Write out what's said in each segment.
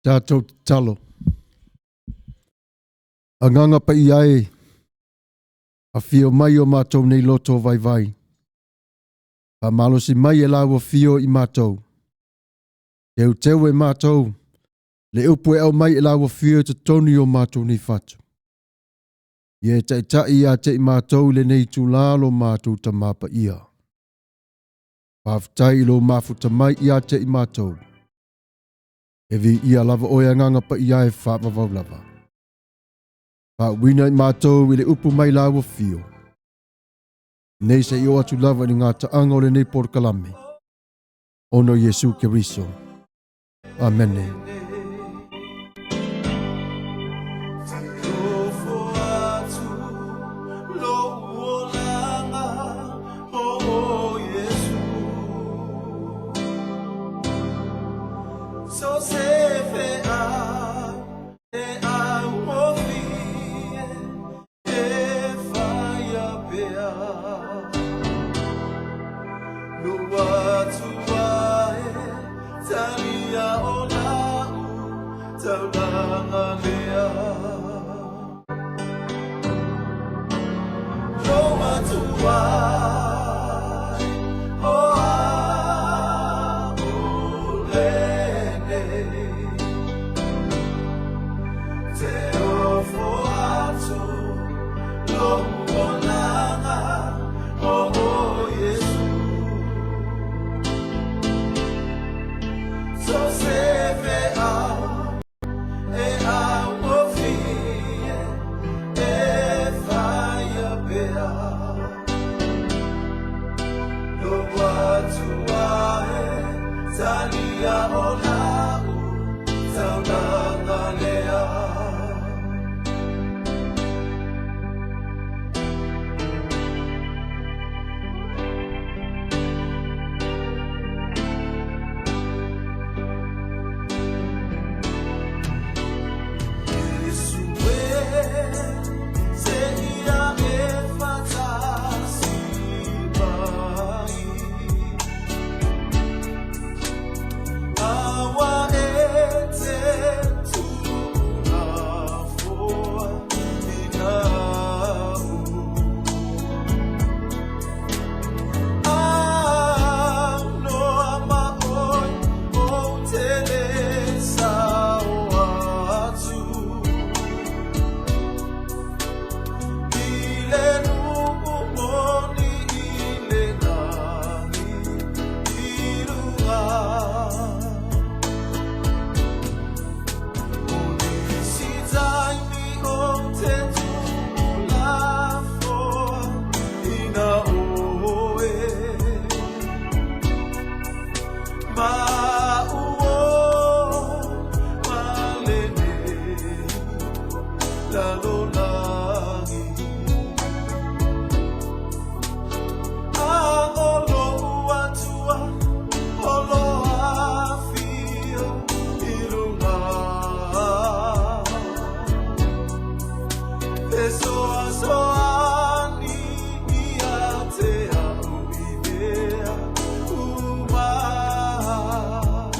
Tātou talo. Anganga pa iai. A fio mai o mātou nei loto vai vai. Pa malosi mai e lawa fio i mātou. Teu e mātou. Le upu e au mai e lawa fio te tonu o mātou nei fatu. Ie tai a te i mātou le nei tu lalo mātou ta mapa ia. Pāwhitai lo mafuta mai ia te i mātou. Evi ia lava oia nganga pa ia e whāpavau lava. Pa wina i mātou i le upu mai lawa fio. Nei se i o atu lava ni ngā taanga o le nei porkalame. Ono Yesu Keriso. Amen.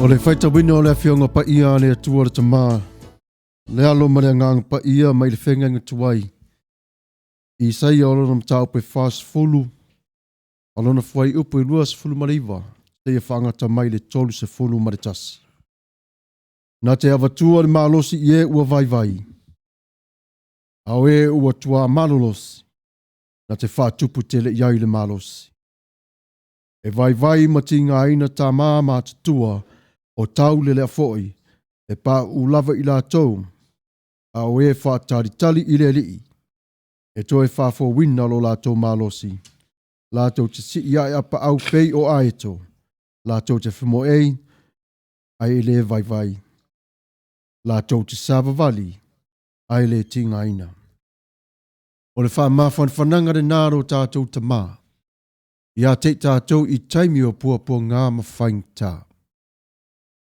O le whaita wina o le awhionga pa ia le atua le tamā. Le alo ma le ngang pa ia mai le whenga tuai. I sai o lona mtau pe fast fulu. O lona fuai upu i lua se fulu mariwa. Te ia whangata mai le tolu se fulu maritasi. Nā te avatua le malosi i e ua vai vai. Au e ua tua malolosi. Nā te whātupu te le iai le malosi. E vai vai ma tinga aina tā mā tua. O tau le lea foi, e pā ulava i lātou, a o e wha tari i le lii, e toi wha fo wina lo lātou malosi. Lātou te si ia e apa au pei o aeto, lātou te whimo ei, ai le vai vai. Lātou te sava vali, ai le tinga ina. O le wha mawhan whananga re nāro tātou ta mā, ia te tātou i taimi o pua ngā mawhaing tā.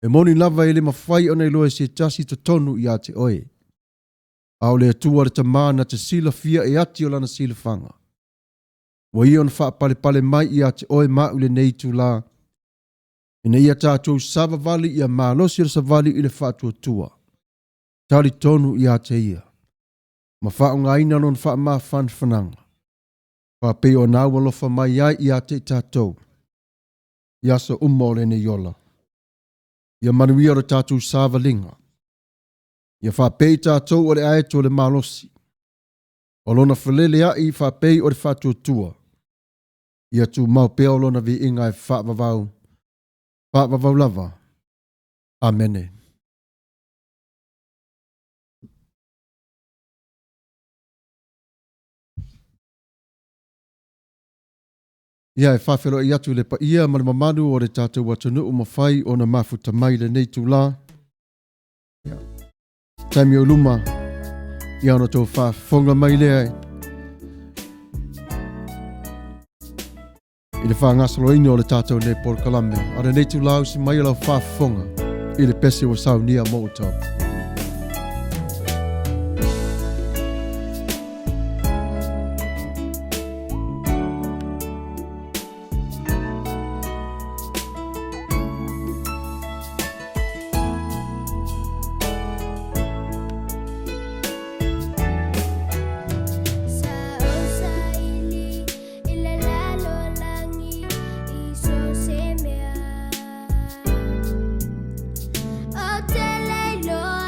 E moni lava ele mawhai o nei loe se tasi to tonu i a te oe. Au le atua le tamana te sila fia e ati o lana sila fanga. Wa ion wha pale mai i a te oe mau le nei tu la. Ina ia tātou savavali ia malosi le savali i le whaatuatua. Tali tonu ia te ia. Ma whaungaina non wha ma whanwhananga. Whapei o nā walofa mai ai ia te tātou. Ia sa umole ne yola. Ia manuia o tātou savalinga. Ia whapei tātou o le aeto le malosi. O lona whalele ai whapei o le whaatuatua. Ia tu mau pea o lona vi inga e whaavavau. Whaavavau lava. Amene. Ia e whawhero i atu le pa ia ma le mamanu o le tātou watanu o mawhai o na mafuta mai le nei tū la. Taimi o luma, ia ono tō whawhonga mai lea e. I le whangasalo ino o le tātou nei Port Kalamea. Ara nei tū la usi mai lau whawhonga i le pese o sau nia mo utau. Oh, tell I know.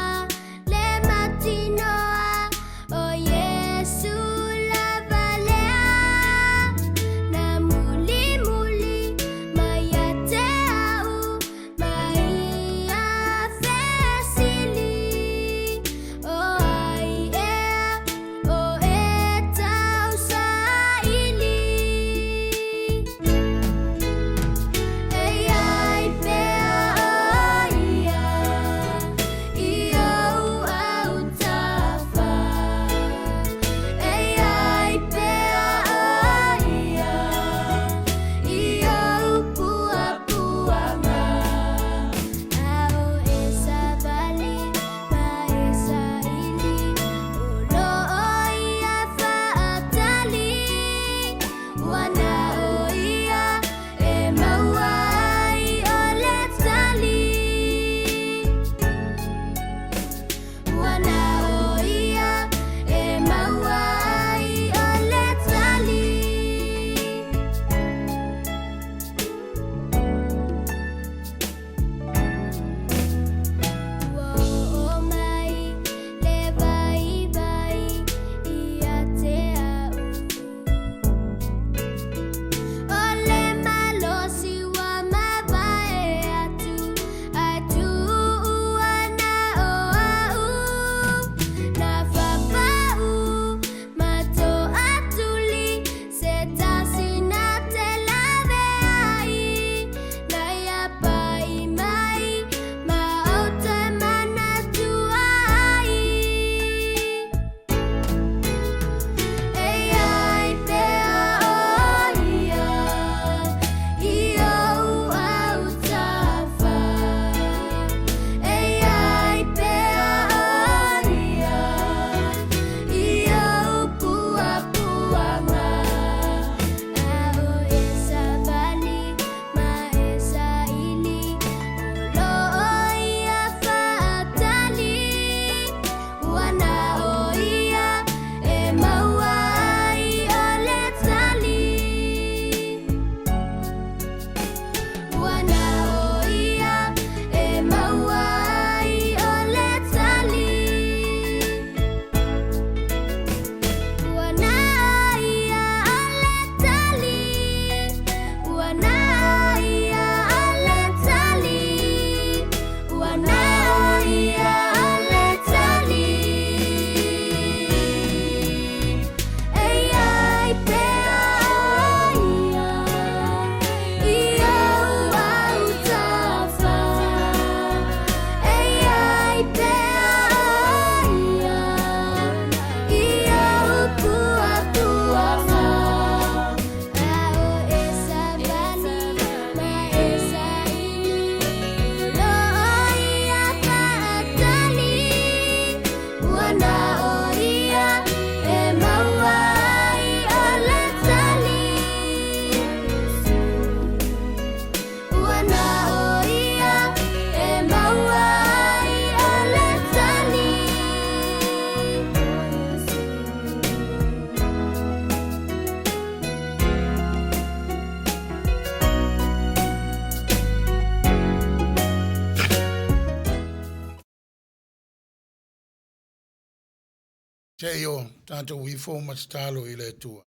Te o tātou wifo matalo I le tua.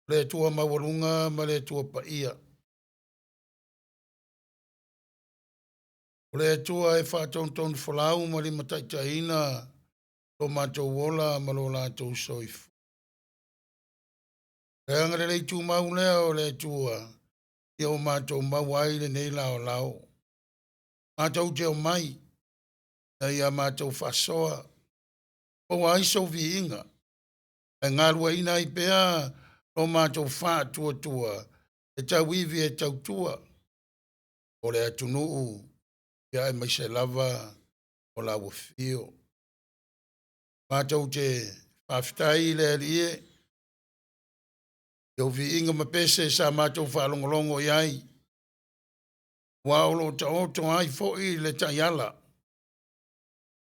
Le tua mawalunga ma le tua paia. Le tua e whātonton whalau ma li mataitaina lo mātou wola ma lo lātou soifu. E angare le tu mau lea o le tua I o mātou mawai le nei lao lao. Mātou te o mai na ia mātou whasoa. O waiso vi inga. E ngarua ina I pea o mātou wha tua tua. E tau iwi e tau tua. O le atunuu. Ia e mai se lava o la wafio. Mātou te whaftai le alie. Yo vi inga mapese sa mātou whalongolongo iai. Waolo ta oto ai fo I le taiala.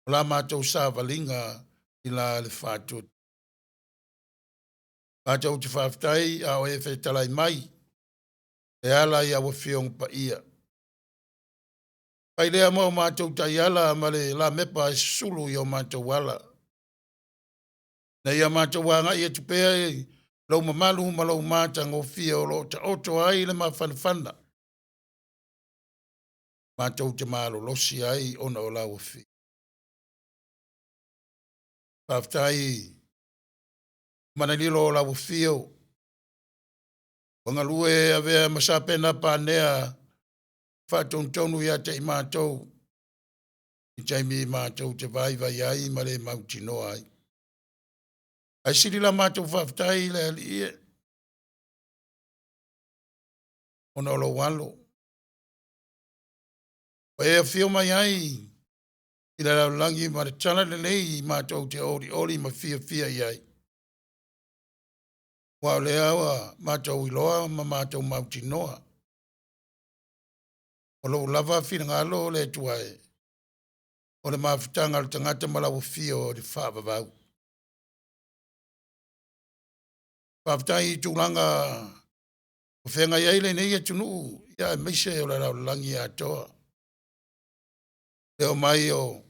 La mātou sa valinga I la le whātut. Mātou te whaftai a o e whetalai mai. E ala I awa whiong pa ia. Pai lea mau mātou taiala ma le la mepa e sulu I o mātou wala. Na ia mātou wanga I e tupea e lau mamalu ma lau mātang o fia o lo ta oto ai le mawhanawhana. Mātou te mālo losi ai ona o lau fi. Whaftai manalilo o lau fio. Wangalue a vea masapena pānea whātontonu ia te I mātou. I taimi I mātou te vai vai ai ma le mautino ai. Ai siri la mātou whaftai le ali e. Ona o lo walo. O e a fio mai ai. I la langi ma le tana le nei I mātou te ori ma fia iai. Wa le awa mātou iloa ma mātou mautinoa. O lo lava fina ngalo le tuae. O le mawhitanga le tangata malawa fio o le whaavavau. Whaavitai I tūlanga o whenga iai le nei e tunu ia e meise o le rau langi a toa. Leo mai o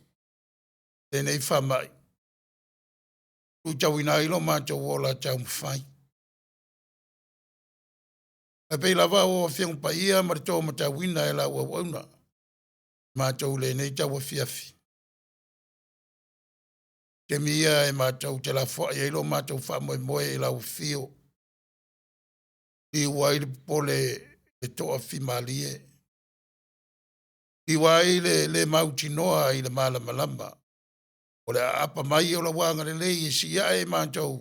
le nei whamai. U tau ina ilo mātou o la tau mwhai. E pei lava o whengu pa ia ma tō ma tau ina e la ua wauna. Mātou le nei tau a fiafi. Ke mia e mātou te la fwa e ilo mātou whamoe moe e lau fio. I wai le pole e toa fimalie. I wai le mauti noa I le malama lama. O le apa mai o la wanga le lei e si ia e mātou.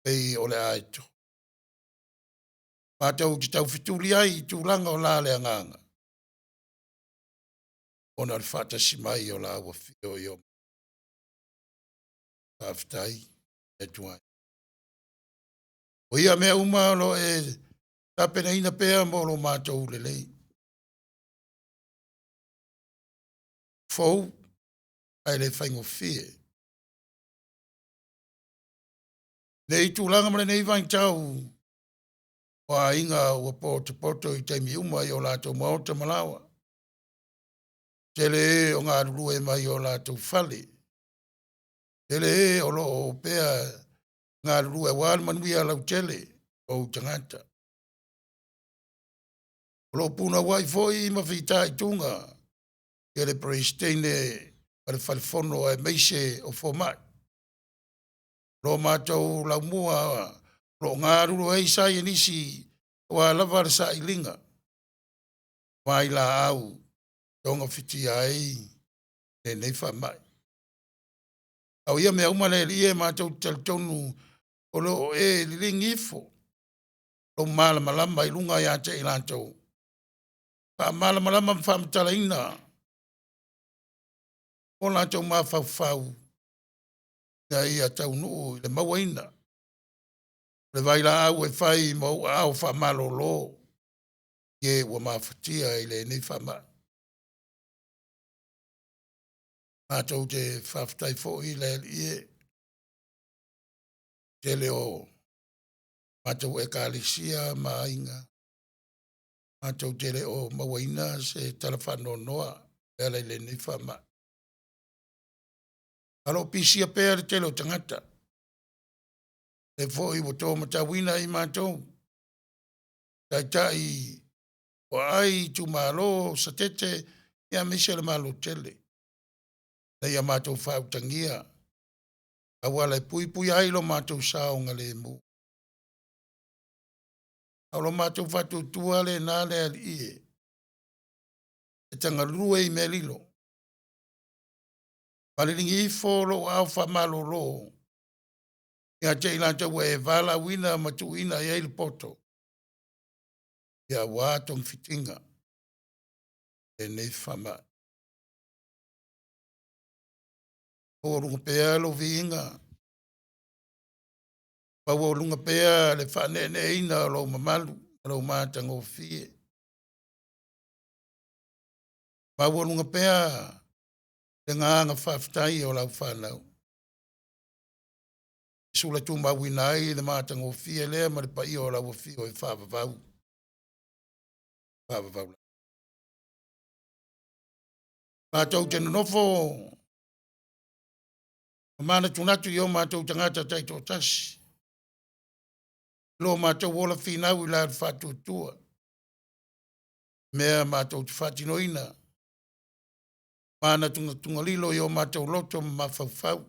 Pei o le aito. Mātou te tau fituli ai tūlanga o la le anganga. Ona le whata si mai o la awa fio i o. Whaftai e tuai. O ia mea uma lo e tapena ina pea mo lo mātou le lei. Fou ai le whaingo fie. Nei tūlanga mare nei vain tau. Wa inga ua poto I taimi uma I o lātou maota malawa. Tele e o ngā rurue mai o lātou whale. Tele e o lo o pea ngā rurue wāle manui a lau tele o tangata. O lo puna wai foi I mawhita I tunga. Ke le preistene a le whalifono e meise o fomai. Lo mātou lau mua lo ngā ruru ei sai e nisi wa lava le sa ilinga. Mai la au tonga fiti ai e nei whamai. Au ia mea umane li e mātou teltonu o lo e lilingi ifo. Lo mala malama I lunga ia te ilantou. Pa mala malama mwhamatala ina. O lantou ma fau. Ia ia tau nuu I le mawaina. Le vaila au e whai mau au whamalo lo. Ye ua mawhatia I le nei whamai. Mātou te whaftai fo I le ie. Te leo. Mātou e kālisia ma inga. Mātou te leo mawaina se talawhano noa. e le nei whama. Alo pisia pēr te lo tangata. E fo i wo tō matawina i mātou. Tai o ai tu malo sa tete ia misa le malo tele. Na ia mātou whautangia. A wala pui ai lo mātou saonga le mu. A lo mātou whatu tua le nā le ali ie. E tanga rue i me lilo. Palilingi i fōlo au whamalo lo. Ia te ilanta we vala wina matu ina ia il poto. Ia wātong fitinga. E nei whama. O runga pēa lo viinga. Pau o runga pēa le whanene ina lo mamalu. Lo mātang o fie. Pau o runga pēa le nganga whaftai o lau whanau. Sula tu mawinai le mātang o fie lea ma le pai o lau o fie o e whawavau. Whawavau. Mātou tenu nofo. Mana tunatu i o mātou tangata taito tasi. Lo mātou wola whinau i la whatu tua. Mea mātou te whatinoina. Mana tunga lilo i o mātou loto mawhawhau.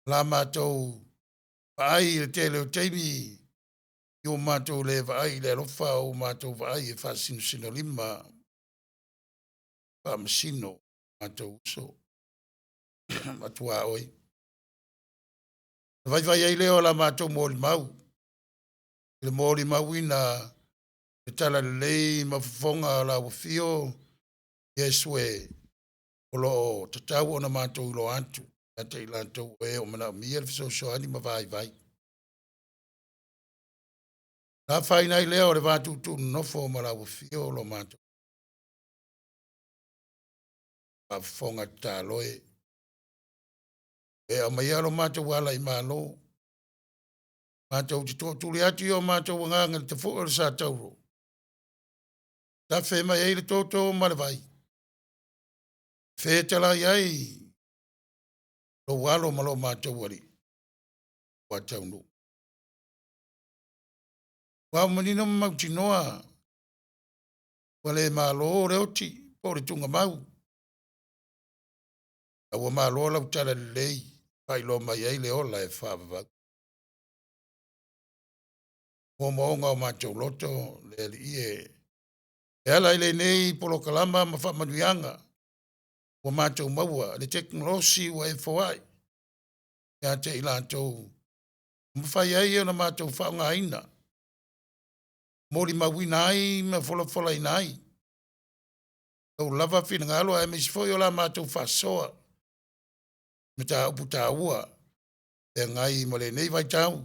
La mātou vai e tele o teimi. I o mātou le vai le rofa o mātou vai e whasino sino lima. Whamasino mātou uso. Matua oi. Vai ai leo la mātou mōri mau. Le mōri mau ina e tala le lei mawhafonga la wafio. Yesu e olo tatau o na mātou ilo antu. A te ilantou e o mana mia le fiso ani ma vai. Na whainai leo le vātu tu nofo ma la wafio lo mātou. Mawhafonga tā loe. E a mai alo mātou wala i mālo. Mātou te tōturi ati o mātou wanganga te fo o sa tauro. Ta whē mai eile tōtō ma le vai. Whē tala iai. Lo walo malo mātou wari. Wa taunu. Wa manino mauti noa. Wale mālo reoti. Pore tunga mau. Awa mālo lau tala lei. Pai lo mai eile ola e whāwawau. O maonga o mātou loto, le li e. E ala ile nei polo kalama ma whamanuianga. O mātou maua, le teknolosi wa e whawai. Ia te ilantou. Mwhai ai o na mātou whaunga aina. Mori mawina ai, ma fola inai. O lava whina ngalo e misi foi o la mātou whasoa. Me tā upu tā ua. E ngai ma le nei vai tau.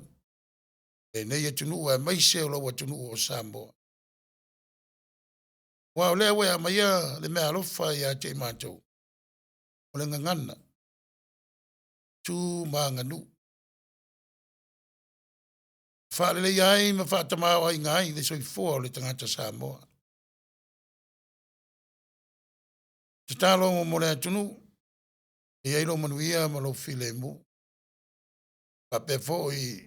E nei e tunu e maise o lawa tunu o Samoa. Wa o lea wea maia le mea alofa i a te mātou. O le ngangana. Tu maanganu. Whaalele iai ma whaatamau ai ngai le soifua o le tangata Samoa. Te tālongo mo lea tunu. E ailo manuia ma lo file mu. Pa pe fo i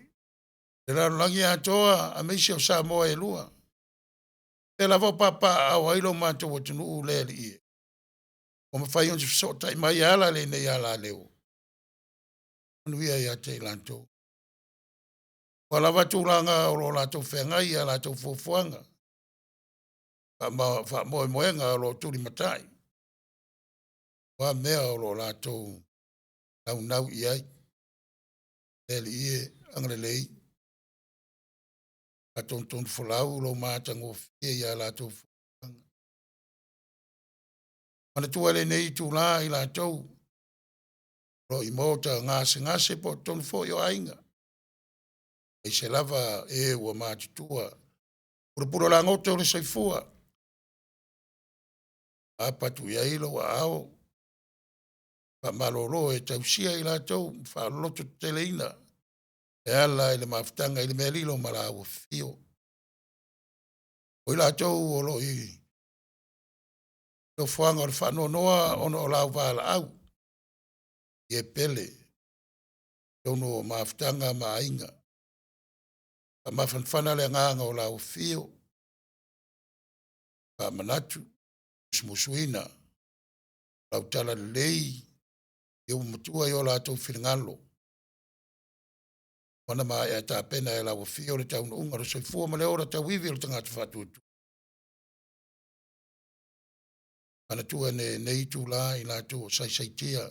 le langi atoa a meisi o Samoa e lua. E lavo papa au ailo mātou o tunu u le li e. O ma whai onsi fisota i mai ala le nei ala leo. Manuia i a te lanto. Wa lava tūranga o lo lato whengai a lato fuafuanga. Wha moe moenga o lo turi matai. Wa mea o lo lato nau i ai. Eli ie angrelei. A ton folau lo mātango fie i a lato fuafuanga. Mana tua le nei tūla i lato. Lo i mota ngase po ton fo yo ainga. E se lava e ua mātutua. Pura la ngote o le saifua. A patu ia ilo wa ao. Pa malolo e tausia i latou. Fa loto teleina. E ala i le maftanga i le melilo mala ua fio. O i latou o lo i. no fuanga o le whanonoa ono o lau wala au. Ie pele. Tono maafutanga mainga. A mawhanwhana le nganga o lau fio. Pa manatu. Musmusuina. Lau tala lei. Iu mutua i o la tau whiringalo. Mana mai e tā pena e lau fio le tau unga. Ro soifua ma le ora tau iwi o le tangata whatutu. Ana tua ne itu la i la tu o saisaitia.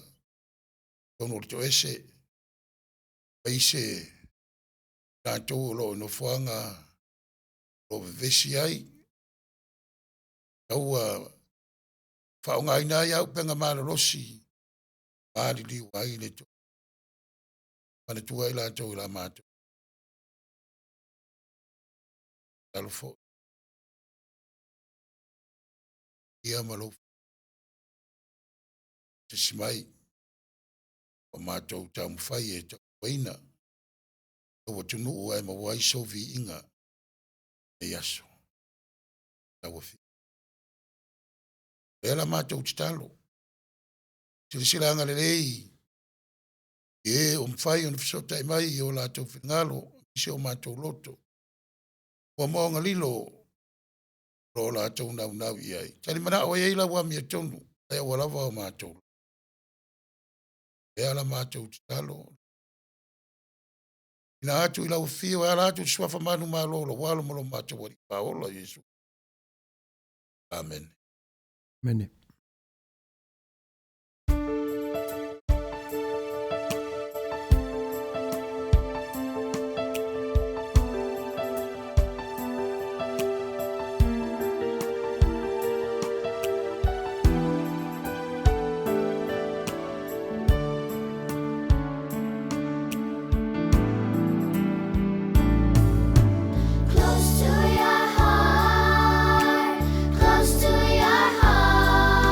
Tono le to ese. Paise. La tu lo no fuanga. Lo vesi ai. Tau whaonga ina ia upenga mara rosi. Maari li wai le tu. Ana tua i la tu i la matu. Talo fo. Ia malo. Te simai. O mātou tau mwhai e tau waina. O watunu o ai mawai sovi inga. E yaso. Tau afi. Ela mātou titalo. Tirisila anga le lei. E o mwhai o nifisota i mai o la tau whingalo. Ise o mātou loto. O maonga lilo. Lo la tau nau i ai. Tani mana o eila wami e tonu. E o walawa o mātou. E ala mātou titalo. Ina atu ila ufio, e ala atu swafa manu malolo, walo malo mātou wari paola, Yesu. Amen. Mene. Close to your heart, close to your heart.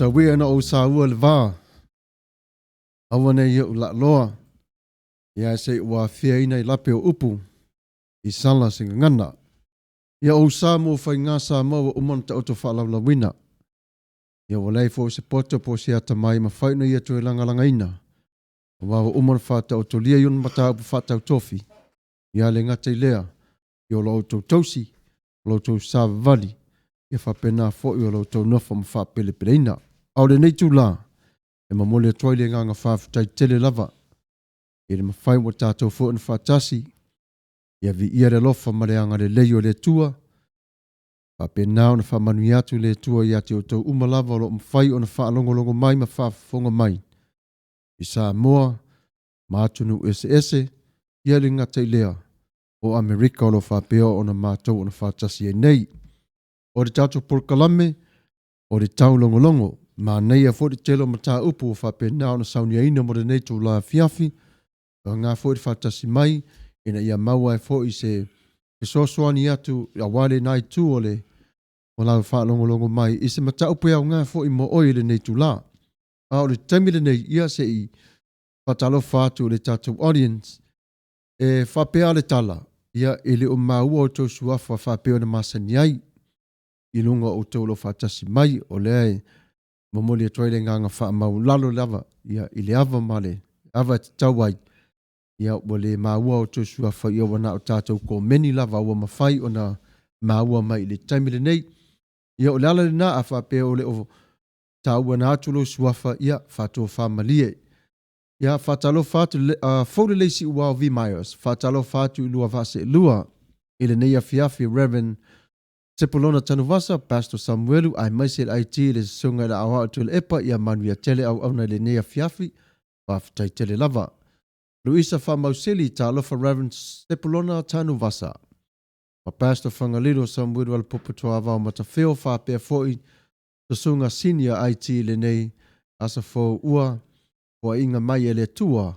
Tawi ana o sa ua le vā. Awane ia ula loa. Ia se ua fia ina I lape o upu. I sala singa ngana. Ia o sa mo fai ngā sa maua umana ta oto wha la wina. Ia walei fo se poto po se ata mai ma whaina ia tue langa ina. Wawa umana wha ta oto lia yun mata upu wha tau tofi. Ia le ngata I lea. Ia lo oto tausi. Lo oto sa vali. Ia wha pena fo ia lo oto nofa ma wha pele pele ina. Aure nei tu la. E ma mole atoi le nganga whaafutai tele lava. E le mawhai wa tātou fo na whaatasi. Ia vi ia le lofa ma le anga le leio le tua. Pape nao na whamanu atu le tua ia te o tau umalava o lo mawhai o na whaalongolongo mai ma whaafonga mai. I sa moa, mātunu ese ia le ngata I lea. O Amerika o lo whapeo o na mātou o na whaatasi e nei. O le tātou porkalame, o le tau longolongo. Ma nei a fōi telo ma tā upu o whape nao na saunia ina mo le nei tū la fiafi. O ngā fōi whaatasi mai, ina ia maua e fōi se sosoani atu, a wale nai tū o le o lau whaalongolongo mai. I se mata upu au ngā fōi mo oi le nei tū la. A o le taimi le nei, ia se I whatalo whātu le tātou audience. E whapea le tala, ia ele o maua o tō suafa whapea na masani ai. I lunga o tō lo whaatasi mai, o le ai. Mamoli a toile nganga wha mau lalo lava. Ia ile ava male. Ava te tauai. Ia wale maua o tō suafa ia wana o tātou ko meni lava ua mawhai o na maua mai le taimile nei. Ia o le ala le na a whapea o le o tāua na atulo suafa ia whato whamalie. Ia whatalo whatu fōle leisi ua o V. Myers. Whatalo whatu lua vase lua. Ile nei a fiafi Reverend Sepulona Tanuvasa, Pastor Samuelu, ai mai se IT le sunga la awa tu le epa ia manuia tele au au na le nea fiafi, whaftai tele lava. Luisa Whamauseli ta alofa Reverend Sepulona Tanuvasa. Pa Pastor Whangaliro Samuelu al puputoa avao matawheo whapea foi, ta sunga senior IT le nei, asa fo ua, wa inga mai ele tua,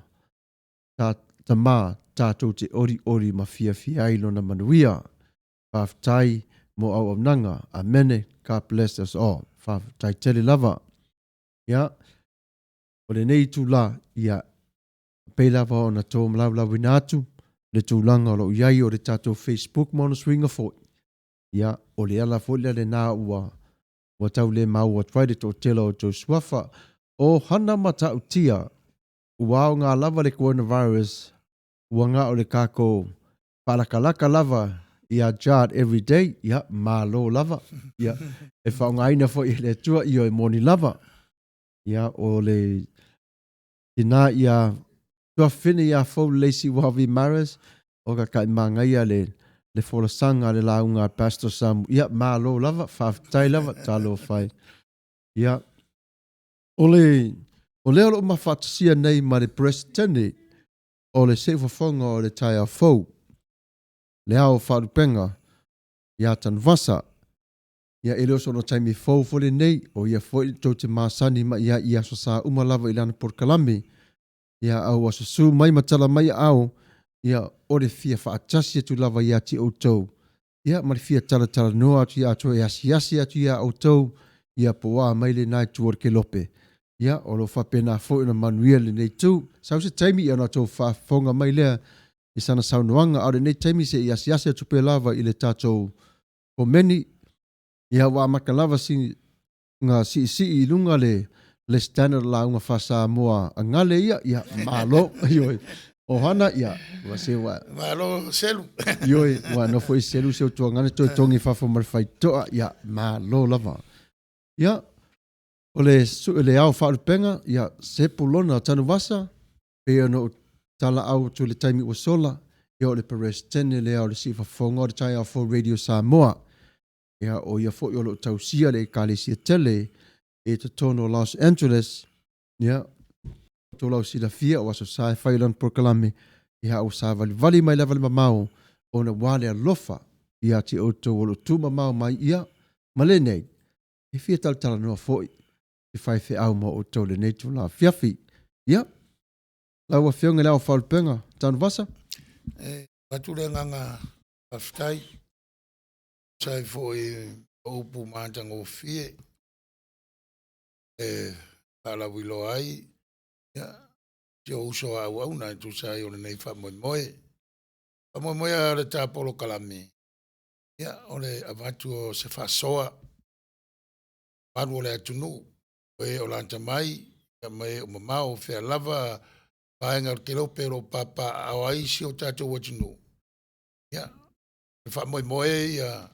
ta ma tātou te ori ma fia ilo na manuia, whaftai mo au nanga, amene, God bless us all. Tai tele lava. Ia, o le nei tu la, ia, pei lava o na tō mlau winatu, le tūlanga o lo iai o le tātou Facebook mono swinga fo. Ia, o le ala fo le nā ua, wa tau le mau wa twaide tō tela o tō swafa, o hana mata utia, ua o ngā lava le coronavirus, ua ngā o le kako, palakalaka lava, ia jad every day, ia malo lava, ia e whaungaina fo I le tua I o moni lava, ia o le tina ia tua whine ia fau leisi wavi maras, o ka kai mangaia le fola sanga le launga Pastor Sam, ia malo lava, whaftai lava, talo whai, ia o le alo mawhatasia nei ma le presidente, o le sewhafonga o le tai a fau, le ao wharupenga, ia Tanuvasa, ia ele oso no taimi fau fole nei, o ia foi tau te masani ma ia so sa umalava ilana porkalame, ia au aso su mai matala mai au, ia ore fia whaatasi atu lava ia ti o tau, ia mari fia tala noa atu ia atu e asi atu ia o tau, ia poa mai le nai tuor ke lope, ia o lo whapena foi na manuia le nei tu, sau se taimi ia na tau whafonga mai lea, I sana saunoanga, au nei taimi se I asi atu pe lava I le tātou o meni, ia wa makalava ngā si lunga le standard la unga whasa moa a ngale ia malo, ioi, o hana ia, wa se wa. Malo selu. Ioi, wa no foi selu se o tua ngane toi tongi whafo marwhai toa, ia malo lava. Ia, o le au whaarupenga, ia Sepulona Tanuvasa, pea no tala au tu le taimi ua sola, ia o le Perez tene le au le sifa fonga o le tai au fo Radio Samoa, ia o ia fo i o lo tausia le Kalesia Tele, e te tono Los Angeles, ia, to lau sila fia o aso sae whailan porkalame, ia o sa vali mai levali mamau, o na wale a lofa, ia te oto o lo tu mamau mai ia, male nei, e fia tala noa foi, e whai fe au mo o tau le nei tu la fiafi, ia, lau a whionga leo whaalpenga, Tanuvasa? Pature nganga paftai, sai foi o pu mantang o fie, ala wilo ai, ia, tio uso au na tu sai o nei fa moe a le tāpolo kalame, ia, o le avatu o se whasoa, maru o le atunu, oe o lanta mai, ia mai o mamao, whea lava, paenga o ke lope ro papa au aisi o tātou watunu. Ia, le wha moe ia,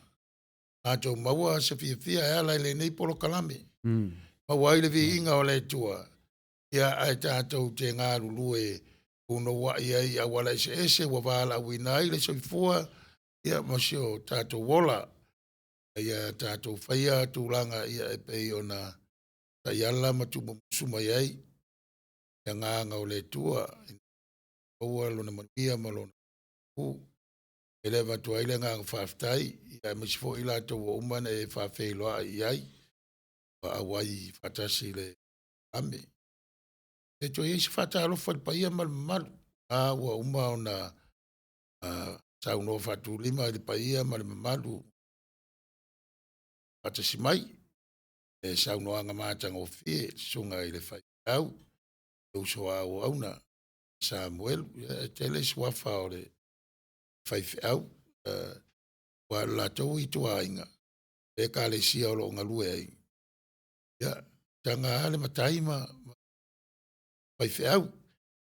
tātou maua se fia e ala le nei polo kalame. Maua ile vi inga o le tua. Ia, ai tātou te ngāru lue, uno wa ia i awala ese wa wala wina ile soifua, ia masio tātou wola, ia tātou whaia tūlanga ia e pei o na taiala matu suma iai, ia nganga o le tua, oua lona manuia malona ku, ele watu aile nganga whaftai, ia misifo ila tau o umana e whawhei loa iai, wa awai whatasi le ame. E to iesi whata alofa le paia malu, a ua uma o na sau no whatu lima le paia malu, whatasi mai, e sau no anga mātanga o fie, sunga i le whai au, e uso au auna, Samuel, tele swafa o le whai au, wa la tau i tua inga, e ka le sia o lo ngalue ai. Ia, tanga ale mataima, whai au,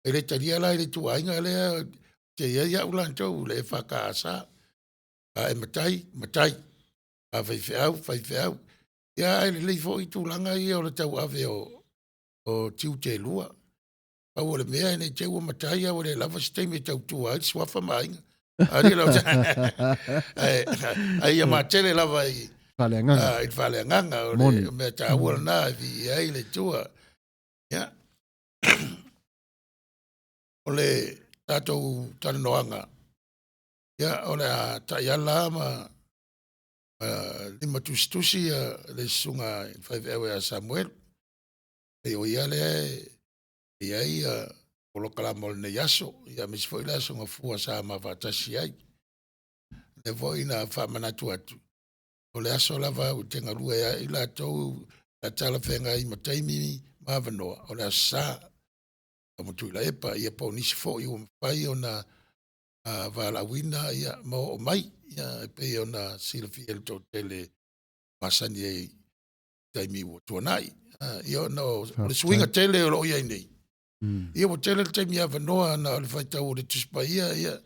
e le taria la i le tua inga le te ia ulan tau le whaka asa, e matai, a whai au, ia e le leifo i tūlanga i o le tau ave o tiu te lua, au le mea nei te ua matai au le lava stay me tau tua ai swafa mainga. Ari lau ai a matele lava i whale nganga o le mea ta ua na vi ai le tua. Ya. O le tātou tarinoanga. Ya, o le a taiala ma lima tusi le sunga whai ewe a Samuel. E o ia le ia ia polo kalama o le yaso, ia misi fo ila songa fua sa ma vatasi ai. Le vo ina wha manatu atu. O le aso lava u tenga rua ia ila tau a tala whenga i mataimi ma vanoa. O le asa a mutu ila epa ia po nisi fo i umwhai o na vala wina ia mo o mai ia e pe o na silfi el to tele masani e taimi o tuanai. Ia no le swinga tele o lo ia nei. Ia o tele te mia vanoa na le faitau o le tuspa ia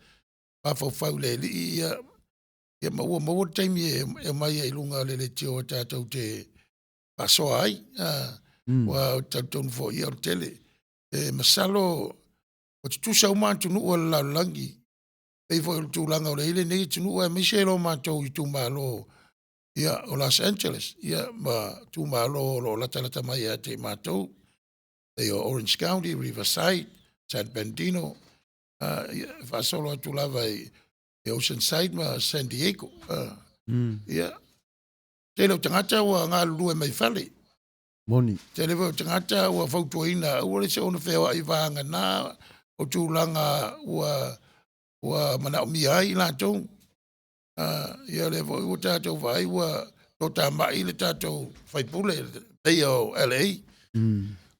pafau le li ia maua te mia e mai e lunga le tio o tātou te pasoa ai wa tātou fo ia o tele masalo o te tusa o mātunu o la langi e fo il tūlanga o le ile nei tunu o e miselo mātou i tūmalo ia o Los Angeles ia ma tūmalo o lata mai a te mātou e o Orange County, Riverside, San Bernardino, fasolo atu lava e Oceanside ma San Diego. Ia, tele o tangata ua ngā lulu e mai whale. Moni. Tele o tangata ua whautuaina, ua le se ona whea i vāanga nā, o tūlanga ua mana o mia ai lātou. Ia le ua tātou vai ua tō tā mai le tātou whaipule, pei o LA.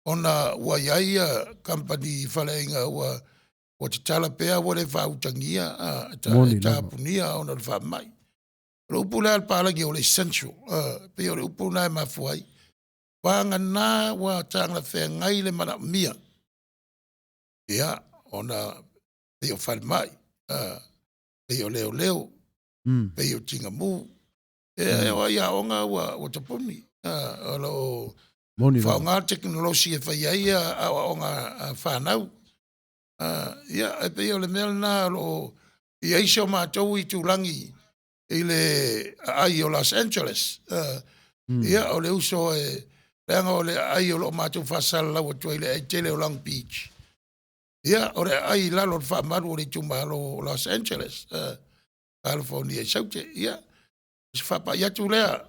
Ona ua iaia company whaleinga ua te tala pea ua le whautangia tāpunia ona le whamai. Le upu le alpālangi o le essential, pe o le upu nai mafuai. Wanga nā ua tāngla whea ngai le mana mia. Ia, ona pe o whalmai, pe o leo, pe o tingamu. Ia onga ua tapuni, o whaonga teknolosi e whaiaia o ngā whanau. Ia, e pei o le mea nā lo i eisio mātou i tūlangi i le ai o Los Angeles. Ia, o le uso e leanga o le ai o lo mātou whasala lau atua i le tele o Long Beach. Ia, o le ai lalo le whamaru o le tūmalo o Los Angeles. California, saute, ia. Se whapa iatu lea.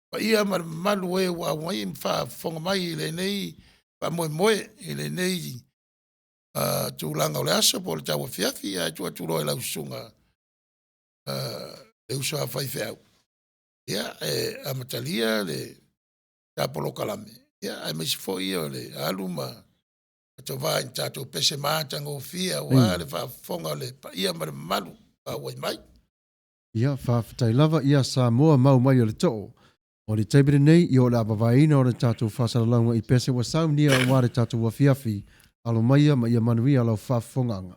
Pa ia malu e wa wai mfa fonga mai le nei pa moe i le nei tūlanga o le aso po le taua fiafi a tua tūlo e lau sunga e uso a whai whiau. Ia e amatalia le tapolo kalame. Ia, ai mai si fo ia o le aluma. To va in tato pese mātanga o fia o Ei. le whaafonga le pa ia ma le malu pa wai mai. Ia, whawhatai lava ia sa moa mau mai o le to'o. O le taibere nei, i o le apawaina o le tātou whasaralaunga i pese wa saunia o wā le tātou wa fiafi, alo maia ma ia manuia alo whafonganga.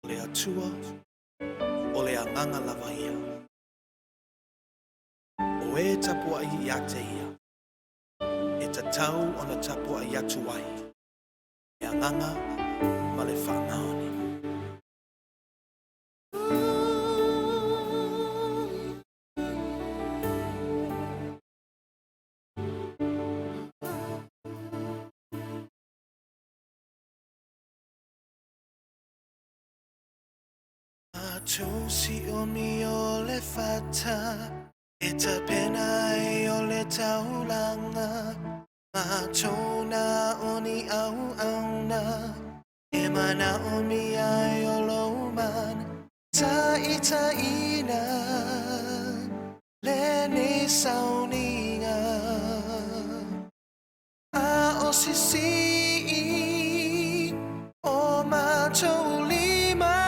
O le atua, o le anganga lava ia. O e tapua i ate ia. E ta tau o na tapua i atu ai. E anganga ma le whanaoni. Tusi o mi o le fata, e ta pena e o le taulanga, ma tona o ni au auna, e mana o mi ai o lo man, ta ina, le ni sauninga, a o sisi o ma tolima.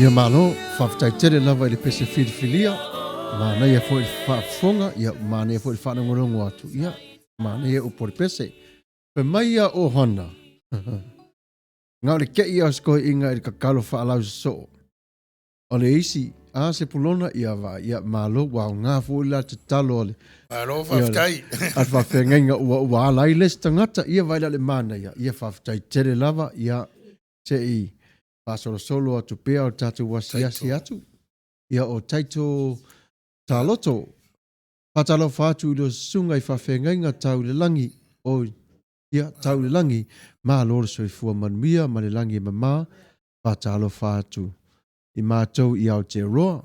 Ia malo, whaftai tere lava i le pese whiriwhiria, ma nei e fo i whaafonga, ia ma nei e fo i whanangorongo atu, ia ma nei e upori pese. Pe mai ia o hana. Ngau le kei ia skoi inga i kakalo whaalau so. O le isi, a se pulona ia va, ia malo, wau ngā fo i la te talo ole. Alo whaftai. At whawhenga ua alai les tangata, ia vaila le mana ia whaftai tere lava, ia te i. Pasoro solo atu pea o tatu wasiasi atu. Ia o taito taloto. Patalo fatu ilo sunga i whawhenga tau le langi. O ia tau le langi. Maa loro so i fua manuia ma le langi mama. Patalo fatu. I mātou i Aotearoa.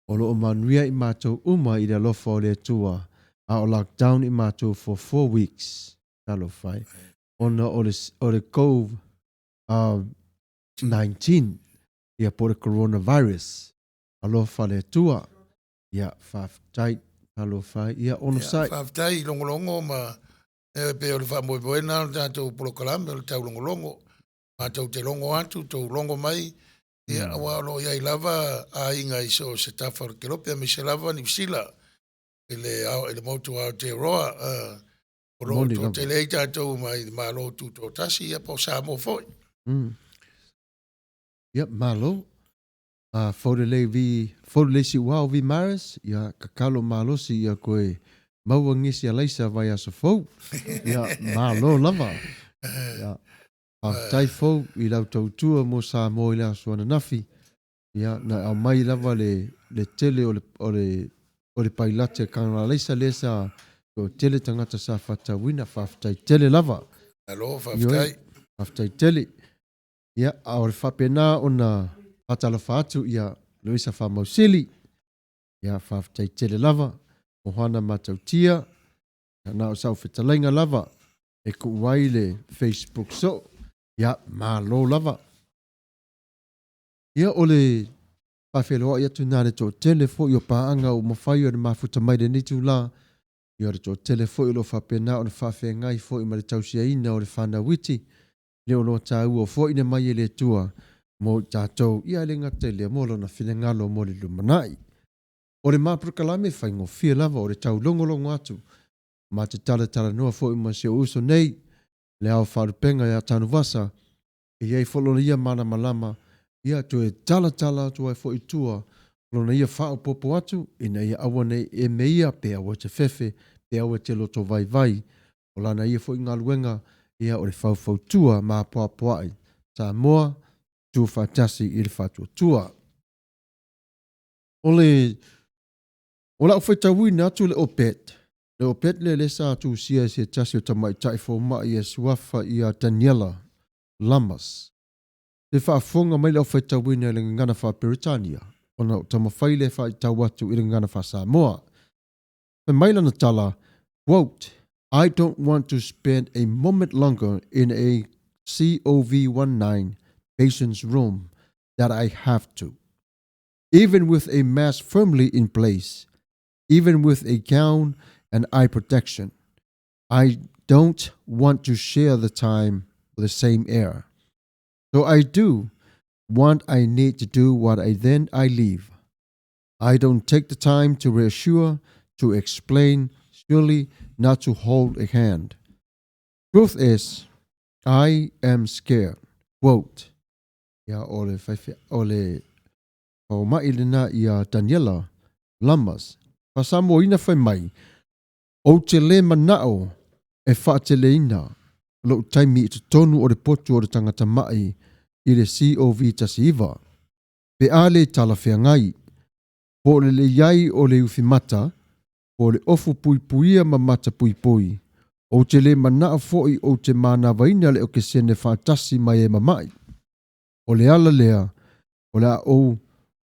O loo manuia i mātou uma i le alofa o le tua. A o lockdown i mātou for 4 weeks. Talo fai. Ona o le cove. 19 ia por the coronavirus alofa le tua ia whaftai alofa ia ono sai whaftai longolongo ma pe o le whamoeboena o tātou polokalame o le tau longolongo ma tau te longo atu tau longo mai ia awa alo iai lava a inga iso se tafa o kelopia me se lava ni sila ele motu a te roa o lo to te lei tātou mai ma lo tu to tasi ia po sa mo foi Yep, malo. Fodele si wao vi maris, ya kakalo malo si ya koe mauangisi alaisa vai aso fou. Ya malo lava. Ya tai fou i lau tautua mo sa mo i la suana nafi. Ya na au mai lava le tele o le pailate kanga alaisa lesa o tele tangata sa fatawina faftai tele lava. Alo faftai. Faftai tele. Ia, au le whapena o na patala whaatu ia Luisa Whamausili. Ia, whaftai tele lava, o hana matautia, na o sau whetalainga lava, e ku wai le Facebook so. Ia, malo lava. Ia, o le whawheloa ia tu nare tō telefo i o paanga o mawhai o le mafuta mai le nitu la. Ia, le tō telefo i lo whapena o le whawhengai fo i mare tausia ina o le whana witi. Le o lo tāu o fo ina mai le tua mo tātou ia le ngatele mo lo na whilengalo mo le lumanai. O le māprukalame whaingo fia lava o le tau longolongo atu. Ma te tala noa fo ima se uso nei le au wharupenga ia tanu wasa e iei folona ia mana malama ia tu e tala tu ai fo i tua folona ia whao popo atu ina ia awane e meia pe awa te fefe pe awa te loto vai o lana ia fo i ngaluenga ia o le fau tua ma poapoai. Sa moa, tu fatasi i le fatua tua. O la ufetawui na tu le opet. Le opet le sa tu sia se tasi o tamai taifo ma i e suafa i a Daniela Lamas. Le whaafonga mai le ufetawui na le ngana wha Peritania. O na tamawhai le wha i tawatu i le ngana wha Samoa. Me maila na tala, quote, I don't want to spend a moment longer in a COVID-19 patient's room that I have to. Even with a mask firmly in place, even with a gown and eye protection, I don't want to share the time with the same air. So I do what I need to do what I leave. I don't take the time to reassure, to explain, surely not to hold a hand. Truth is, I am scared. Quote. Ya ole o mailina ia Daniela Lamas. Pasamo ina fai mai. O te le manao e wha te le ina. Lo taimi i te tonu o le potu o le tangata mai i le COV tasiiva. Pe ale tala whea ngai. Po le iai o le uwhimata. O le ofu puipuia ma mata puipui. O te le manaa foi o te mana vaina le o ke sene whaatasi mai e mamai. O le ala lea, o le o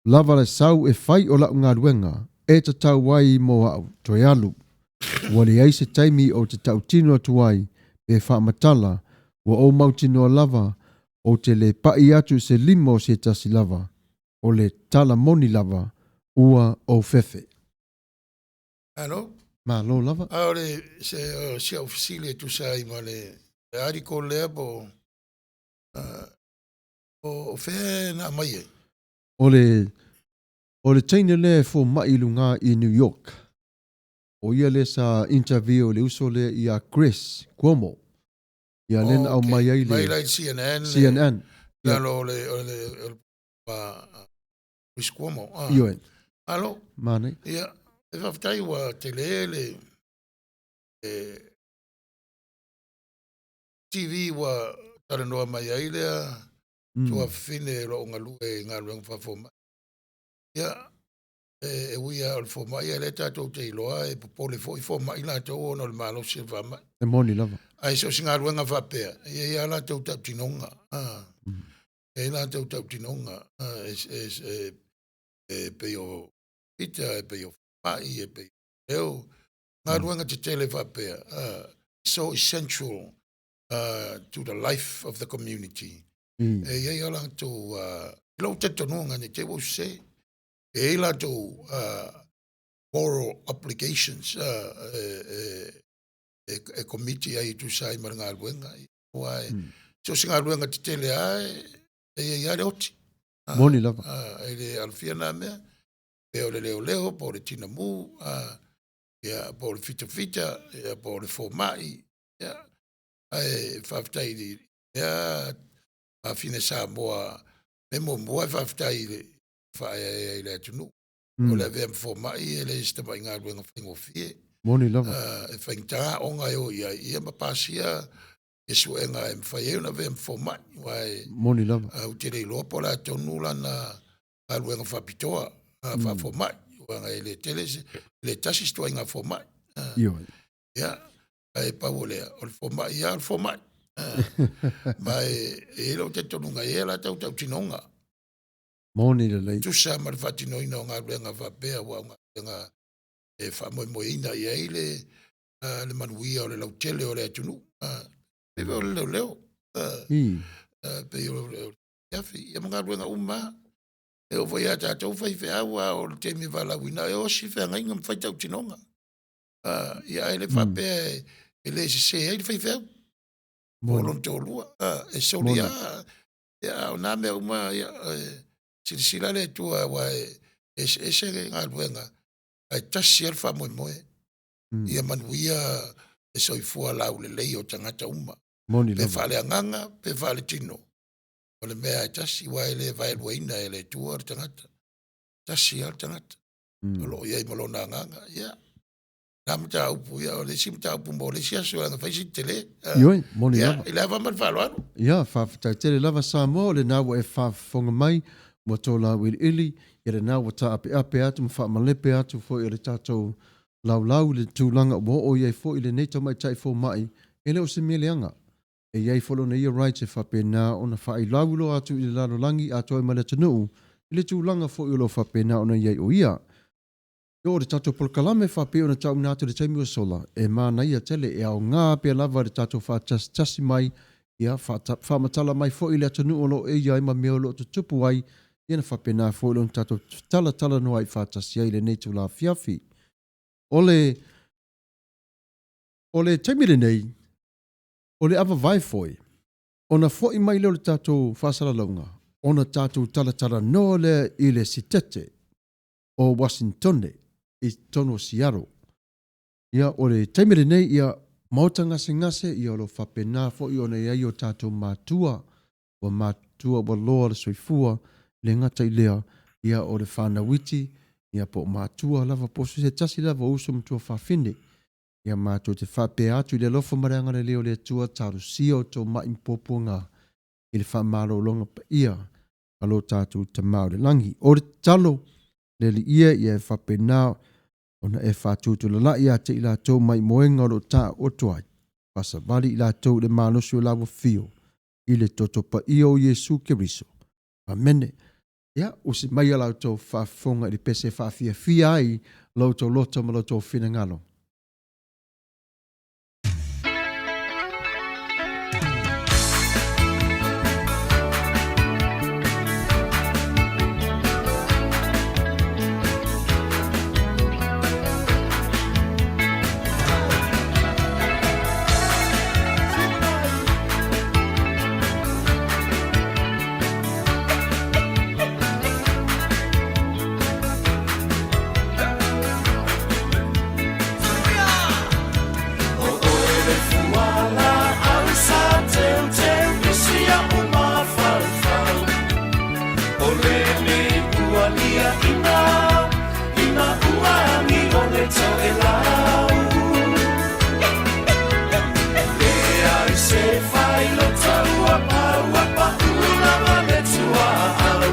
lava le sau e whai o la ngā ruenga, e te tau wai mo au, toi alu. Wa le aise taimi o te tau tino atu wai, e whaamatala, wa o mautino lava, o te le pai atu se limo se tasi lava, o le tala moni lava, ua o fefe. Ano? Ma lo lava. Aore se ofisile tu sai ma le ariko le po o fe na mai. O le taina le fo mai lunga i New York. O ia le sa interview le uso le ia Chris Cuomo. Ia len au mai ai Mai le lai CNN. CNN. La lo le Chris Cuomo. Ioe. Alo. Mane. Ia. E whaftai wa te le TV wa tara noa mai ai lea. Tua fine lo ngā lue ngā luang whafoma. Ia. E uia o le foma ia le tātou te iloa e popole fo i foma i la tau ono le malo se whama. E moni lava. Ai so si ngā luenga whapea. Ia la tau tau tinonga. E la tau tau tinonga. E peo pita, e peo whai, e peo eo. Ngā luenga te tele whapea. So essential to the life of the community. E ia la tau ilo te tononga ni te wo se. E la tau moral obligations e committee ai tu sai mar ngā luenga. So si ngā luenga te tele ai e ia le oti. Moni lava. E le alfia nā mea. E o le leo leo, po le tina mu, po le fita fita, po le fōmai. E whaftai li. A fine sā moa, me mua e whaftai li. Whae e le atunu. O le vea fōmai e le istamai ngā luenga whaingo fie. Moni lava. E whaingtā o ngai o ia mapasia e suenga e mwhai euna vea fōmai. Moni lava. U te rei loa po la tonu lana ngā luenga whapitoa. Whafōmai. Wanga e le tele le tasi stua ngā fōmai. Ioe. Ia. E pau lea. O le fōmai. Ia o le fōmai. Ma e lo te tonunga e la tau tau tinonga. Moni le lei. Tusa ma le whatinoina o ngā luenga whapea wa ngā luenga e whamoimoina i eile le manuia o le lautele o le atunu. E o le leo. Pe o le iafi. Ia mga luenga uma. E o vai a tātou whai whiaua o le temi walawina. E o si whea ngai ngam whai tau tinonga. Ia e le whapea e le se e le whai whiau. Molon tō lua. E soli a. Ia o nā mea uma. Sila le tua wa e se ngā luenga. Ai tasi al whamoimoe. Ia manuia e soifua lau le lei o tangata uma. Moni Pe lava. whale anganga, pe whale tino. O le mea e tasi wa e le vai luaina e le tua al tangata. Tasi al tangata. O lo ia i malona anganga. Ia. Namta upu ia o le simta upu mo le siaso anga whaisi tele. Ioe, moni lava. Ia, i lava man whalo anu. Ia, whawhatai tele lava Samoa le nāua e whawhonga mai mo tō la wili ili, i re nāua ta ape atu, mo whaamalepe atu fo i re tātou lau le tūlanga mo o iei fo i le neita mai tai fo mai, e leo se meleanga. E iei folo na ia right e whape nā o na whai laulo atu i le lalo langi atu ai male tanu, i le tūlanga fo i lo whape nā o na iei o ia. Yo o le tātou polkalame whape o na tau nātu le taimi o sola, e mā na ia tele e au ngā pe lava le tātou whaatasi mai, ia whamatala mai fo i le tanu o lo e iai ma mea o lo tutupu ai, ia na whapena fo ilong tātou tala no ai whātasi ai le nei tū la fiafi. O le taimire nei, o le awa vai foi, o na fo i mai leo le tātou whasara launga, o na tātou tala no le i le sitete o Washingtone i tono Seattle. Ia o le taimire nei ia mauta ngase ia o lo whapena fo i o na iai o tātou mātua wa loa le soifua, le ngata i lea ia o le whanawiti, ia po mātua lava posu se tasi lava uso mtua whawhine. Ia mātua te whape atu i le lofa mareanga le leo le tua tāru sia o tō maimpopo ngā i le whamaro longa pa ia alo tātou te mao le langi. O le talo le li ia e whape nā ona e whātutu la lai a te i la tō mai moenga o lo tā otoai. Pasa vali i la tō le mānosi o lawa fio i le totopa ia o Jesu Keriso. Amene. Ia, o se mai alau tō whafonga i le pese whawhia ai lau tō lota ma lau tō whina ngalo. me ua lia ina ua mi o le tau e lau. Le ai se whai lo tau a pa ula ma le tua au.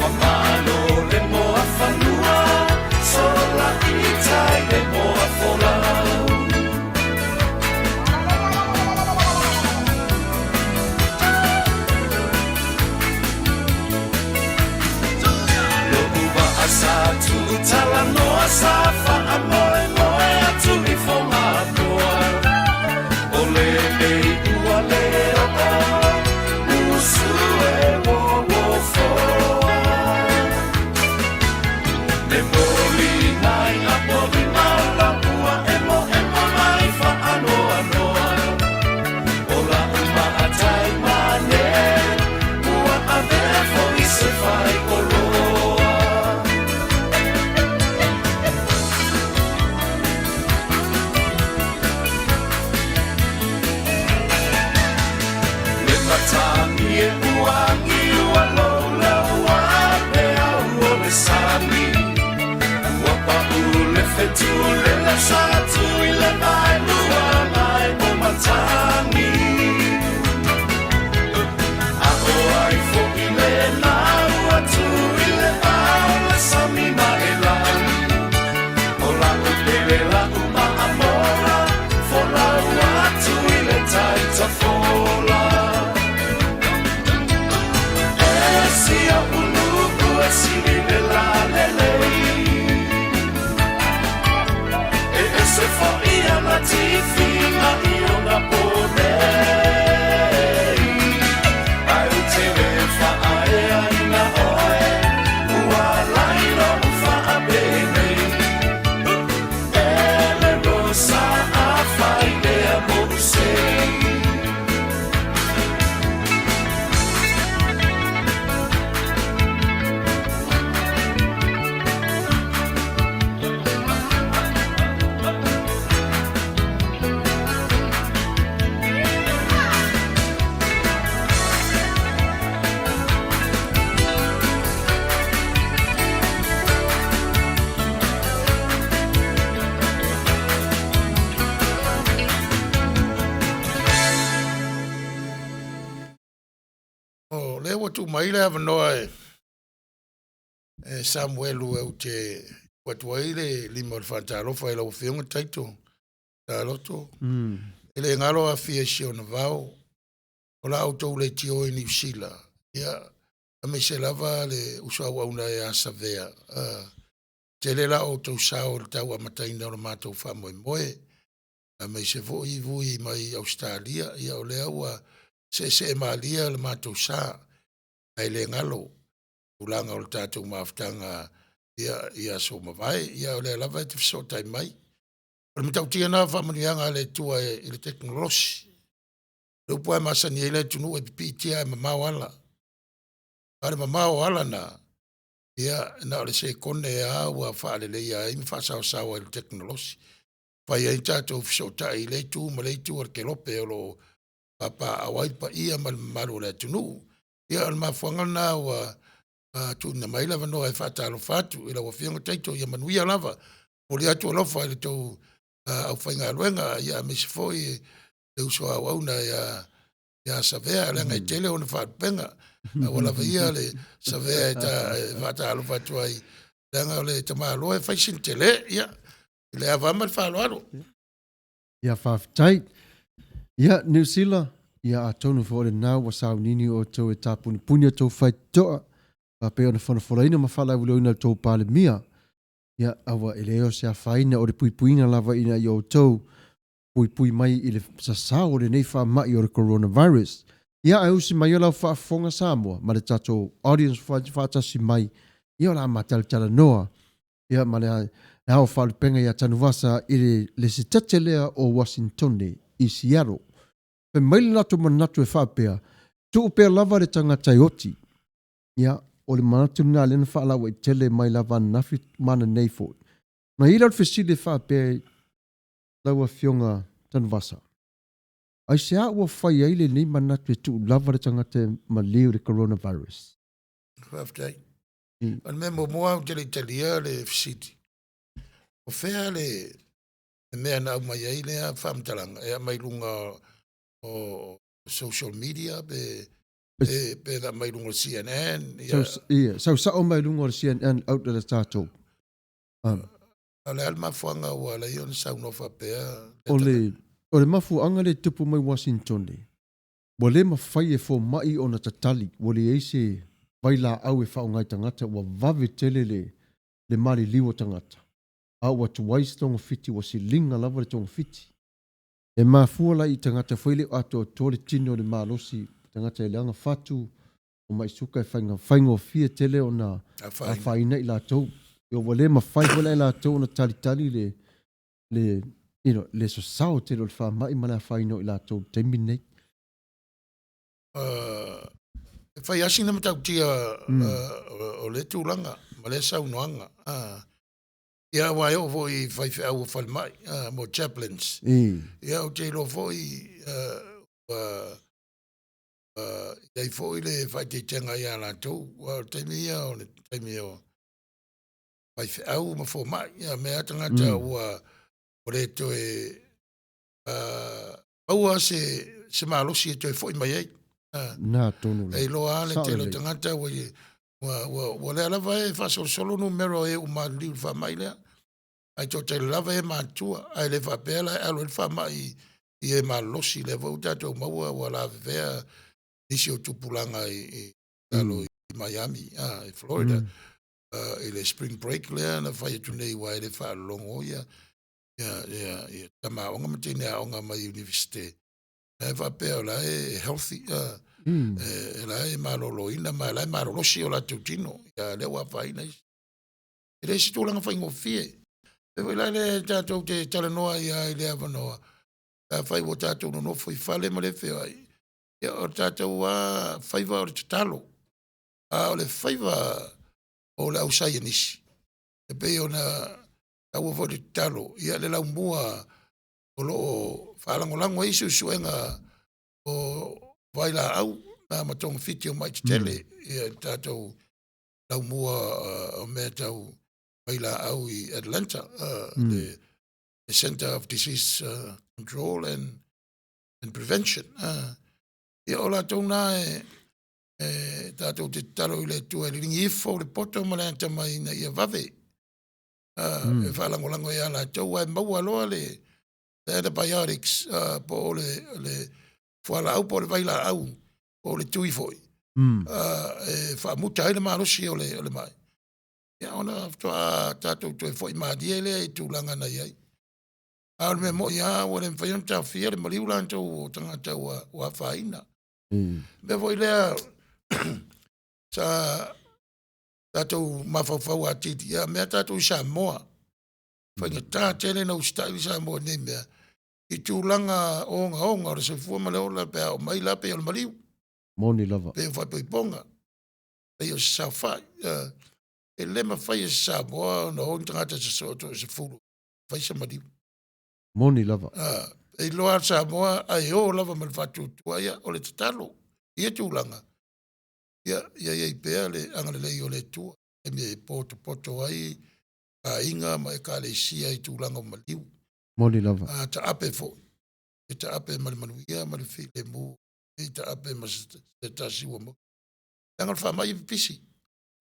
Wa mano le moa whanua, sola i tai le moa wholau. Sa tu tala noa sa fa amoe moe atu i fonga toa. O le ua le oa, usu e wo foa. Me moli nai a poli maula ua emo mai fa anoa noa. O la uma a tai mane, ua a vea fo i se fai koloa. Tangi e uangi ua lola ua pea ua le sami. Ua pa ule fetu le la satu i le mai lua mai o matangi. A o ai fo i le na ua tu i le au le sami ma e lani. O la upele la uma amora, fo la ua tu i le taita fola. Sia uluku e siri le la lelei. E se fo ia na tifina i ona ponei. Ai ute le fa aea ina oe, ua lairo ufa a benei. E le rosa a fai lea mosei. Le wa tu mai le avanoa e Samuelu e u te watuai le lima o le whantalofa e lau whiunga taito ta loto. E le ngalo a fia si o na vau o la autou le tio e New Zealand. Ia a me se lava le usua wauna e asa vea. Te le la o tau sao le tau a mataina o le mātou wha moe moe. A me se voi vui mai Australia. Ia o le aua se maalia le mātou saa. Ai le ngalo. Ulanga o le tātou maafutanga ia so mawai. Ia o le lava e te fiso tai mai. O le mitau tia na whamanianga le tua i le teknolosi. Le upo e masani e le tunu e pipi tia e mamau ala. Are mamau ala na. Ia na o le se kone e aua whaale le ia imi whasao sawa i le teknolosi. Whai e tātou fiso tai le tu ma le tu ar ke lope o lo papa awai pa ia malu le tunu. Ia al mafuanga na wa tu na mai lava no e whatalo whatu i la wafianga taito ia manuia lava. O le atu alofa i le tau au whainga aluenga ia mesi foi le uso au auna ia savea lenga i tele o na whaatupenga. Wala ia le savea e ta whatalo whatu ai lenga o le tamalo e whaisin tele ia le avama le whaloaro. Ia whawhitai. Ia New Zealand. Ia a tonu fo le nau wa sau nini o tau e tāpuni puni o tau whai toa. Pa pe ona whanawholaina ma whala uloina tau pāle mia. Ia awa e leo se a whaina o le puipuina lava ina i o tau. Pui mai i le sasau o le nei wha mai o le coronavirus. Ia ai usi mai o lau whaafonga Samoa. Ma le tatou audience whaatasi mai. Ia o la matala noa. Ia ma le hao whalupenga ia tanuvasa i le sitete lea o Washington i Seattle. Pe maili nato manatu e whapea, tu upea lava le tangata oti. Ia, o le manatu nga lena whaalawa i tele mai lava nafi mana neifo. Na ila o fesile whapea laua fionga tanvasa. Ai se a ua whai aile nei manatu e tu lava le tangata ma leo le coronavirus. Whaftai. Mm. An mea moa o tele italia le city. O whea le mea na au mai ai lea whamtalanga. Ea mai lunga o social media pe da mai lunga CNN. Sau o mai lunga o CNN out le tātou. Ale alma fuanga o ala ion sau no whapea. O le mafu anga le tupu mai Washington le. Wa le mawhai e fo mai o na tatali. Wa le eise vai la au e whao ngai tangata. Wa vave tele le mali liwa tangata. A wa tuwais tonga fiti wa si linga lava le tonga fiti. E mafua la i tangata whaile o ato o tole tino le malosi. Tangata e leanga fatu. O mai suka e whainga o fia tele o na a whaina i la tau. Yo wa le mawhai wala i la tau na tali le so sao tele o le wha mai mana whaina i la tau. Taimi nei. Whai asi na matau tia o le tūlanga, ma le sau noanga. Ia wai o voi whai au o whalmai, mo chaplains. Ia o te lo voi, iai foi le whai te tenga ia la tau, wa teimi ia o le teimi o whai au ma fo mai, ia mea tangata ua o le toe, aua se malosi e toe foi mai ei. Na tonu la. Ei loa ale te lo tangata wa le alava e fa solo numero e uma liu fa mai lea. Ai to te lava e matua, ai le fa pela e alo le fa mai i e malosi le vau tato maua wa la vea isi o tupulanga i alo i Miami, i Florida. I le spring break lea na fai tu nei wa le fa longo ia. Ia tama onga matene a onga mai universite. E fa pela e healthy, la e malolo ina ma la malolo si o la tutino ya le wa fa ina ile si tu langa fa ngofie e vai le tato te tala noa ia ile avanoa a fai o tato no foi fale ma le fe ai ya o tato wa faiva o talo a o le faiva o la usai nisi e pe ona a o vo talo ia le la mbua o lo falango lango isu suenga o vai la au na matong fiti o mai tele e tatou lau mua o mea tau vai la au i Atlanta the Center of Disease Control and Prevention e o la tau na e tatou te talo i le tua e ringi ifo le poto ma le anta mai na ia vave e whalangolango ia la tau ai maua loa le antibiotics po le fuala au po le vai la au o le tui foi. E fa muta ai le marosi o le mai. Ia ona tātou toi foi maadi ele e tūlanga na iai. A me mo ia o le mwhaion tā fia le mariu lantou o tangata ua whaina. Me voi lea sa tātou mawhawhau a titi. Ia mea tātou sa moa. Whainga tā tele na ustai sa moa nei mea. I tūlanga onga o le sefua ma le ola pea o mai la pea o le mariu. Moni lava. Pe fai poi ponga. Pe o sa fai. E lema fai e sa moa na hon tangata sa soto se fulu. Fai sa mariu. Moni lava. E loa sa moa ai o lava mal fatu tuaia o le tatalo. Ia tūlanga. Ia i pea le angale lei o le tua. E me poto ai a inga ma e ka le sia i tūlanga o mariu. Moni lava. Ta ape fo. E ta ape manuia ma le fi le mu. E ta ape ma se tasi wa mo. Langal fa mai pisi.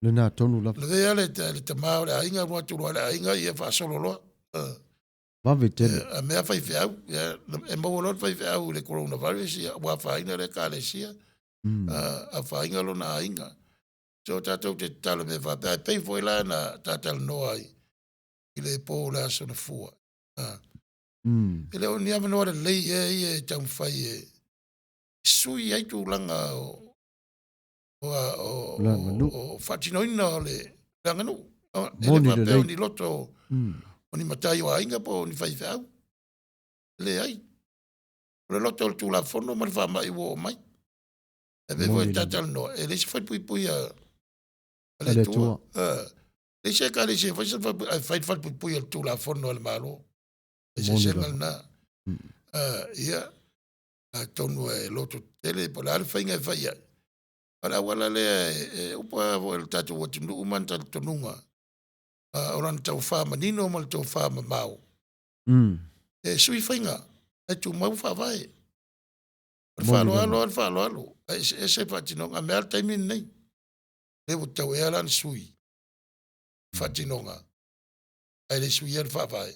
Le na tonu lava. Le vea le te mao le ainga rua tulu le ainga ia fa solo loa. Vave tele. A mea fai feau. E mau lor fai feau le coronavirus ia wa fa ina le ka le sia. A fa inga lo na ainga. So tatou te talo me fa pei foi la na tatal noa ai. I le po la sona fua. E leo ni ava noa le lei e tau fai e sui ai tu langa o whatinoina o le langanu. Moni le lei. Ni loto o ni matai o ainga po ni fai fau. Le ai. O le loto o tu la fono ma le wha mai o mai. E bevo e tatal noa. E le si fai pui a le tua. Le se ka le se fai pui a tu la fono le malo. E se sengal na. Ia. A tonu e loto tele po la alfa inga e fai ai. Ala wala le upa vo el tatu o tunu uman tatu tonunga. Oran tau wha manino mal tau wha mamau. Sui whainga. E tu mau wha vai. Whalo alo. E se whatinonga me al taimin nei. Le o tau e alan sui. Whatinonga. E le sui al wha vai.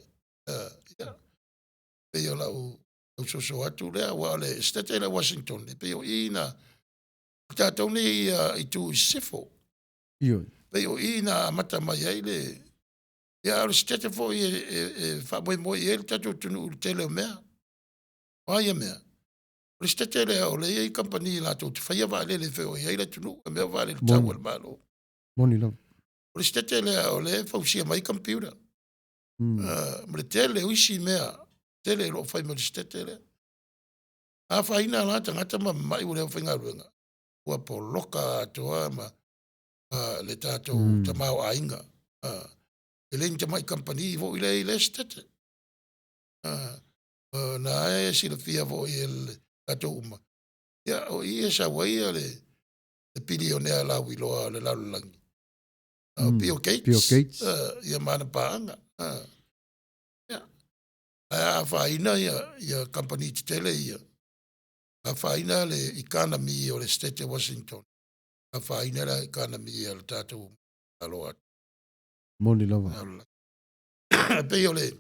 Pe o lau so atu lea wa le state la Washington. Pe o ina tātou ni I tu sifo. Pe o ina mata mai ai le. Ia o state fo e whamoe e le tātou tunu ulu tele o mea. Aia mea. O state le o le i company la tō te whaia wale le wheo e le tunu. E mea wale le tau al malo. Moni lau. O state le o le whausia mai computer. Ma le tele uisi mea. Tele lo whai mo le state le. A whaina la tangata ma mai ule o whainga ruenga. Ua po loka atoa ma le tātou tamau ainga. E le inta mai company vo ile I le stete. Na e sila fia vo I le tātou uma. Ia o I e sa waia le bilionea la wiloa le lalulangi. Bill Gates. Ia mana paanga. A whaina ia company te tele ia. A whaina le economy o le state of Washington. A whaina le economy o le tātou aloa. Moni lava. Pei o le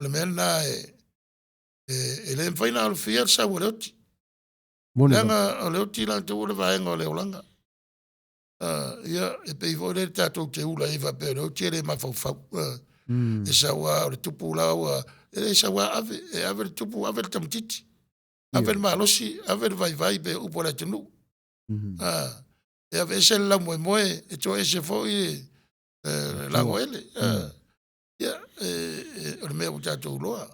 mena e le mwhaina o le whia sa o le oti. Moni lava. Langa o le oti lang te ule vaenga o le olanga. Ia e pei vo le tātou te ula eva pe le oti e le mawhauwhau. E sa wa o le tupu lau e sa wa ave le tupu ave le tamtiti. Ave le malosi, ave le vai pe upo le tenu. E ave se la moe e to e se foi la goele. Ia o le mea o tātou loa.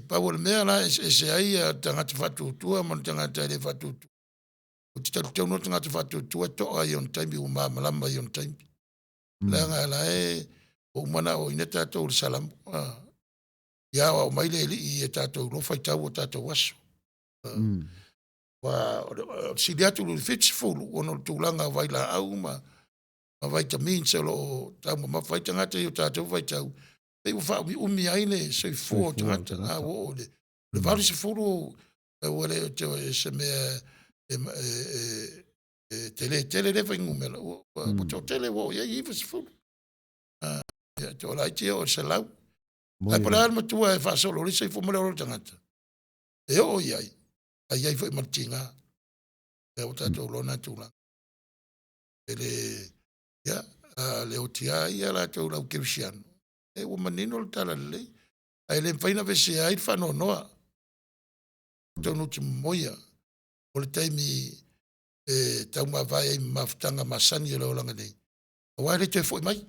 Pa o le mea la e se ai tangata whatutua man tangata le whatutua. O te tau no tangata whatutua to a ion taimi o malama ion taimi. Langa la o mana o ina tātou le salamu. Ia o mai le li I tātou lo fai tau o tātou aso. Wa sili atu le fitsfulu ono tūlanga vai la au ma vai tamin se lo tau ma fai tangata I o tātou vai tau. Pei o wha umi aine se fua tangata a o le. Le vali se fulu o le o se mea tele le vai ngumela. O tau tele o ia I se fulu. Ia te ola iti o se lau. Ai pala alma tua e whaasolo le se fumale o tangata. E o iai. Ai ai foi martinga. E o tātou lona tūla. E le, ia, le o tia ia la tau lau kerisiano. E o manino le tala le. Ai le mwhaina vese ai whano noa. Tau nuti moia. O le taimi tau mawai ai mawhtanga masani e leo langa nei. O ai le te foi mai.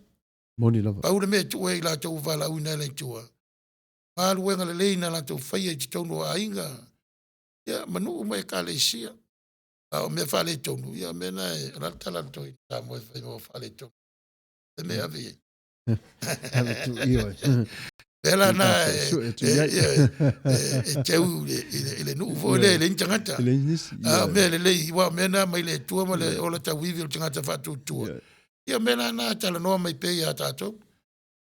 Moni lava. Paule me tu e la tau vala una le tua. Malu wenga le leina la tau whaia I tonu a inga. Ia manu mai ka le sia. O me whale tonu. Ia mena e rata toi. Ta moe whai mo whale tonu. E me avi. Ave tu io. Pela na teu le nuvo le intangata. Me le lei wa mena mai le tua ma le ola tau vivi o tangata whatu tua. Ia mena na tala noa mai pe ia tātou.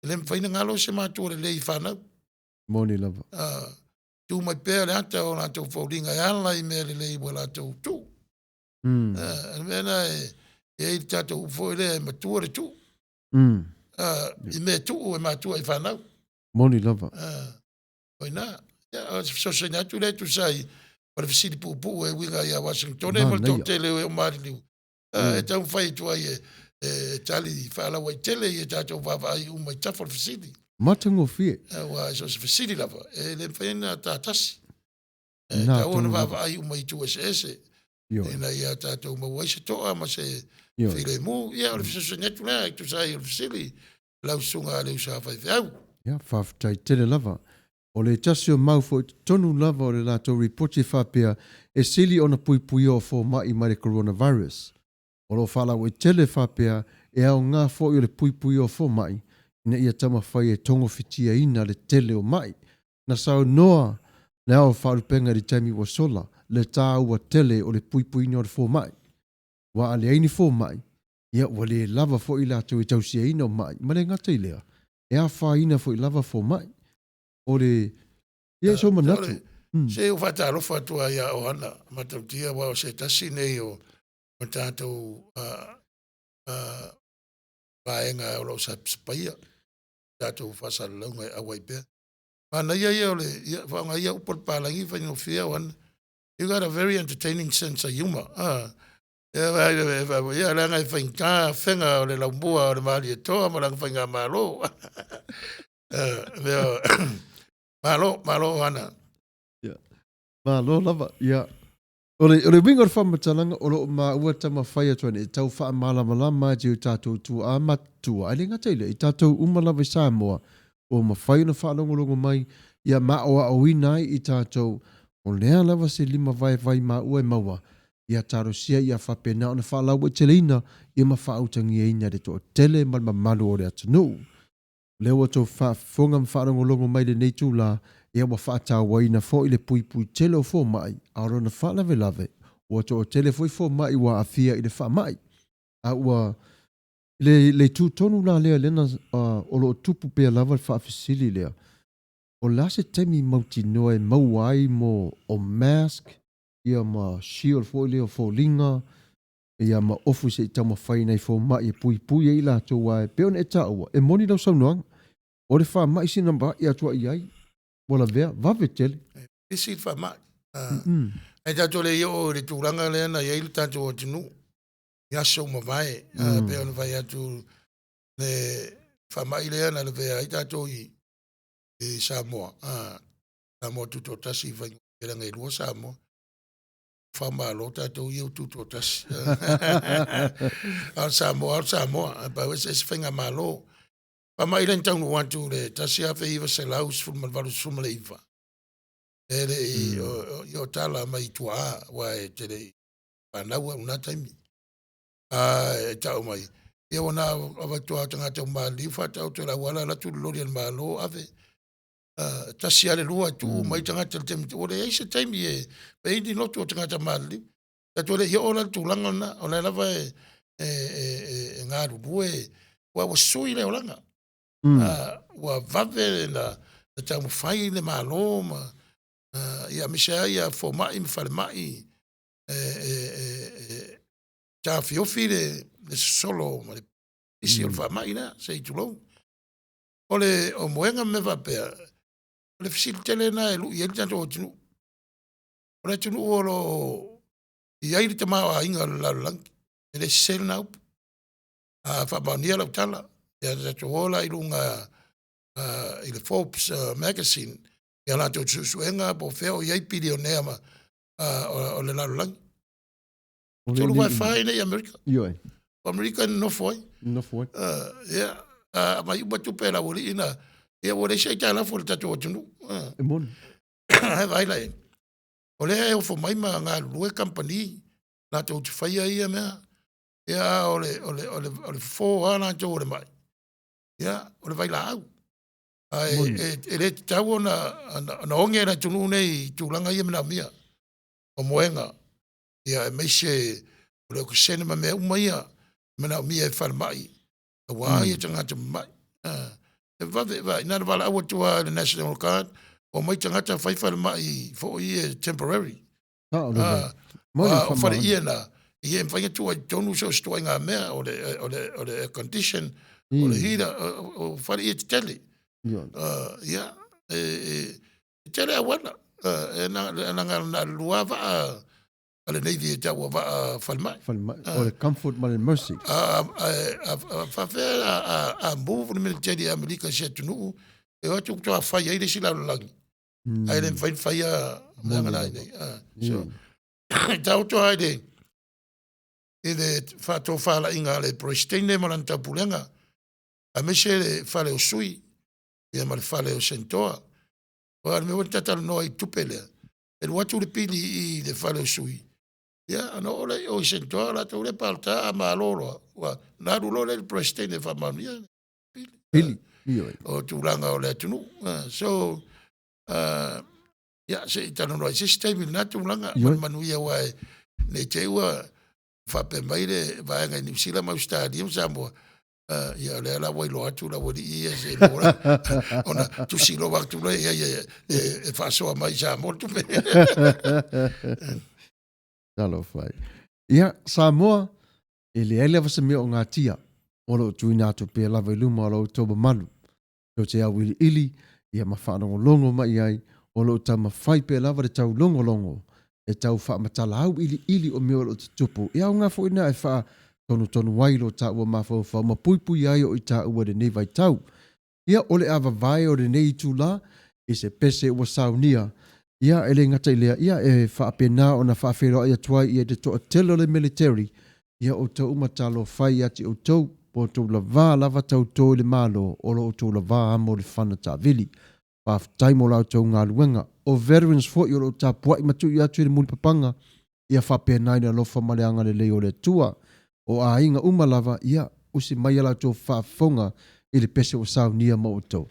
Le mwhaina ngalo se mātua le lei whanau. Moni lava. Tu mai pe le ata o lātou whauringa e ala I mea le lei wa lātou tu. Mena e tātou ufo le e matua le tu. I mea tu o e mātua I whanau. Moni lava. Oina. So se natu le tu sai. Para fisiri pupu e winga I a Washington. E mal tau tele o mariliu. E tau whai tua I tali whaala wai tele I tātou wawai umai tafo le fisiri. Matango fie. Wa so se fisiri lava. E le whaina tātasi. Tau ona wawai umai tu ese. E na ia tātou mawai se toa ma se while mu. Ia o le fiso se netu lea I tu sai o le fisiri. Lau sunga le usa whai whiau. Ia whawhtai tele lava. O le tasi o maufo tonu lava o le lātou reporti whapea e sili ona pui pui o fo mai le coronavirus. O lo whala o tele whapea e au ngā fo I le pui pui o fo mai. Ina ia tama whai e tongo fitia ina le tele o mai. Na sao noa le au wharupenga di taimi wa sola le tā ua tele o le pui pui ni o le fo mai. wa ale ai ni fo mai ia wale lava fo ila tu tau sia ina mai male ngata ilea e a fa ina fo lava fo mai o le ia so manatu se o fata lo fatua ia o ana matautia wa se tasi nei o tatou vaenga o lo sa spaia tatou fasalauga auai pea ana ia o le ia faanga ia upol palangi fa no fia wan you got a very entertaining sense of humor ia la ngai fainga fenga o le laumua o le mali to ma lang fainga malo malo ana ma lo lava ia o le wingo le whamatalanga o lo ma ua tama whaia tuane e tau wha malama ji o tātou tu a matua. Ai le ngata ile i tātou umalawa i Samoa o ma whaia na whaanongolongo mai ia ma o a oinai i tātou o lea lava se lima vai ma ua e maua ia tāro sia ia whapena o na whaalau e teleina ia ma whaautangi e ina re to o tele malma malu o le atanu. Leo tau whafonga ma whaanongolongo mai le nei tū la ia wa whaata waina fo i le pui tele o fo mai, a rona whaalawe lawe, ua to o tele fo mai wa a fia i le wha mai. A ua le tū tonu la lea lena o lo tupu pia lava le wha fisili lea. O lase temi mauti noe mauai mo o mask, ia ma shield fo i leo fo linga, ia ma ofu se i tama whaina i fo mai e pui e ila to wae, peon e ta ua, e moni lau saunoang, o le wha mai si namba i atua i ai, wala vea, vave tele. Isi fa ma. Ai tato le yo le tūranga le ana ia ili tato o tinu. Ia so ma vai. Pea ona vai atu le fa mai le ana le vea. Ai tato i Samoa. Samoa tuto tasi vai. Era ngai lua Samoa. Fa malo tato i tuto tasi. Al Samoa. Pa wese se fenga malo. Pa mai le ntaunu wantu le tasi a feiva se laus fulman valu suma le iwa. Ele yo tala mai tua wa e tele panaua una taimi. E tau mai. Ia wana awa tua tanga tau mali whatau te la wala la tu lori al malo ave. Tasi ale lua tu mai tanga te temi. Ore eise taimi e peindi lotu o tanga tau mali. Tato le ia ola tu langa na. Ola lava e ngaru bue. Wa sui le olanga. Wa vave na tau mwhai le malo ma ia misea ia fo mai mwhare mai ta fiofi le solo ma le isi o wha mai na se i tulou o moenga me vapea o le fisili tele na e lu i elita o tunu o le tunu o lo i airi te maa a inga lalulangi e le sel na upu a wha maunia lau tala ia te hola i lunga i le Forbes magazine ia la tō suenga po feo iai pilionea ma o le lalulangi. Tolu wai whae nei Amerika. Ioi. Amerika no foi. No foi. Ia. Mai uba tupe la woli ina. Ia wole sei ta la fo tatu o tunu. E mon. Hai vai lai. Ole e o fo mai ma ngā lue company. La tō tu whaia ia mea. Ia ole fo ana tō ore mai. Ia ole vai la au. E le tau na onge na tunu nei tūlanga ia mena mia. O moenga. Ia e meise o leo kusene ma mea umaia mena mia e whare mai. A wāia tangata mai. E vave, inana wala awa tua le National Guard o mai tangata whare mai fo i e temporary. O whare ia na. Ia e whainga tua tonu so stua ngā mea o le condition o le hira o whare ia te tele. Ia, tele a wana. E na lua vaa ale nei vi ta wa falmai. O le comfort ma le mercy. Fa fe a move le military America se tunu e o tu to fa ia ile sila langi. Ai le fa ia nga nei. So ta to ai de ele fa to fa la inga le prestine malanta pulenga. A meshe le fa le sui ia mal fa le sentoa. O me wata tal no ai tupele. El watu le pili I le fa le sui. Ya, ano ole o sentoa la to le palta a malolo. Wa na rulo le prestine fa mania. Pili. O tulanga o le tunu. So ya se itano no system na tulanga manuia wa ne te wa Whape mai le vaenga i New Zealand mau stadium Samoa. Ia le la wai lo atu la wadi ia se mora. Ona tu silo waktu le ia e whasoa mai Samoa tu me. Talo fai. Ia, Samoa, e le ele vasa mea o ngā tia. Olo tui nātu pe lava iluma o lo toba malu. Tau te au ili ili, ia mawhanongo longo mai ai, olo tau mawhai pe lava de tau longo longo. E tau wha matala au ili ili o mea o te tupu. Ia o ngā fo ina e wha tonu wailo ta ua mawhau wha ma pui pui ai o i ta ua de nei vai tau. Ia ole awa vai o de nei tu la, e se pese ua saunia. Ia ele ngata ilea, ia e wha apena o na wha whero ai atuai ia te toa telo le military. Ia o tau umatalo whai ati o tau, po tau lava lava tau tau le malo, olo o tau lava amo le whana ta vili. Wha taimo lau tau ngā luenga. O veterans fo i olo ta puai matu i atu i le muli papanga. Ia wha apena ina lofa maleanga le leo le tua. O a inga umalava, ia usi mai ala tau wha fonga i le pese o sau nia mo o tau.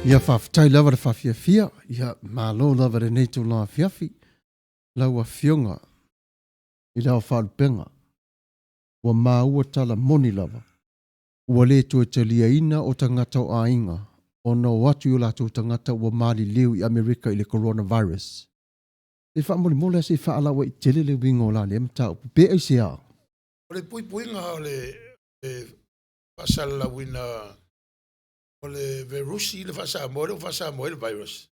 Ia whawhtai lava re whawhiawhia, ia malo lava re nei tū la whiawhi, lau a whionga, i lau whaalpenga, ua māua tala moni lava, ua le tu e te lia ina o tangata o ainga, o no watu i lātou tangata ua māli liu i Amerika i le coronavirus. E wha moli mola se wha alawa i tele le wingo la le mta upu pe ai se a. O le puinga o le pasala wina o le virusi le fasa mo le virus.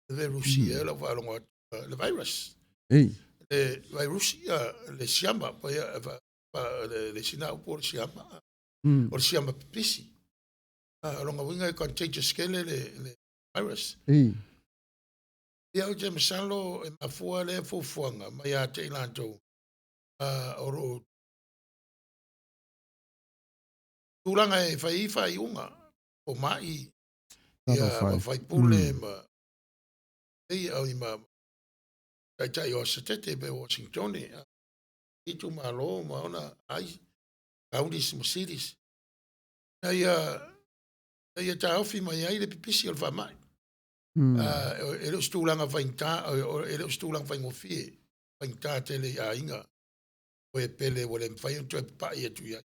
Le virusi e la fa longa le virus. Ei. Le virusi le siamba pa le sina por siamba. O siamba pisi. Longa winga contagious scale le virus. Ei. Ia o te masalo e mafua le fufuanga mai a te ilantou. Oro tulanga e fai unga o mai ia fai pule ma ei au ima tai o setete be Washington i tu malo ma ona ai counties ma cities ia ta ofi mai ai le pipisi o fa mai e lo stulanga fainta e lo stulanga faingofi fainta tele a inga o e pele o le fai un pa ia tu ia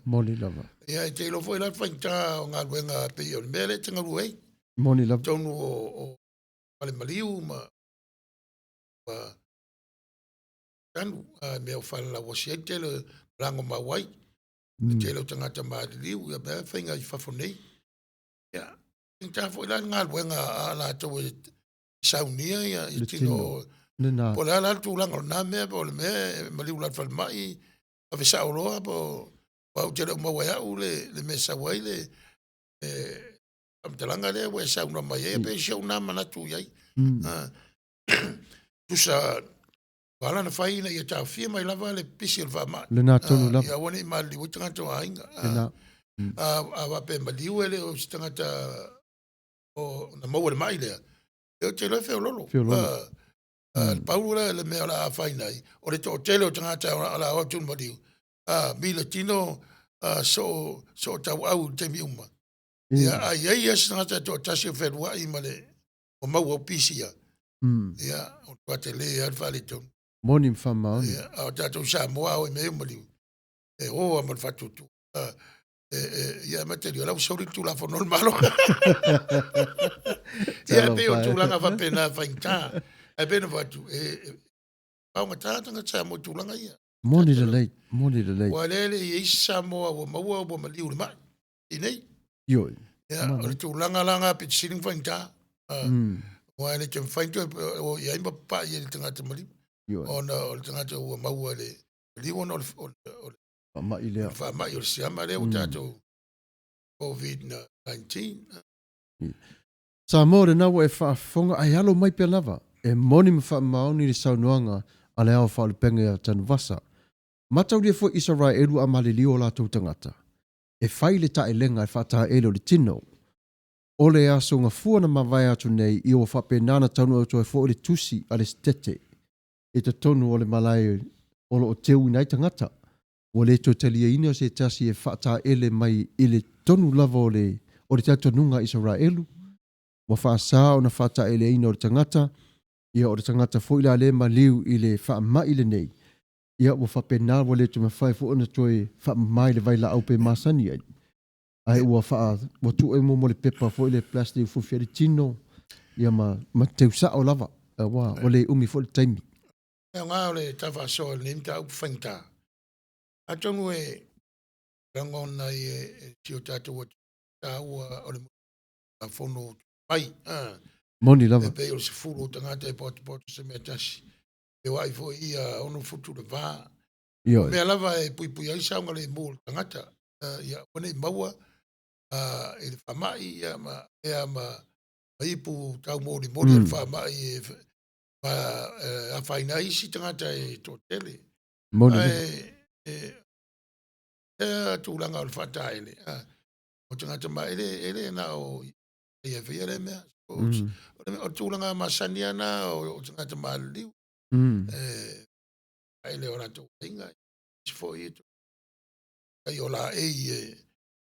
Moni lava. Ia te lo foi la fainta o ngā luenga pe o le mele te ngaru ei. Moni lava. Tonu o pale maliu ma tanu me o fala la wasiete le rango mawai. Te lo tangata maadiliu ia bea whainga i whafonei. Ia, ta foi la ngā luenga a la tau e saunia ia i tino po la la tu langa na mea po le mea maliu la whalmai a vesa o loa po Pau te rau maua au le mesa wai le amtalanga le wa sa una mai e pe sa una mana tu iai. Tu sa wala na fai na ia tau fia mai lava le pisi o vama. Le nā tonu lava. Ia wani mali ui tangata o ainga. A wape maliu ele o si tangata o na maua le mai lea. Eo te loe feo lolo. Feo lolo. Paulu le mea la a fai nai. O le to tele o tangata o la o tunu maliu. Mila tino so tau au te mi uma. Ia ai sangata to tasi o whenua i male o mau o pisi ia. Ia o tuate le al whale ton. Moni mwhamau. Ia o tatou sa moa o i me umaliu. E o a man whatutu. Ia materi o lau sauri tu la whanol malo. Ia pe o tūlanga whapena whainta. E pena whatu. Paunga tātanga sa mo tūlanga ia. Moni le lei, moni le lei. Wa lele i isa moa o maua o maliu le mai. I nei. Ioi. Ia, o le tūlanga pe siling whainta. Wa le te whainta o i aimba pa i le tangata maliu. O le tangata o maua le liu ona o le Whamai lea. whamai o le siama leo tātou COVID-19. Sa mōre nawa e whaafonga ai alo mai pia lava. E moni mwhamau ni le saunuanga a le au whaalupenga ia tanu vasa. Matau lia fo Israelu a malilio o lātou tangata. E whai le tae lenga e whata ele o le tino. O le aso ngā fua na mawai atu nei i o whape nana taunu au toi fo le tusi a le stete. E te tonu o le malai o lo o teu inai tangata. O le to talia ina se tasi e whata ele mai i le tonu lava o le tatonunga Israelu. Wa whaasa o na whata ele ina o le tangata. Ia o le tangata fo ila le maliu i le wha mai le nei. Ia ua whapena wa le tu mawhai fo ona toi wha mai le vaila au pe masani ai. Ai ua wha wa tu e mo le pepa fo le plastic fo fiari tino. Ia ma teusa o lava. Wa le umi fo le taimi. Ia ngā o le tawha so le nimta au whainta. A tonu e rangona i e tio tātou o tāua o le whono pai. Moni lava. E pe o se furu o tangata e poto se mea tasi. E wai fo ia ono futu le vā. Mea lava e pui ai saunga le mō tangata. Ia wane maua e le whamai ia ea ma ipu tau mō le mōri le whamai e a whaina isi tangata e tō tele. Moni lava. E tūlanga o le whata ele. O tangata ma ele na o ia whia le mea. O tūlanga masani ana o tangata ma liu. Ai le ora tō inga. Sifo i to. Ai o la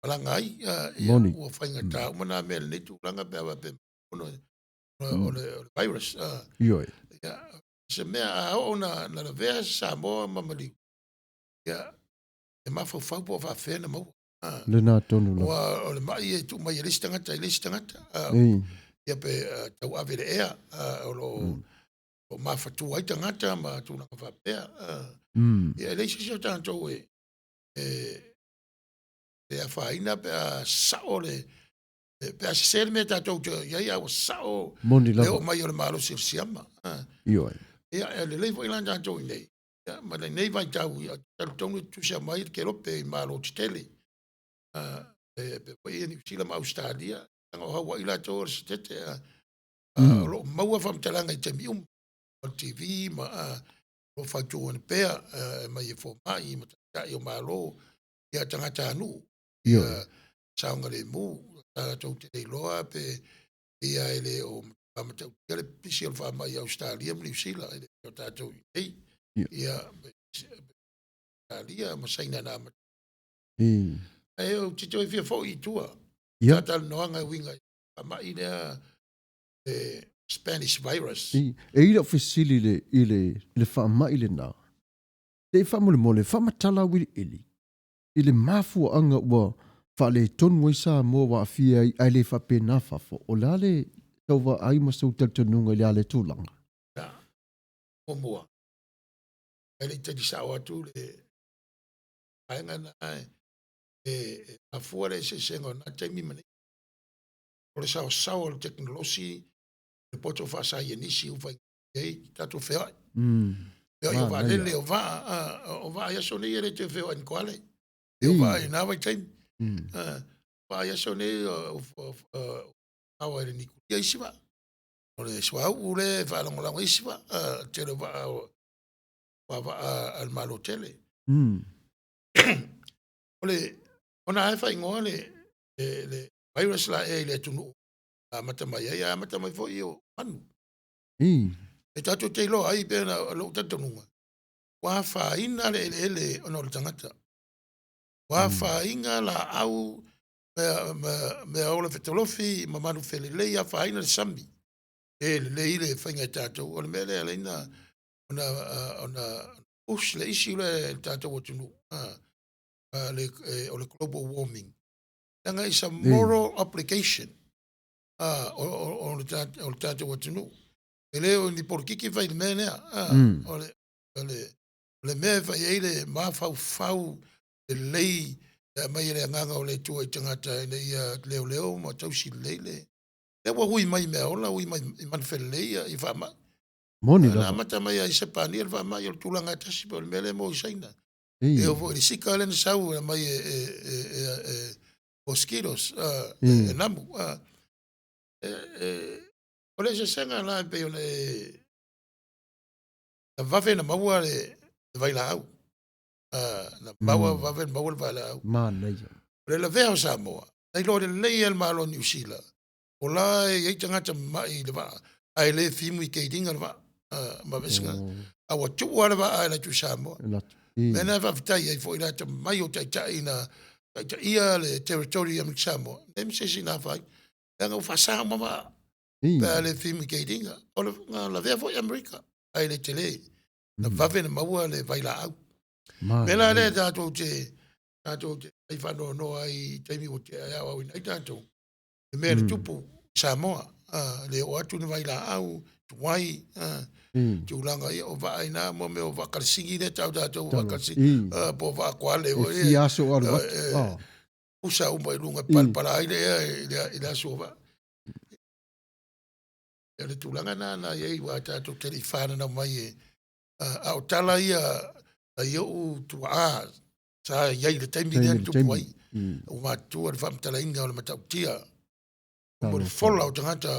palanga ai ia Moni. ua whaingatā umana mea le tūlanga pe awa pe ono o le virus. Ioi. Ia, se mea a o na la vea Samoa mamali. Ia, e mawhau po whawhena mau. Le nā tonu la. Ua o le mai e tu mai e lesi tangata. Ei. Ia pe tau ave le ea o lo o mawhatu ai tangata ma tūlanga whapea. Ia leisi si o tātou e a whaina pe a sao le pe a sere me tātou te iai au sao Moni le lava. o mai o le malo si siama. Ioi. Ia le leifo ilan tātou i nei. Ia ma le nei vai tau i a tātou tu sia mai ke rope i malo te tele. Pe poi e ni sila ma Australia. Tanga o hawa ila tō se tete. Lo maua whamtalanga i te mium. O TV ma lo whaitu ane pea mai e fo mai ma tai o malo. Ia tangata anu. Ia saunga le mu. Tātou te nei loa pe ia ele o matau. Ia le pisi o wha mai Australia ma New Zealand. Ia tātou i nei. Ia Australia ma saina nā mata. E o tito e fia fo i tua. Ia tātou noanga winga. Mai nea Spanish virus. E ira ofisili le whaamai le nā. Te whaamole mole, whaamatala wiri ili. I le mafua anga ua whaale tonu i sā mua wa fia ai le whape nā whafo. O la le tau wa ai masau taltanunga le ale tūlanga. Nā, o mua. E le tani sao atu le aenga nā mafua le se sengo nā taimi mani. O le sao le teknolosi le poto whaasa i nisi uwhai ei tatu whea. Pea i o wā lele o wā iaso nei ere te whea ni koale. E o wā i nāwai taimi. Wā iaso nei awa ere ni kuria isi wā. O le swau ule whaalongolango isi wā. Te re wā al malo tele. O le, ona e whai ngoa le virus la e le tunu. Matamai ai, matamai fo i o anu. E tato te ilo ai pēna lo tatanunga. Wā whaina le ele ono le tangata. Wā whainga la au me au le whetolofi ma manu whele lei a whaina le sami. E le lei le whainga tatou. O le mele le ina ona us le isi le tatou o tunu. O le global warming. Tanga is a moral obligation. O le tātou o tunu. E leo ni porkiki whai le mea nea. O le mea whai eile mawhau e lei mai ere nganga o le tua i tangata e nei leo ma tausi leile. E wa hui mai mea ola, hui mai i manwhele leia i wha mai. Moni la. Nā mata mai a i sepani e wha mai o le tūlanga tasi pa o le mele mo i saina. E o le sika le na sau mai mosquitoes e namu. O le se senga la pe o le wawe na maua le vaila au. Na maua wawe na maua le vaila au. Ma nei. O le la vea o Samoa. Nei lo le leia le malo New Zealand. O la e tangata mai le va. Ai le fimu i keitinga le va. Ma vesinga. Awa tua le va ai la tu Samoa. Mena va vitai ai fo ina ta mai o tai na ia le territorium Samoa. Nem se sina fai. Nga ufasa mama. Pa le fimu keitinga. O la vea fo i Amerika. Ai le tele. Na vave na maua le vaila au. Mena le tātou te ai whano no ai teimi o te ai au i tātou. E mea le tupu Samoa. Le o atu na vaila au. Tuai. Tūlanga ia o va aina mo me o vakarisingi le tātou vakarisingi. Po va kuale. E fiaso aru atu. Usa uma i lunga palpala ai le aso va. E le tūlanga nana iei wa tātou te li whānana mai e. Au tala ia u tua a sa iei le taimi le tupu ai. O mātua le whamtala inga o le matau tia. O mo le whola o tangata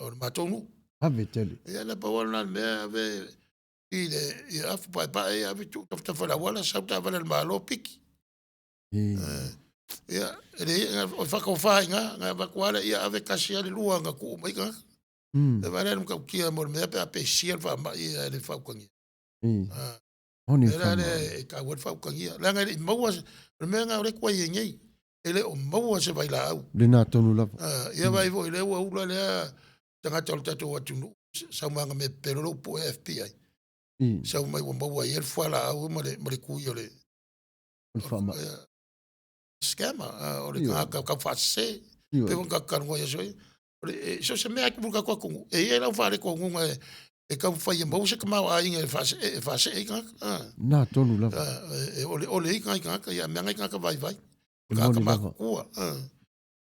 o le matonu. Ave tele. Ia na pawana mea ave i afu pai ave tu tafta whala wala sauta wala le malo piki. Ia o whakau whainga ngā wakuala ia ave kasi ale lua ngā ku mai ka. Le wale nukau kia mo le mea pe ape sia le wha ia le whaukangia. Era le ka wad whaukangia. Langa i maua le mea ngā ore kwa i ngei. ele o maua se vai la au. Le nā tonu lava. Ia vai vo ele ua ula lea tangata o le tatou atunu sa manga me perolo po FBI. Sa mai ua maua ia le fuala au ma le kui o le scammer o le ka fase pe wan ka kango ia soi. So se mea ki buka kwa kungu. E ia lau whare kongu e ka whai e mau se ka mau a inga e fase e kaka. Nā tonu lava. Ole i kaka ia mea ngai kaka vai vai. Kaka makua.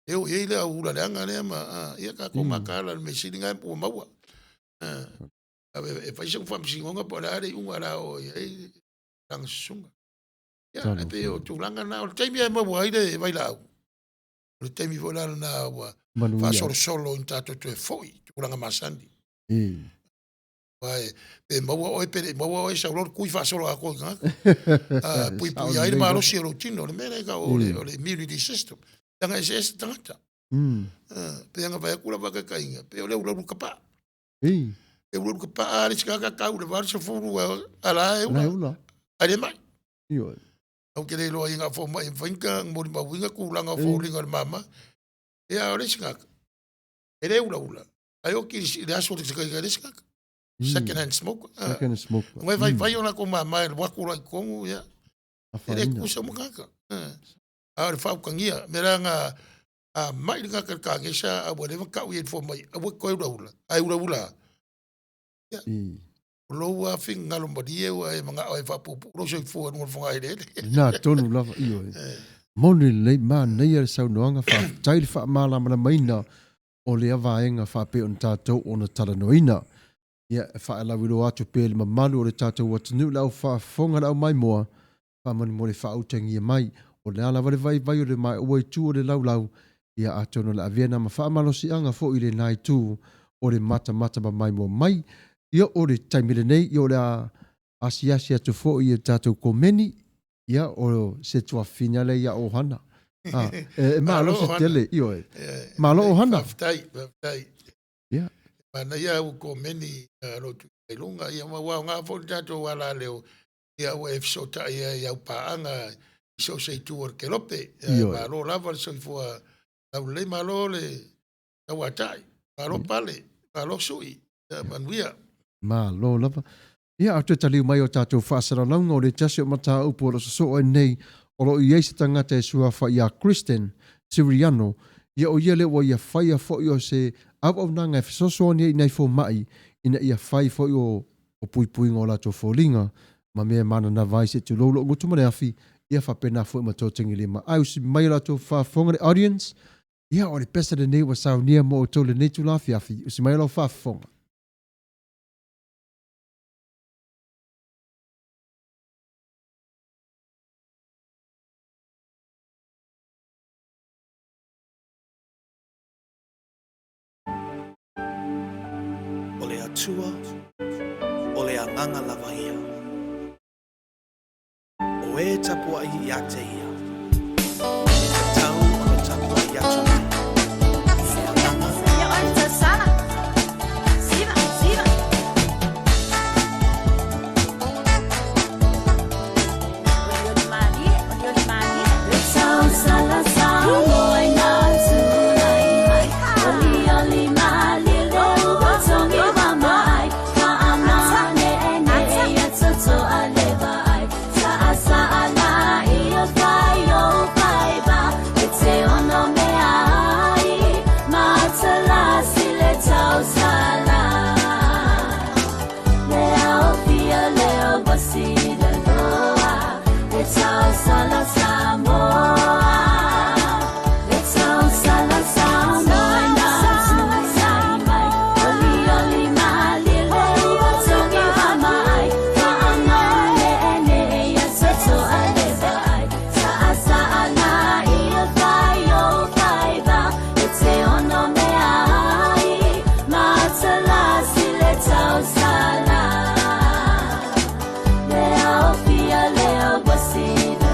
Eu le au ula leanga lea ma ia kako makala me siringa e pua maua. E whai se whamsingonga po le are unga rao e tanga sunga. Ia e pe o tūlanga na o le taimi e maua aile e vai lau. O le taimi vo lana na ua fa solo in tato to e foi tūlanga masandi. Vai pe maua oi pe maua oi sa lor kui fa solo a ko nga. Pui ai ma lo si lo tino le mele ka o le immunity system. Tanga e se tangata. Pe nga vai kula va ka kainga. Pe o le ula ka pa. E ula ka pa ari ska ka ka ula va se furu ala e ula. Ai mai. Io. Au ke le lo inga fo mai vinka mo ma winga kulanga fo linga mama. E a ore ska. E le ula. Ai o ki le aso te ka ka ska. Second hand smoke. Second hand smoke. Vai ona ko mama e wakura i kongu ya. Ele kusa mo kaka. A le fau kangia meranga a mai nga ka ke sa a whatever ka we for mai. A wo ko ula. Ai ula. Ya. Lo a fin ngalo mbadie wa e manga ai fa pu lo so fo no fo ai dele. Na tonu lava io. Moni le man nei sa no nga fa tail fa mala mana maina o le avaenga fa pe on tatou ona talanoina. Ia fa la wilo atu pe le mamalu o le tatou atunu lau fa fonga lau mai moa fa mani mo le fa utangi mai o le ala vale vai vai o le mai o tu o le lau ia atono la aviena ma fa malosi anga fo i le nai tu o le mata ba mai mo mai ia o le taimile nei ia o le asiasi atu fo i e tatou komeni ia o se tua finale ia o hana malo se tele io malo o hana ia Mana ia u komeni lo tu lunga ia ma wa nga fo tatou wala leo ia o e sota ia paanga so se tu or kelope ma lo lava so fo au le malo le au atai malo pale malo sui manuia ma lo lava ia atu tali mai o tatou fasara longa o le tasi o mata upo lo so nei o lo i se tangata e sua fa ia Kristen Siriano ia o ia le wa ia faia fo yo se au nanga e so ni nei fo mai ina ia fai fo yo o pui ngola to fo linga ma me mana na vai se tu lo go tu mane afi ia fa pena fo ma to tingi lima ai si mai la to fa fonga the audience ia o le pesa de nei wa sa ni mo to le nei tu la fi afi si mai la fa fonga Tua o le anganga lava ia o e tapua i ate ia tau o le tapua i atu Leo, Leo, Basida,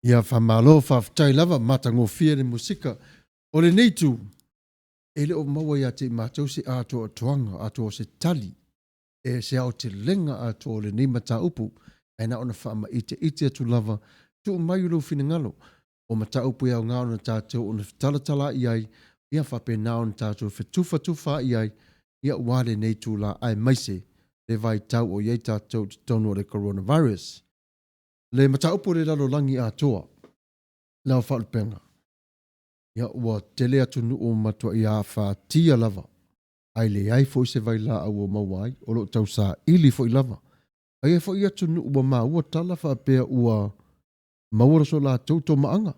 Ia whamalo whawhtai lava matangofia ni musika. O le neitu, ele o maua ia te mātou se ato o tuanga, ato o se tali, e se ao te lenga ato o le nei mata upu, e na ona whaama ite atu lava, tu mai ulo fina ngalo, o mata upu iau ngā ona tātou o na talatala iai, ia whape na ona tātou whetufa iai, ia wale neitu la ai maise, le vai tau o iei tātou te tono o le coronavirus. Le mata upu le lalo langi atoa, lau whaalpenga. Ia ua tele atu nu o matua ia whātia lava. Ai le ai fo se vai la au o mawai, o lo tau sa ili fo i lava. Ai e fo i atu nu ua maa ua tala whaapea ua maura so la tauto maanga.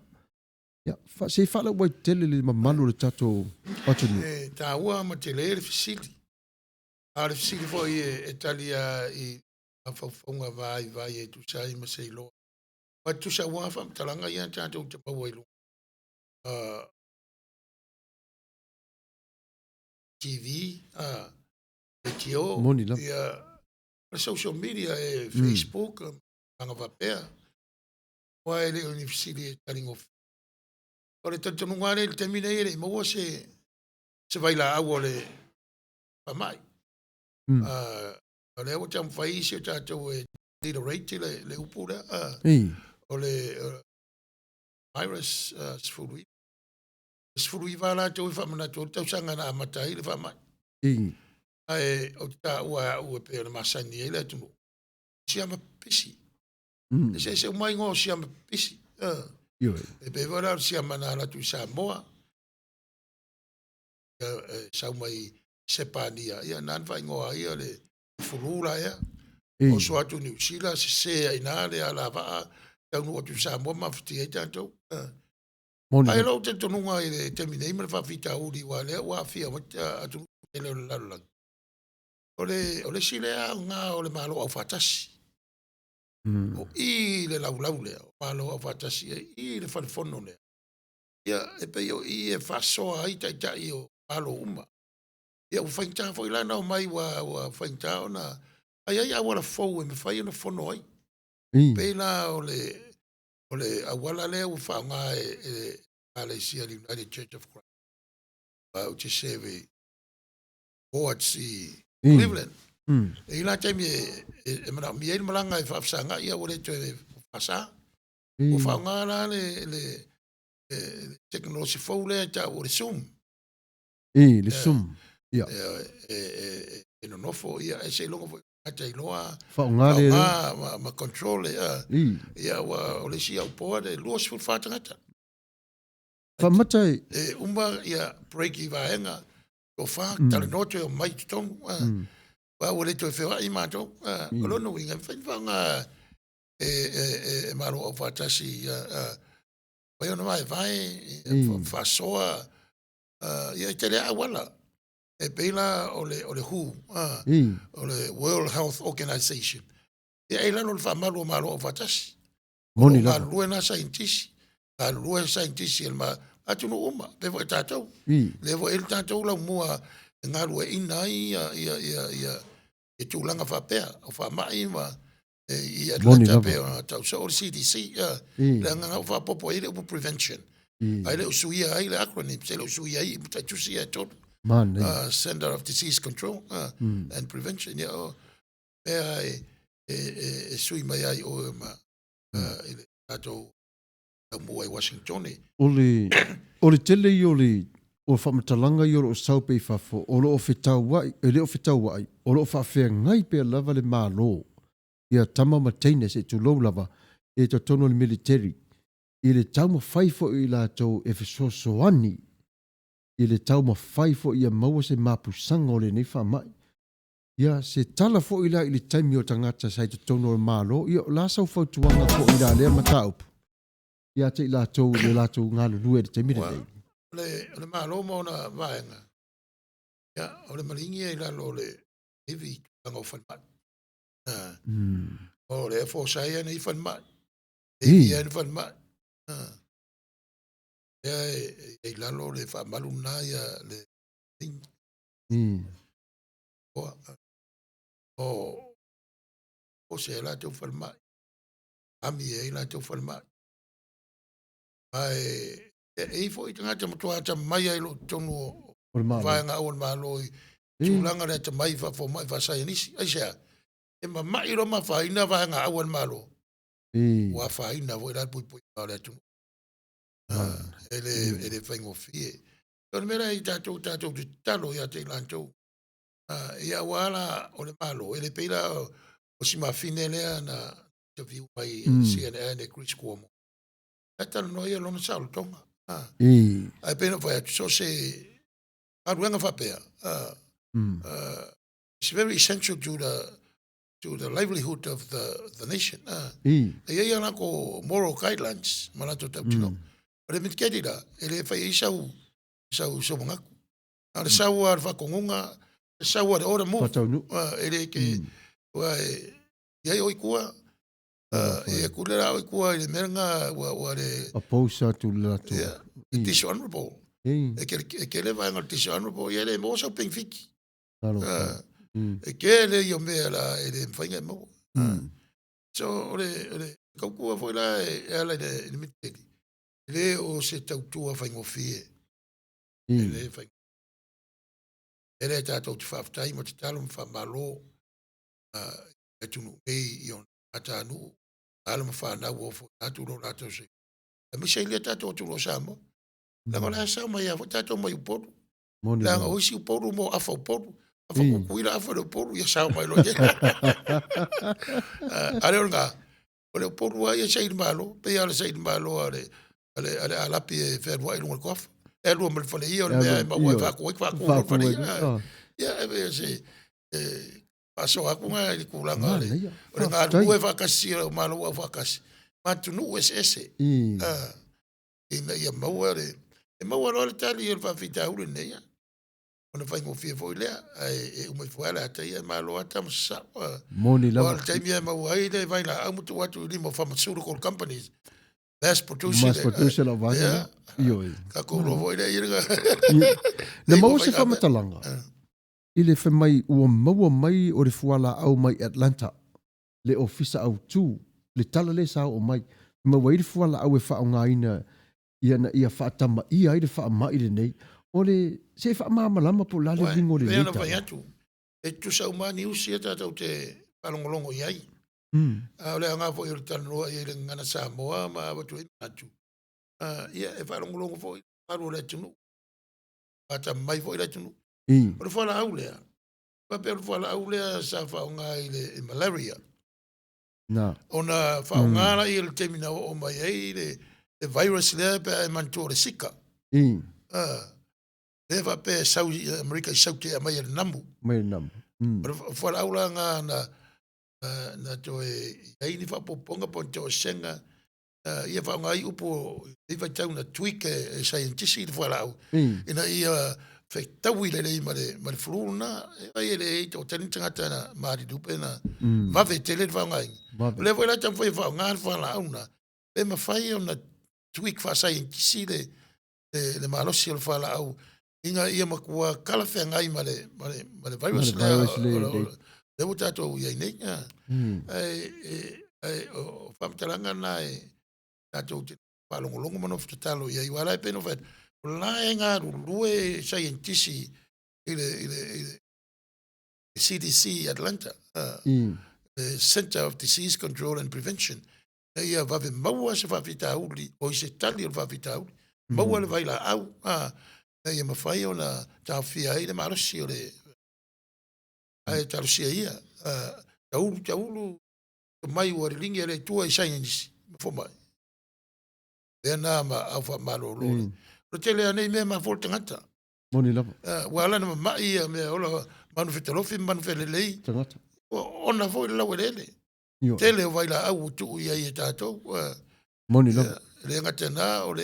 Ia, se whala wai tele le mamalu le tato atu nu. Tā ua ma te le fisili. A le fisili fo i talia i awhawhaunga vai e tu sai ma se lo. Wa tu sa ua whamtalanga i an tātou te pawailu. TV, video, Moni la. social media, Facebook, anga vapea. Wa ele unifisili e taling of. O le tatununga le temine ele, maua se vai la au o le pamai. O le au tam faisi o tātou e leader rate le upura. O le virus sfului. Sfului va la tau i whamana tau tau sanga na amatai le whamai. Ai o ta ua pe o le masani e le tunu. Siama pisi. Se mai ngō siama pisi. E pe wala siama na la tu Samoa. Sau mai sepania. Ia nan vai ngō ia le furula ia. O so atu New Zealand se ina le ala va tau no tu Samoa mafti e tanto. Ai lo te tonunga i le terminei me fa fita uri wa le wa fia wa atu ele la la. Ole sile a nga ole malo au fatasi. O i le lau le malo au fatasi i le falfono le. Ia e pe yo i e faso ai tai o malo uma. Ia u fainta foi la na mai wa fainta ona. Ai wala fo e me fai no fono ai. Pe la ole awala le u fa nga Malaysia United Church of Christ. O te seve o si Cleveland. E la te e mana mi e malanga e fafsanga ia o le te fasa. O fa nga la le technology fo le ta o le Zoom. Le Zoom. Ia. E no fo ia e se longo ata iloa. Fa nga le ma control ia o le sia o po de los fu fatanga. Fa matai ia break i vaenga o fa tale noto o mai tong wa o le to fe wa i mato o lo no winga fa nga malo o fatasi wa yo no vai fa soa ia tele awala e pela o le hu o le World Health Organization ia ela no fa malo o fatasi moni la luena scientist luena scientist el ma atu no uma le vo tatou le vo el tatou la mua nga lue ina ia e tu langa fa pea o fa mai ma ia la pea tau so CDC la nga fa popo ile o prevention ai le usuia ai le acronym se le usuia ai muta tu sia tot Center of Disease Control and Prevention ia sui mai ai o ma ile tatou mo Washington ole tele i o whamatalanga i o saupe i whafo, o lo o whetau wai, o lo o whawhea ngai pe lava le mālo, ia tama mateine se tu lau lava, e to tono le military, i le tau ma whaifo i la tau e whesosoani, i le tau ma whaifo i a maua se mapusanga o le nei whamai. Ia se tala fo i la i le taimi o tangata sai to tono le mālo, ia la sau whautuanga fo i la lea mataupu. Ia te i la tau ngā lulue le taimi le nei. Le malo mo na vaenga. Ya, o le malingi e la lo le evi tanga o whanmat. O le fosai ane i whanmat. Evi ane whanmat. Ya, e la lo le whamalu na ya le ting. O se la te o whanmat. Ami e la te o whanmat. Ai fo I tangata matua ta mai ai lo tonu O le malo. vai nga o malo I tūlanga rea ta mai fa fo mai fa sai nisi. Ai sea, e ma mai ro ma fa ina vai nga o malo. Wa fa ina vo ira pui pa le tunu. Ele whaingo fie. Tōna mera I tātou te talo ia te lantou. Ia wala o le malo. Ele peila o si mawhine lea na te viu mai CNN e Chris Cuomo. E talo no ia lona sao tonga. Ai pena whai atu so se aruanga whapea. It's very essential to the livelihood of the nation. E ia na ko moral guidelines manato tau tino. O le mitketira, ele whai isau so mangaku. Ale sau ar whakongunga, sau ar ora move. Ele ke, iai oi kua, e kulera oi kua, ele merenga, wale... Opposa to le lato. Dishonorable. E ke le vai ngal dishonorable, e le mo so ping fiki. E ke le yo mea la, ele mwhainga mo. So, ole kaukua foi la, e ala le mitketi. Ele o se tautua whaingo fie. Ele whaingo. Ele tātou te whaftai mo te talo mwha malo e tunu ei I on atanu talo mwha whanau o fo tātou lo rātou se. E misa ilia tātou tu lo samo. Langa la sao mai a tātou mai uporu. Langa oisi uporu mo afa uporu. Afa kukuira afa le uporu ia sao mai lo je. Ale o ngā. Ole uporu a ia sairi malo. Pe ala sairi malo ale alapi e whērua I lunga kofa. E lua mele whale ia o le mea e maua e whako e whako whale ia. Ia e vea se paso aku ngā I kulanga ale. O le ngā lua e whakasi o malo ua whakasi. Matunu ese. Ina ia maua le. E maua roa le tali i le whawhita ule nei ia. O na whaingo fia fo ilea. E umai fuala ata ia malo ata masa. Moni lau. O le taimi e maua ai le vaina amutu watu limo pharmaceutical companies. Mass producer la vanga. Io. Ka ko lo voi le ira. Na mau se whamatalanga. I le whamai ua maua mai o le fuala au mai Atlanta. Le ofisa au tū. Le tala le sao o mai. Maua I le fuala au e whao ngā ina. Ia whaatama ia I le whaamai le nei. O le se whaamama lama po lale lingo le leita. Pena vai atu. E tu sa umani usi e tātou te palongolongo iai. O le anga fo I le tanroa I le ngana Samoa ma watu I matu. Ia e whalongolongo fo I paru le tunu. Ata mai fo I le tunu. O le whala au lea. Pape o le whala au lea sa whaonga I le malaria. O na whaonga I le temina o mai ei le virus lea pe e mantua le sika. Le wape Saudi America I sauti a mai le namu. Mai le namu. O le whala au lea ngā na to e ni fa poponga po to senga ia fa ngai upo I va tau na tweak e scientist I fa lau ina ia fe tawi le ma fluna e le to tenta na ma di dupe na va ve tele fa ngai le vola tam fa ngai fa lau na e ma fa na tweak fa scientist le malosi fa lau inga ia ma kua kala fe ngai ma le virus le o tatou ia nei o whamtalanga na tatou te whalongolongo mano whatatalo ia iwala e peno whet o la e ngā rulue scientisi I le CDC Atlanta the Center of Disease Control and Prevention ia vave maua se whawhita uli o I se tali o whawhita uli maua le vaila au ia mawhai o na tawhia I le marosi o le ai tarusia ia taulu mai o le lingi le tua I science fo mai e na ma au fa malo lo o tele nei me ma volta ngata moni lava wala na mai me ola manu fitolofi manu felelei tangata ona vo la welele tele vai la au tu ia I tato moni lava le ngata na o le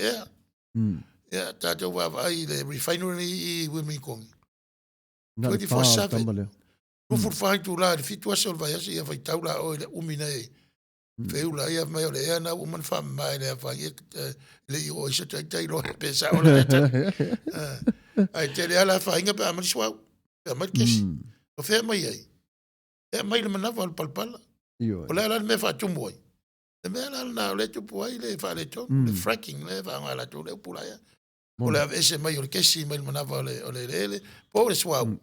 ia tato va vai le refinery I Wilmington 24/7 Rufur fai tu la fitu asol vai asi ia vai taula o le umina e feula ia mai o le ana o man fa mai le vai le o se tai lo pesa o le ai te le ala fa inga pa man swau pa man kes o fe mai ai e mai le manava al palpala o le ala me fa tumoi E mea na le tupu ai le wha le tonu, le fracking le wha ngā la tonu le upula ia. O le ese mai o le kesi mai le manawa o le lele, po le swau.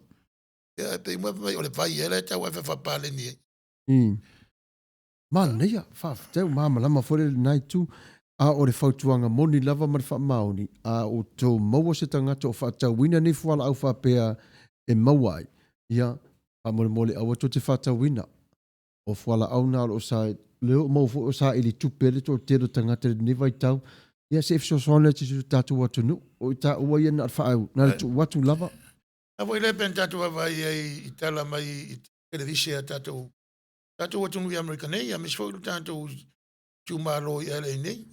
Ia pe imua mai o le vai ele tau e whapale ni ei. Man, neia, tau mama lama fore nai tu, a o le fautuanga moni lava ma le wha maoni, a o tō maua se tangata o whaatau wina ni fuala au whapea e mauai. Ia, a mole awa to te whaatau wina. O fuala au nā o sa, leo mau o sa ili tupere to tero tangata ni vai tau. Ia se ifso soane te tu tatu watu nu, o i ta ua ia na whaau, na tu watu lava. A voi le pen tatu awai i tala mai i televisi a tatu. Tatu watu nui Amerikanei, a misfoilu tatu tumaro i ele nei.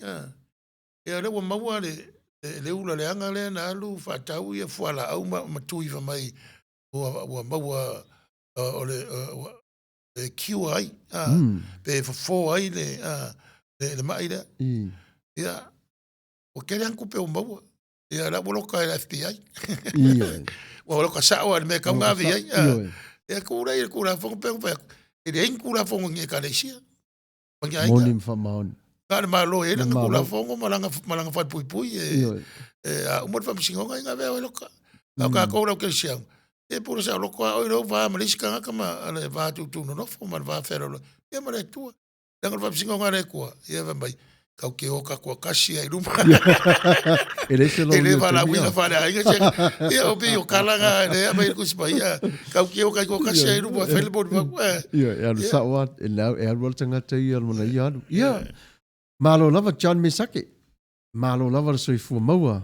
E lewa maua le ula le anga le na alu whaatau ia fuala au matui wa mai ua maua o le kiwa ai. Pe fo ai le mai le. Ia, o kere anku pe o maua. Ia la woloka e FBI. Ia. Woloka sao al me kaunga vi ai. Ia kura fongo pe pe. E le kura fongo nge kalesia. Moni mfa maoni. Kare malo e nanga kura fongo malanga fai pui a umor fa msingonga inga vea woloka. Au ka koura ke sia. E pura sa loka o ro va maliska nga kama ale va tu no fo mal va fero. E mare tua. Nanga fa msingonga re kwa. Ia va mai. Kau ke oka kua kasi ai ruma. Ele se lo. Ele va la wina fa la inga se. Ia o bi o kalanga le mai ku spa ia. Kau ke oka kua kasi ai ruma fel bod va. Ia sa wa e al tanga te ia mona ia. Ia. Malo lava John Misaki. Malo lava so fu maua.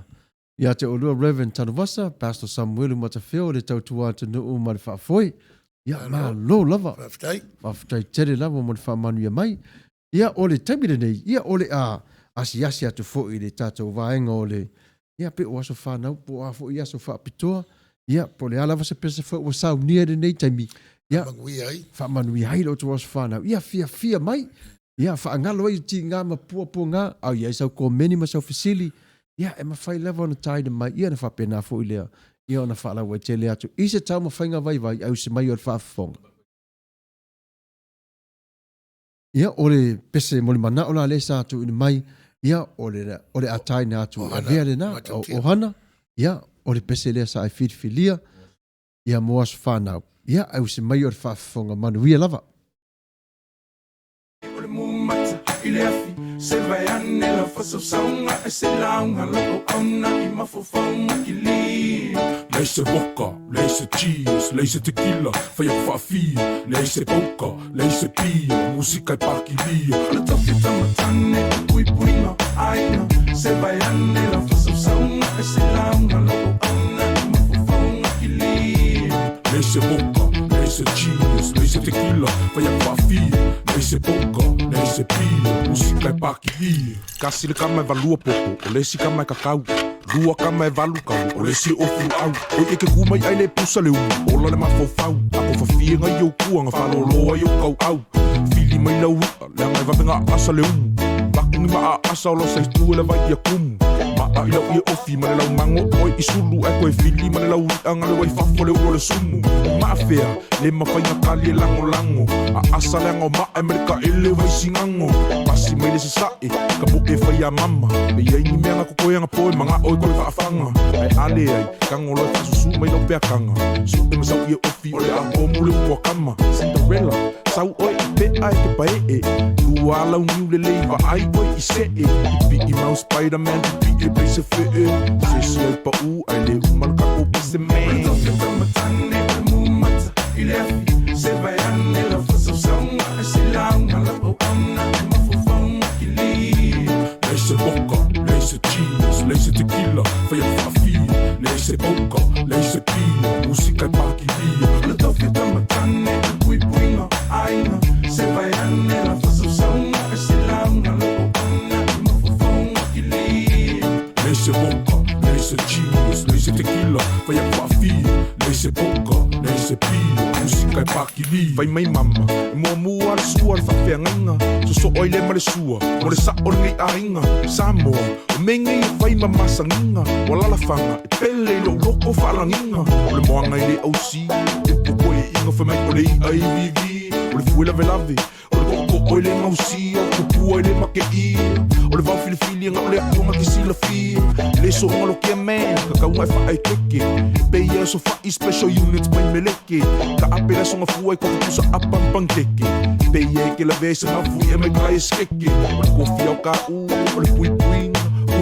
Ia te olua Reverend Tanawasa, Pastor Samuel Matafeo le tau tua te no ma le fa foi. Ia malo lava. Fafutai tere lava mo le fa manu ia mai. Ia ole tamire nei, ia ole a asiasi atu fo i le tātou vaenga ole. Ia pe o aso whanau, po a fo i aso whaapitoa. Ia po le alawa se pesa fo o sau nia nei taimi. Ia whamanui hai lo tu aso whanau. Ia fia mai. Ia whaangalo ai ti ngā mapua po ngā. Au ia isau ko meni ma sau fisili. Ia e mawhai lewa na taida mai. Ia na whapena fo i lea. Ia na whaalawa i tele atu. I se tau mawhainga vai au se mai o le whaafonga. Ia ole pese mole mana ola le sa tu in mai ia ole atai na tu avea le na o hana ia ole pese le sa I filia ia moas fana ia au se mai or fa fonga manu ia lava ole mumata ile afi se vai anela fa so saunga e se launga lo ona I mafofonga kili leise boca leise cheese leise tequila fa ia fa fi leise boca leise pia musica e parkilia la tofi tamatane pui na aina se vai anela fa so saunga e se launga lo ona I mafofonga kili leise boca leise cheese leise tequila fa ia fa fi leise boca leise pia musica e parkilia kasi le kama valua popo o lesi kama kakau Rua kama e valu kau, o le si ofu au O eke kumai ai le pusa le uu, ola le mafofau Ako fafie ngai au kuanga, whaloloa i au kau au Fili mai lau ua, le angai vapenga asa le umu Bakungi maa asa o lo saitu le vai ia kumu Maa i lau ia ofi, ma le lau mango Oi i sulu e koe fili, ma le lau anga le wai fafo le ua le sumu O maa fea, le mawhainga kali e lango lango A asa le ango maa e merika ele vai singango Pasi mai le se sae, ka po e whai a mama Me iei ni meanga kukoe anga poe, manga oi koe whaafanga Ai ale ai, kango loi whasusu mai lau pea kanga Su e masau ia ofi, o le a komu le ua kama Cinderella, sau oi I pe ai ke pae e Lua lau niu le leiva ai oi I se e Ipi I mau Spider-Man, ipi e please fe e Se si ai pa u, ai le umal kako pise me Toke tamatane e mumata I le afi Se vai ane la fasa saunga E se launga la o ana E mafofonga ki li Leise boca, leise cheese, leise tequila Fai a fafi, leise boca, leise pia Musica e parkilia Le toke tamatane e pui na aina Se vai ane la fasa saunga E se launga la o ana E mafofonga ki li Leise boca, leise cheese, leise tequila Fai a fafi, leise boca, leise pia Musica e parkilia Fai mai mama, e mua mua le sua le whawhiangainga So oi le ma le sua, mo le sa o ngai ainga Samoa, o menga I fai mamasanginga Wa lalafanga, e pele I lo loko whalanginga O le moanga I le ausi, e popo e inga Fai mai o le I aivivi O le fuela velave, o le koko O le ngausia, kupua le make ia O le vau filifili nga o le akunga ki sila fia Le so ngalo kia mea, kakaunga e whaai keke Peia so whai special units mai meleke Ka apela songa fuai ko kusa apampang keke Peia ke la vesa nga fui e mai kai skeke O le kofi au ka u, o le pui pui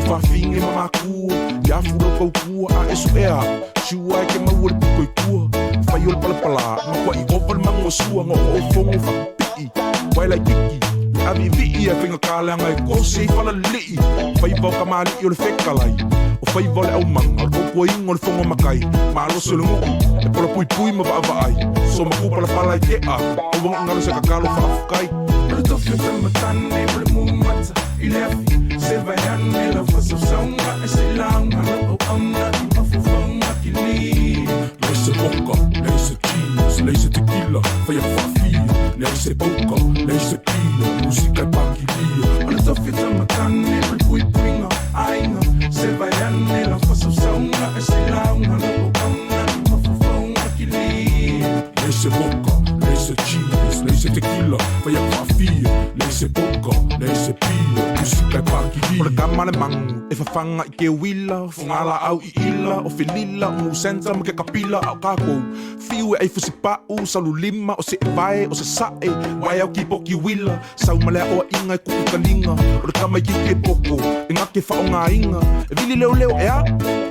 Whawhinge mamakua, ia furo kau kua a esu ea Shua ke mau le pukoi kua, whai o le palapala Makua i opa le mango sua, ngo o fongo whakpii Wai lai kiki, i avi vii e whinga kāleanga e kose i whala lii Whai vau ka maali i o le whekalai O whai vau le au manga, o kua ingo le fongo makai Maalo se le nguku, e pola pui pui ma vaa vaai So makupa la pala i te a, o wanga ngalo se kakalo whaafukai Ole tofi o tamatane, ole mumata, i le afi Se vai ane la fasa saunga e se launga La o auna i mafufonga ki ni Leise boka, leise cheese, leise tequila Whai a whawhia, leise boka, leise pia Musika e pakilia Ole tofi o tamatane, ole pui puinga, ainga Se vai ane la fasa saunga e se launga La o auna i mafufonga ki ni Leise boka, leise cheese, leise tequila Whai a whawhia, leise boka, leise pia Musika e pakilia O le kama le mangu, e whawhanga i ke wila Whangala au i ila, o whilila O musenta ma ke kapila au kākou Fiu e ei whusipau, salu lima O se e vae, o se sae Wai au ki poki wila Sau malea oa inga e kuku kalinga O le kama i ki ke poko, e ngake whao ngā inga E vili leo leo e a,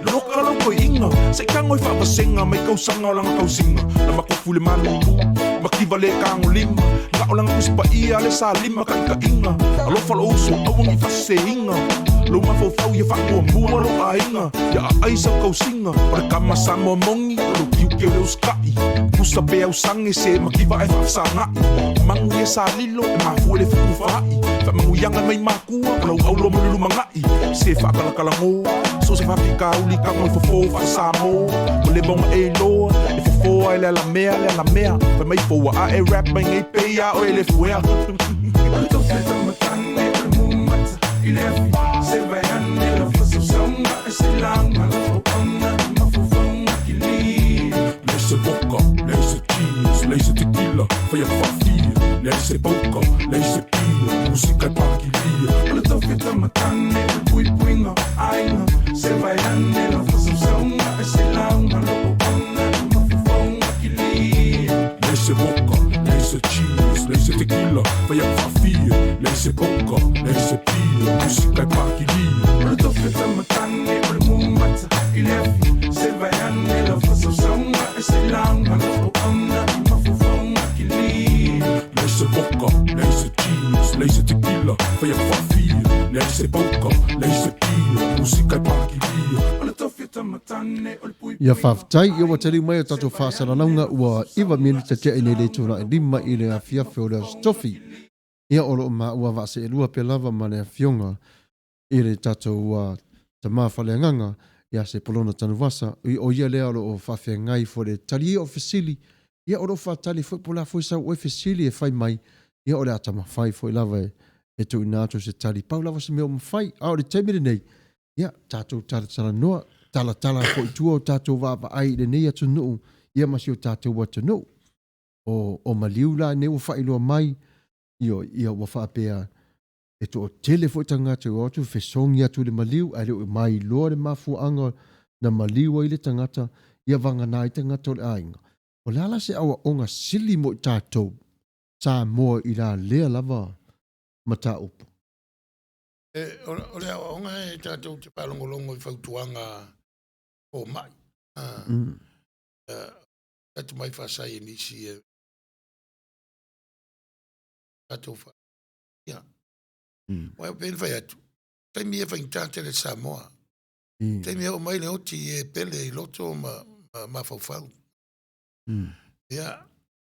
loka lau koe inga Se kango i whaawasenga, mai kausanga o langa kausinga Na makufu le manulu, makiva le kango lima Nga o langa kuspa ia le sa lima ka ika inga Alofa lo uso, awang i whase inga Lo mafau ia whakua mua lo a inga Ia a aisa kausinga, o le kama sa mua mongi Lo kiu ke leo skai, kusa pe au sange se makiva e whafsa ngai Mangu ia sa lilo, e mafu le whiku whai Whamangu yanga mai makua, o lau aulo mululu mangai Se whakalakala ngō, so se whapika uli ka ngoi fofo whasa mō O le bonga e loa, e fofo e le ala mea Whamai foa a e rap mai ngai peia o e le fuea O le tofi tamatane, o le mumata, i le afi Se vai ane la whasa saunga e se launga La o auna i mafufonga ki li Leise boka, leise cheese, leise tequila Whai a whawhia, leise boka, leise pia Musika e pakilia O le tofi tamatane, o le pui puinga, ainga Se vai ane la whasa saunga e se launga La o auna i mafufonga ki li Leise boka, leise cheese, leise tequila Whai a whawhia, leise boka, leise pia Musika e pakilia O le tofi tamatane, o le mumata, i le afi Se vai ane la whasa saunga e se launga La o auna i mafufonga ki li Leise boka, leise cheese, leise tequila Whai a whawhia, leise boka, leise pia Musika e pakilia O le tofi tamatane, o le pui Ia whawhtai, ia wateri mai o tato whaasaranaunga ua iwa minita te ene le tūra e lima i le awhiawhi o le stofi. Ia oro o maa ua vase e lua pe lava ma le awhionga i le tato ua ta maa whale nganga ia se polona tanu wasa. O ia lea oro o whawhia ngai fo le tali o fesili. Ia oro whaatali fo pola fo isa o fesili e whai mai. Ia ore ata mawhai fo i lava e tu inato se tali. Pau lava se meo mawhai. A ore temere nei. Ia tato tala noa. Tala fo i tua o tato wapa ai le nei atu nuu. Ia masi o tato wata nuu. O maliu la ne o whai loa mai. Ia ua whaapea e to o tele fo i tangata o atu. Fesongi atu le maliu. A leo mai loa le mafu anga na maliu i le tangata. Ia vanga na i tangata o le ainga. O lala se awa onga sili mo i tato. Sa moa i la lea lava mata upo. O le awa onga e tātou te pālongolongo i whautuanga o mai. Tatu mai whasai e nisi e tātou wha. Ia. Wai o pēle whai atu. Taimi e whaintāte le Samoa. Taimi e o mai le oti e pele i loto ma whauwhau. Ia.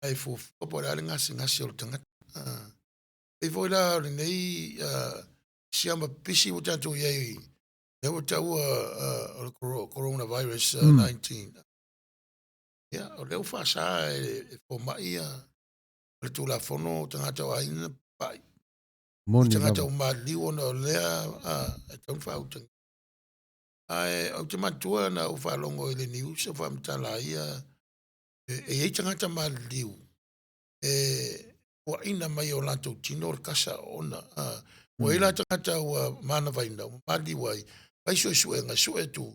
Ai fupo le ale ngasi o le tangata. E voi la le nei siama pisi o tātou iei. E o tau coronavirus 19. Ia, o leo whasa e whomai le tūla whono tangata o aina pai. Tangata o maliu na o lea e taun whautang. Ai, au te matua na o whalongo i le news o whamtala ia e tangata maliu. ua ina mai o lātou tino le kasa ona. Ua ila tangata ua mana vaina, mali wai, ai sue ngā sue tu,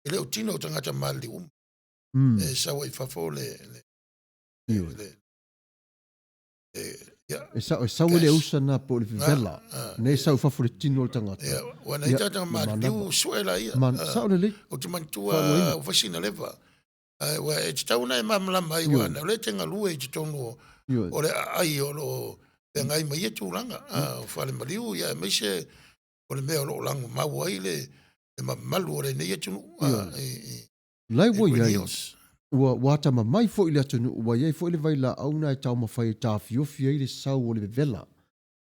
e leo tino tangata mali e sawa I fafo e sa le usa na po le vela ne sa fa fo le tino le tangata wa nei tata mali sue la ia man sa le o te mantua o fasina leva wa e tau na mamla mai wa na le tenga lue te tono o le ai o lo e ngai mai e tūranga o whale mariu ia mai se o le mea o lo lango mau ai le malu o le nei e tunu lai wo ia ua wata mai fo ile atunu ua ia fo ile vai la auna e tau mawhai ta fiofi ai le sau o le vela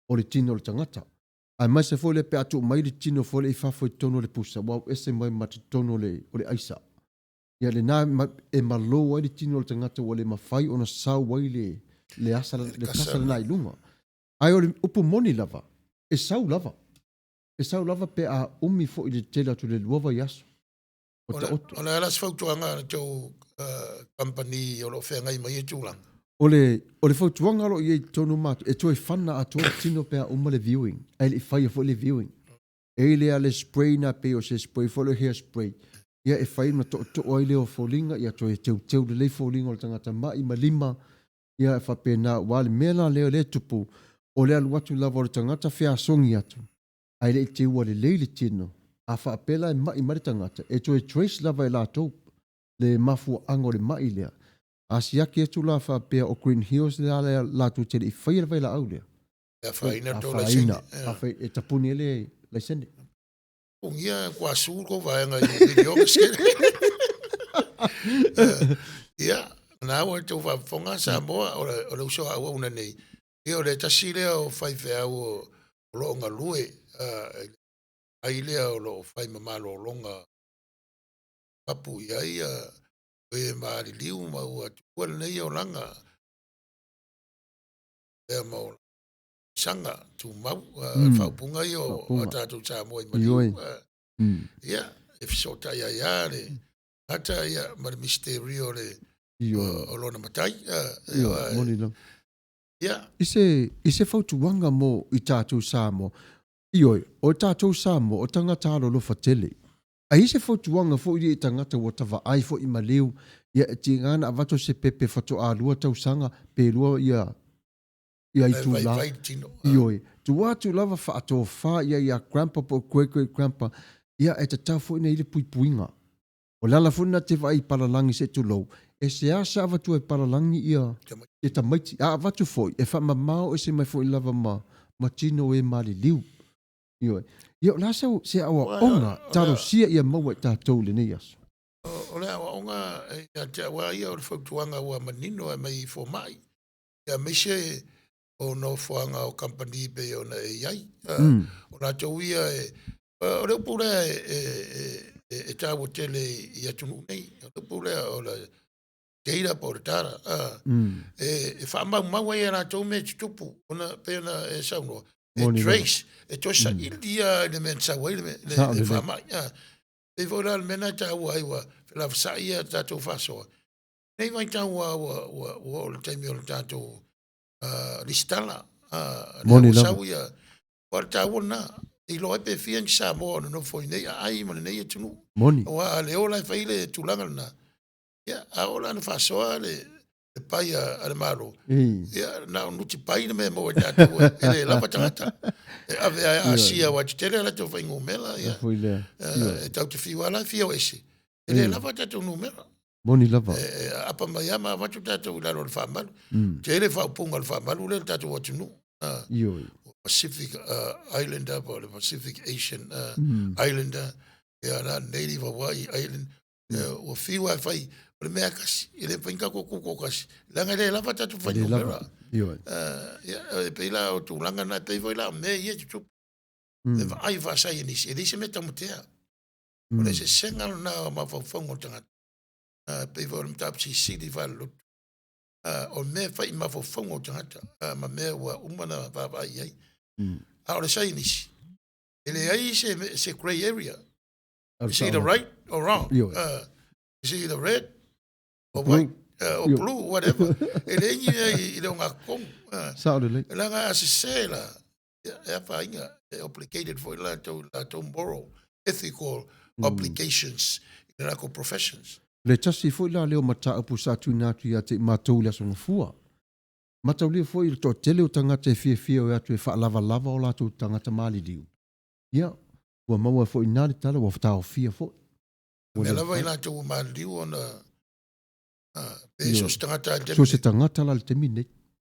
o le tino le tangata ai mai se fo ile pe atu mai le tino fo le I fafo I tono le pusa wau ese mai mati tono o le aisa ia le na e malo ai le tino le tangata o le mawhai ona sau wai le asa le kasa le nai lunga ai o le upu moni lava e sau lava pe a umi fo ile tela tu le luava yasu o le alas fautuanga tau company o lo whengai mai e tūranga. O le fautuanga lo I tonu matu, e toi whana a toi tino pea uma le viewing, e le whai fo le viewing. E le a le spray na pe o se spray, fo le hair spray. Ia e whai na to ai leo fōlinga, ia toi teu le lei fōlinga o le tangata mai ma lima, ia e whape na wale mea leo le tupu, o le aluatu lava o le tangata whea songi atu. Ai le te ua le lei le tino, a whaapela e mai mari tangata, e toi trace lava e la tau, le mafu ango le mai lea. Asiaki e tu la whapea o Green Hills le ala la tu te I whaia vai la au lea. E whaina tō la sene. A whai e tapuni ele la sene. Ungia kua sūr ko vaenga I video keskere. Ia, nā ua tō whafonga sa moa o le uso haua una nei. Ia o le tasi lea o whai whea o longa lue. Ai lea o lo whai mamalo o longa papu ia ia. E maari liu mau atu kua nei o langa. E mau sanga tu mau whaupunga I o tātou tā moa I mariu. Ia, e fisota ia ia le. Hata ia mara misterio le o lona matai. Ia, moni lang. Ia. Ise whautuanga mo I tātou sā mo. Ioi, o tātou sā mo o tangata alo lo fatele. Ai se fotuanga fo I tangata o tawa ai fo I maleu ia te ngana avato se pepe fato a lua tau sanga pe lua ia I tu la ioi tu watu lava fa ato fa ia grandpa po great grandpa ia e te tau fo ina I le puipuinga o lala fo na te vai paralangi se tu lou e se asa avatu e paralangi ia e ta maiti a avatu fo e fa mamao e se mai fo I lava ma tino e mali liu ioi ia la se awa onga taro sia ia maua tātou le nei aso. O le awa onga ia te awa ia o le whautuanga ua manino e mai fo mai. Ia meise o no whaanga o company pe o na e iai. O la tau ia o le upura e tāua tele ia tunu nei. O le upura o le teira po le tara. E wha mau ia la tau me tupu. Ona pe ona e saunoa. E trace, e tosa ilia le men sa wai le whamai. E vora le mena tau aiwa, la wsa ia tātou whasoa. Nei vai tau o le taimi o le tātou listala. Moni lava. Sau ia, o le tau na, I loa pe fian sa moa no foi nei, ai mana nei e tunu. Moni. O a leo lai whaile tulanga na. Ia, a ola na whasoa le pai a malo. Ia, na unuti pai na me mo tātou e lava tangata. E ave a sia wa te tere la te whaingo mela. Ia. E tau te whiwa la whio ese. E le lava tātou no mela. Moni lava. Apa mai ama watu tātou laro le whamalu. Te ere whaupunga le whamalu le tātou watu nu. Pacific Islander, the Pacific Asian Islander, Native Hawaii Island, o whiwa whai, o le mea kasi, I le whainga koko kasi. Langa le lava tatu whaingo mera. E peila o tu langa na peivo ila, me ia tu tupu. Le ai whasai nisi, e lise me tamutea. O le se sengal na ma whauwhango tangata. Peivo o le mtapsi siri whalutu. O me whai ma whauwhango tangata. Ma mea ua umana whawai ai. O le sai nisi. E le ai se grey area. Is either right or wrong. Is either red or white. o blue, whatever. E le ingi i le o ngā kong. Sa o le le. E la ngā se sela. E apa inga, e obligated for la to moral, ethical obligations in la professions. Le tasi foi la leo mata apu sa tu na tu ya te matou le so fua. Mata le foi to tele o tangata e fie o atu e fa lava o la tu tangata mali diu. Ya, wa maua foi na le tala wa fata o fie foi. Me lava i la tu mali diu ona so se tangata so se tangata la le temine.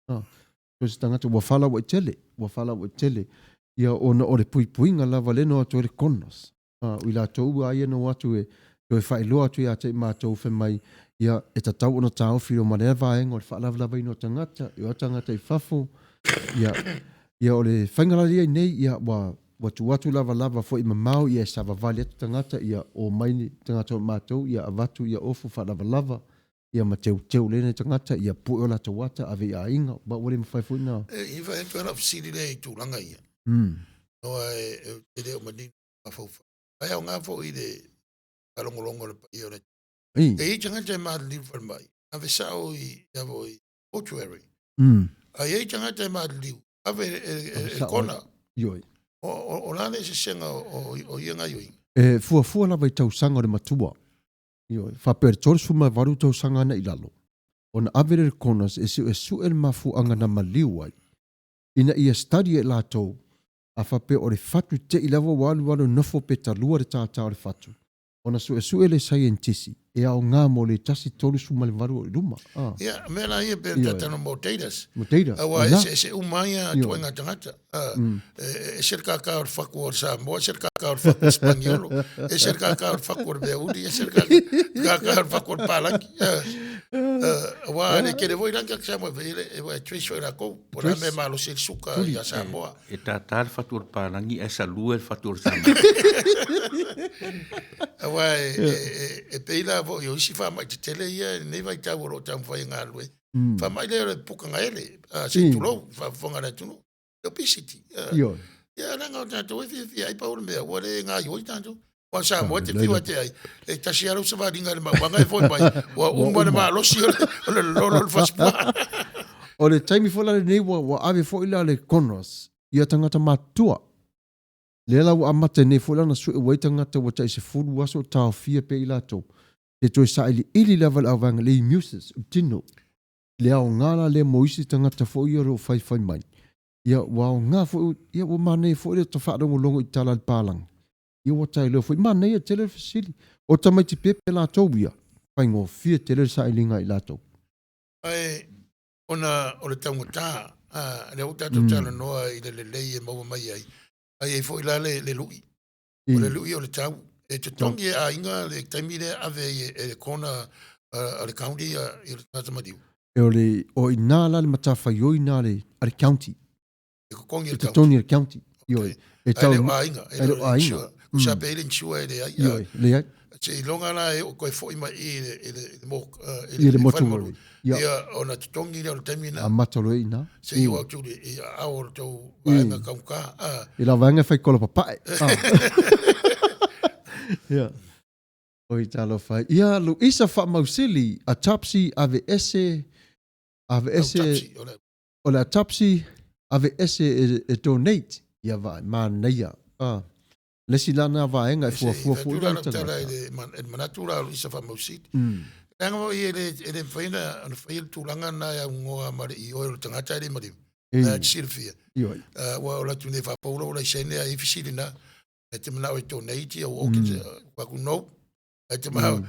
So se tangata wa fala wa tele. Ia ona o le puipuinga lava le no atu le konos. Ui la tau a ia no atu e whai loa atu ia te mātou whi mai ia e ta tau ona tau whiro manea vaenga o le whaalawalawa ino tangata i o tangata i whafo ia o le whaingalari ai nei ia wa tuatu lava fo i mamau ia e sa vavali atu tangata ia o maini tangata o mātou ia avatu ia ofu whaalawalawa ia ma teu lene tangata ia pui o la tawata ave a inga ba wale mawhai fui nao. I wha entu ana fisiri le i tūranga ia. Noa e leo manini mawhauwha. Ai au ngā fo i le kalongolongo le pa i o le. E i tangata e maa liu whal mai. Ave sao i avo i mortuary. Ai e i tangata e maa liu. Ave e kona. Ioi. O lane se senga o ianga ioi. E fua lava i tau sanga o le matua. Ioi. Whapere tōre suma varu tau sanga ana i lalo. Ona avere le konas e su el mafu anga na maliu ai. Ina ia study e lātou. A whape o le fatu te i lawa walu nofo pe talua le tātā o le fatu. Ona su e le scientisi. E au ngā mo le tasi tolu su male varu o i luma. Ia, mea ia pe tatano motedas. Motedas. Awa, se umaia tuenga tangata. E ser kaka o whaku o Samoa, ser kaka o whaku o Spaniolo, e ser kaka o whaku o Beudi, e ser kaka o whaku o Palangi. Awa, ane kere voi rangi ak Samoa, e wai tris wai rako, pora me malo se suka ia Samoa. E tata o whaku o Palangi, e salua o whaku o Samoa. Awa, e peila vo yo isi fa mai te tele ia nei vai tau ro tau fai ngā lue. Fa mai le puka nga ele, se tulo, fa fonga na tuno. Yo pisiti. Yo. Ya nga o tanto e fi ai pa ur mea, wale ngā yoi tanto. Wa sa mo te fiwa te ai. E tasi aro sa va ringa le mawanga e foi mai. Wa umba le maa losi o le lolo le faspa. O le taimi fola le nei wa ave fo ila le konos. Ia tangata matua. Le lau amata nei fola na su e waitangata wa tai se fulu waso tau fia pe ila tau. Te toi sa ili level awanga le muses tino. Le au ngala le moisi tangata fo ia ro fai mai. Ia wa ngā fo ia wa mane fo ia to whaadongo longo i tala al palang. Ia wa tai leo fo i mane ia tele fasili. O tamai ti pepe la tau ia. Pai ngō fia tele sa ilinga i la tau. Ai, ona o le taungata, le au tatou tala noa i le lei e maua mai ai. Ai e fo ila le lui. O le lui o le tau. E te tongi a inga le taimire ave e kona a le county i le tata madiu. E o i nā la le matafa i oi nā le a le county. E kukongi E te toni le county. Ioi. E tau. E le a inga. E le a inga. Usa pe ele nsua e le ai. Ioi. Le ai. Se i longa la e o koe fo ima i le motuari. Ia o na te tongi le o le taimina. A matalo e ina. Se i wau tūri i a o tau vaenga kaunka. I la vaenga whai kola papae. Ia. Oi talo fai. Ia lu isa wha mausili a tapsi ave ese o le a tapsi ave ese e donate. Ia vai ma neia. Lesi lana vaenga e fua Tura tala e manatura lu isa wha mausili. Tanga mo i ele whaina ana whaila tūranga na ia ngoa mare i oero tangata ele mare. Silfia. Ioi. Wa ola tune wha paula ola isene a ifisiri na. E te mana o e donate o oke te waku no. E te maha.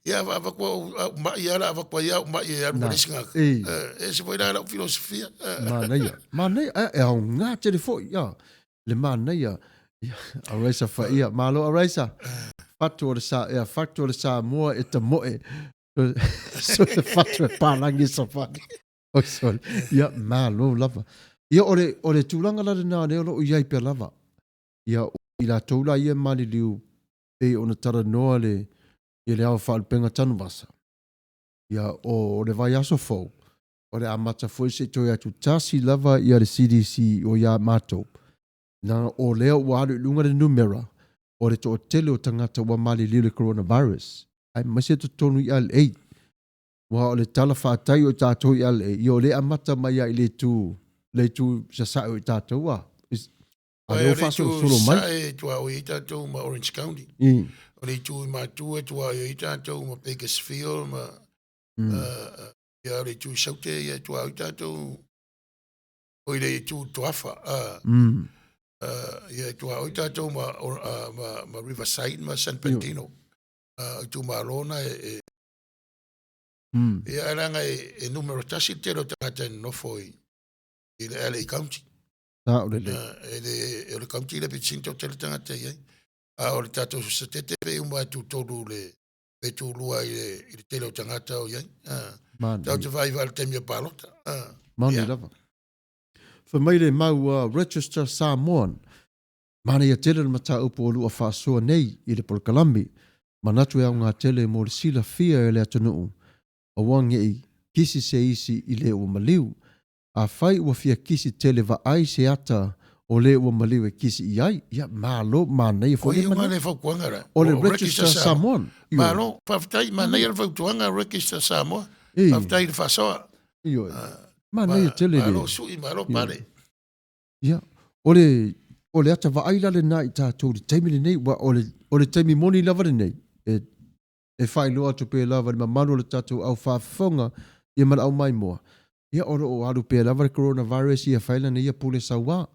Ia wakua mai ara wakua ia mai e aru maresinga. E se whaina ala o filosofia. Māneia. E au ngā tere fo. Ia. Le māneia. Araisa fa ia. Malo araisa. Fatu o le sa mua e te moe. So te fatu e pārangi sa whani. Oh, sorry. Ia, malo lava. Ia, o le tūranga la nā neolo o iai pe lava. Ia, i la tōla ia mani liu e o na tara noa le i le au whaalpenga tanu wasa. Ia, o le vai aso fau. O le amata foi se toi atu tasi lava ia le CDC o ia mātou. Nā o leo waru lunga le numera. O le to tele o tangata wa mali liu le coronavirus. Ai masi to tonu i al 8. Wa o le tala whātai o tātou i ale, i o le amata mai ai le tū sa sa o tātou wa. A leo whaso solo mai. Sae tua o i tātou ma Orange County. O le tū i mātua tua o i tātou ma Bakersfield ma ia le tū saute ia tua o i tātou o i le tū tuafa. Ia tua o i tātou ma Riverside ma San Bernardino. Tu malona ia ranga e numero tasi te ro tangata no foi i le LA County. O le le county le picinto te le tangata ia. O le tato sa tete pe umba tu tolu le pe tu lua i le tele o tangata o ia. Tau te vai val temia palota. Mani lava. Fa mai le mau Register Samoan. Mana ia tele le mata upo o lua whaasua nei i le Polkalami. Manatu e au ngā tele mo le sila fia e le atunuu. A wange i kisi se isi i le ua maliu. A fai ua fia kisi tele va ai se ata o le ua maliu e kisi i ai. Ia malo manei e fwone mana. O le whaukuangara. O le Register Samoan. Malo, paftai, manei e whautuanga Register Samoa. Paftai le whasoa. Iyo. Manei e tele le. Malo sui, malo pare. Ia. O le ata va ai lale na i tātou le taimi le nei. O le taimi moni lava le nei. E whai loa tu pe lava ni mamanu le tātou au whaafonga i mana au mai moa. Ia oro o alu pe lava le coronavirus ia whaila na ia pule sawa.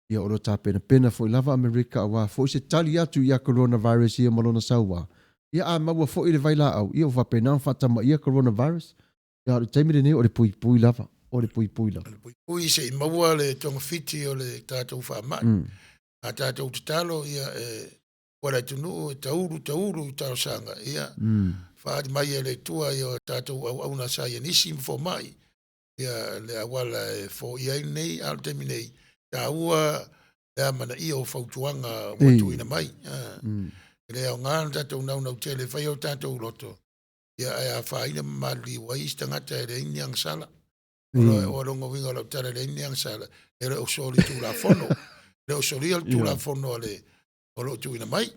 Ia oro tā pena fo i lava Amerika awa. Fo i se tali atu ia coronavirus ia malona sawa. Ia a maua fo i le vaila au. Ia o whapena whatama ia coronavirus. Ia oro taimi le nei o le pui lava. O le pui lava. Pui se i maua le tonga fiti o le tātou whaamai. A tātou te talo ia wala tunu tauru i tau sanga ia whaadi mai e le tua ia tātou au na sa ia nisi mfo mai ia le awala e fo ia nei al temi nei ta ua ia mana ia o fautuanga watu ina mai le au ngana tātou nau tele whai o tātou loto ia a whaina mali wa istangata e le ini ang sala o rongo winga lau tara le ini ang sala e le o soli tu la fono le o soli al tu la fono le o lo tu ina mai.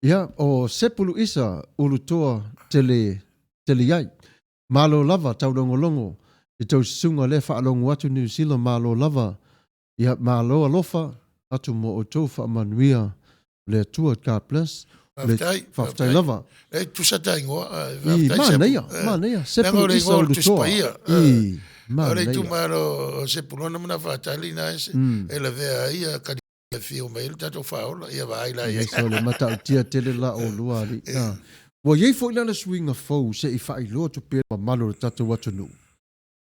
Ia, o sepulu isa ulutoa tele iai. Malo lava tau longo. I tau sunga le whaalongo atu New Zealand malo lava. Ia, malo alofa atu mo o tau whaamanuia le tua God bless. Whaftai lava. E tu sa tai ngoa. Maneia. Sepulu isa ulutoa. Ore tu maro sepulona muna whatali na ese. E la vea ia kadi le fio mai tato faola ia vai la ia so le mata tia tele la o lua ali wa ye fo ina le swing of fo se i fai lo to pe ma malo tato watu no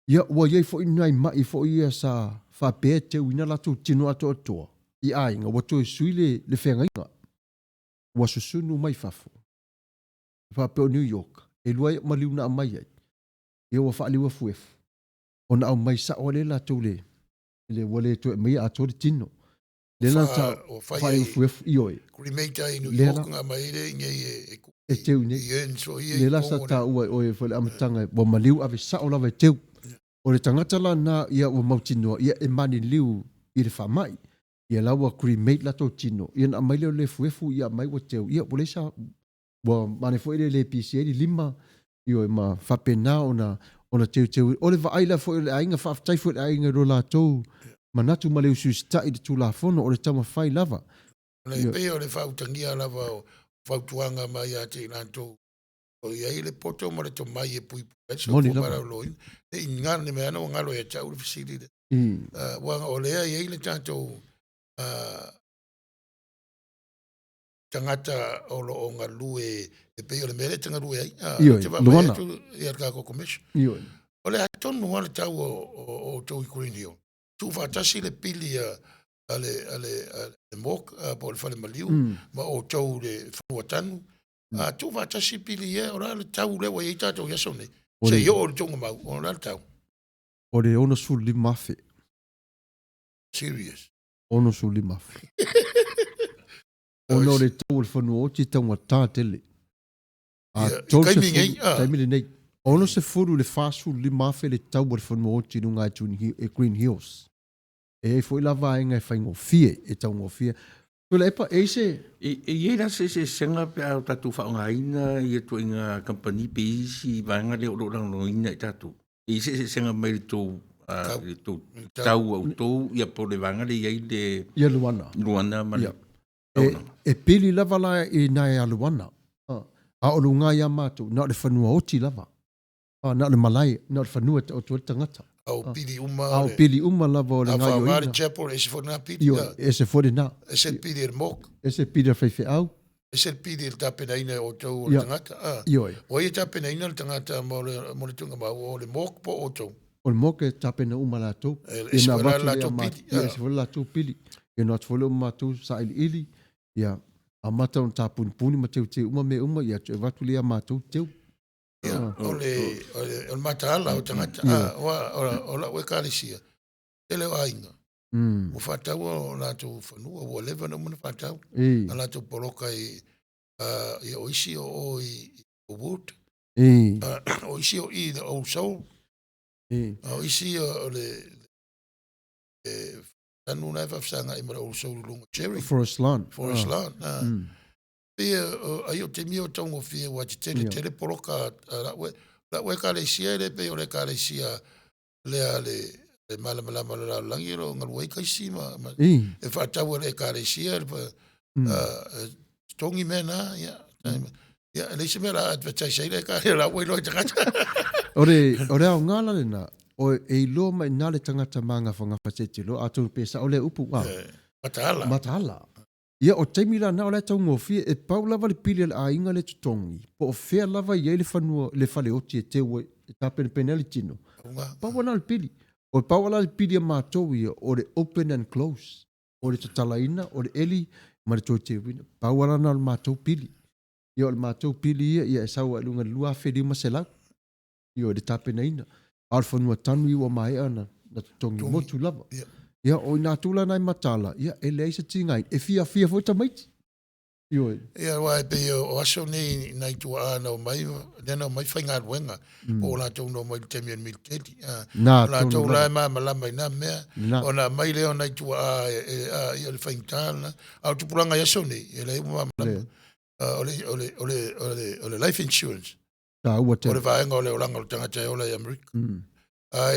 ia wa ye fo ina mai fo ia sa fa pe te ina la tu tino ato to i ai nga watu suile le fenga inga wa susunu mai fafo fa pe New York e lua maliuna mai ai ia wa fa liwa fuef ona au mai sa ole la tu le wale to mai ato tino le la ta fai fuef ioi cremata in New York nga mai le ngai e teu ne le la sa ta o e fo le amatanga bo maliu ave sa o lava teu o le tangata la na ia o mautino ia e mani liu i le famai ia la wa cremate la to tino ia na mai le fuefu ia mai o teu ia o le sa bo mane fo le PC di lima io ma fa pena ona teu o le vai la fo le ainga fa tai fo le ainga ro la to manatu maleu susta i tu la fono o le tama fai lava. Le pe o le fautangia lava o fautuanga mai a te lanto. O ia le poto mo le to mai e pui so Moni fo lava. para loin. E ngane me ana ngalo e tau le fisili. Wa o le ia le tanto tangata o lo o ngalu e pe o le mele tanga lu ai. Te va mai tu ia ka ko commission. O le aton no le tau o to Green tu fatasi le pili ale mok po le fale maliu ma o tau le fuatanu tu fatasi pili ora le tau le wa ita to ya sone se yo o tonga ma o la tau O le ono su li mafe. serious Ono su li mafe. Ono le tau le fanu o ti tau ta tele. Taimile nei. Ono se furu le fasu li mafe le tau le fanu o ti nunga tu Green Hills. E foi lava inga fai ngofie e tau ngofie. Tula epa eise. Ia la se senga pe au tatu whaongaina ia tu inga company pe isi vanga leo lo lang loina i tatu. I se senga mai tō tau au tō ia po le vanga le iai le Ia luana. luana ma le. E pili lava la i nai a luana. A o lunga ia mātou, na o le whanua oti lava. Na o le malai, na o le whanua o tua tangata. Au pili uma. Au pili uma lava o le ngai o ina. Au whaamari chapel e se fona pili. E se fode na. E se pili e mok. E se pili whaiwhi au. E se pili e tapena ina o tau o le tangata. O ia tapena ina le tangata mo le tunga mau o le mok po o tau. O le mok e tapena uma la tau. E se fona la tau pili. E se fona la tau pili. E no atu fona uma tau sa ili ili. Ia. A mata on tāpuni puni ma teu uma me uma ia tu e watu lea mātou teu. O le mataala o tangata. O la weka alisia. Ele o ainga. Mo whatau o lātou whanua o lewa na muna whatau. A lātou poloka i o isi o i wood. O isi o i the old soul. O isi o le tanu nai whafsanga i mara old soul lunga cherry. Forest Lawn. Forest Lawn. Pia ai o te mio tongo fia wa te tele poloka la we ka le sia le pe o le ka le sia le mala langi ro ngal we ka sima e fa tau le ka le sia tongi mena ya le se mera advertise le ka la we lo tangata ore au ngala le na o e lo mai na le tangata manga fanga fatete lo atu pesa o le upu wa matala ia o taimi la na o le tau ngofia e pau lava le pili le ainga le tutongi po o fea lava ia le whanua le whale oti e teua e tapene peneli tino pau ana le pili o pau ana le pili a mātou ia o le open and close o le tatalaina o le eli ma le toi te wina pau ana le mātou pili ia o le mātou pili ia e sau alunga lua whelima se lau ia o le tapene ina a le whanua tanu iwa mai ana na tutongi motu lava ia o ina tula nai matala ia e leisa tingai e fia foi tamaiti io ia wa pe o aso ni nai tu ana o mai nena mai fainga wenga o la tu no mai temi mil teti la tu la ma mai na me ona mai le ona tu ia le fainga au tu pulanga ia so ni ele ma ole life insurance ta ua te ole va ngole o langa o tanga te ole America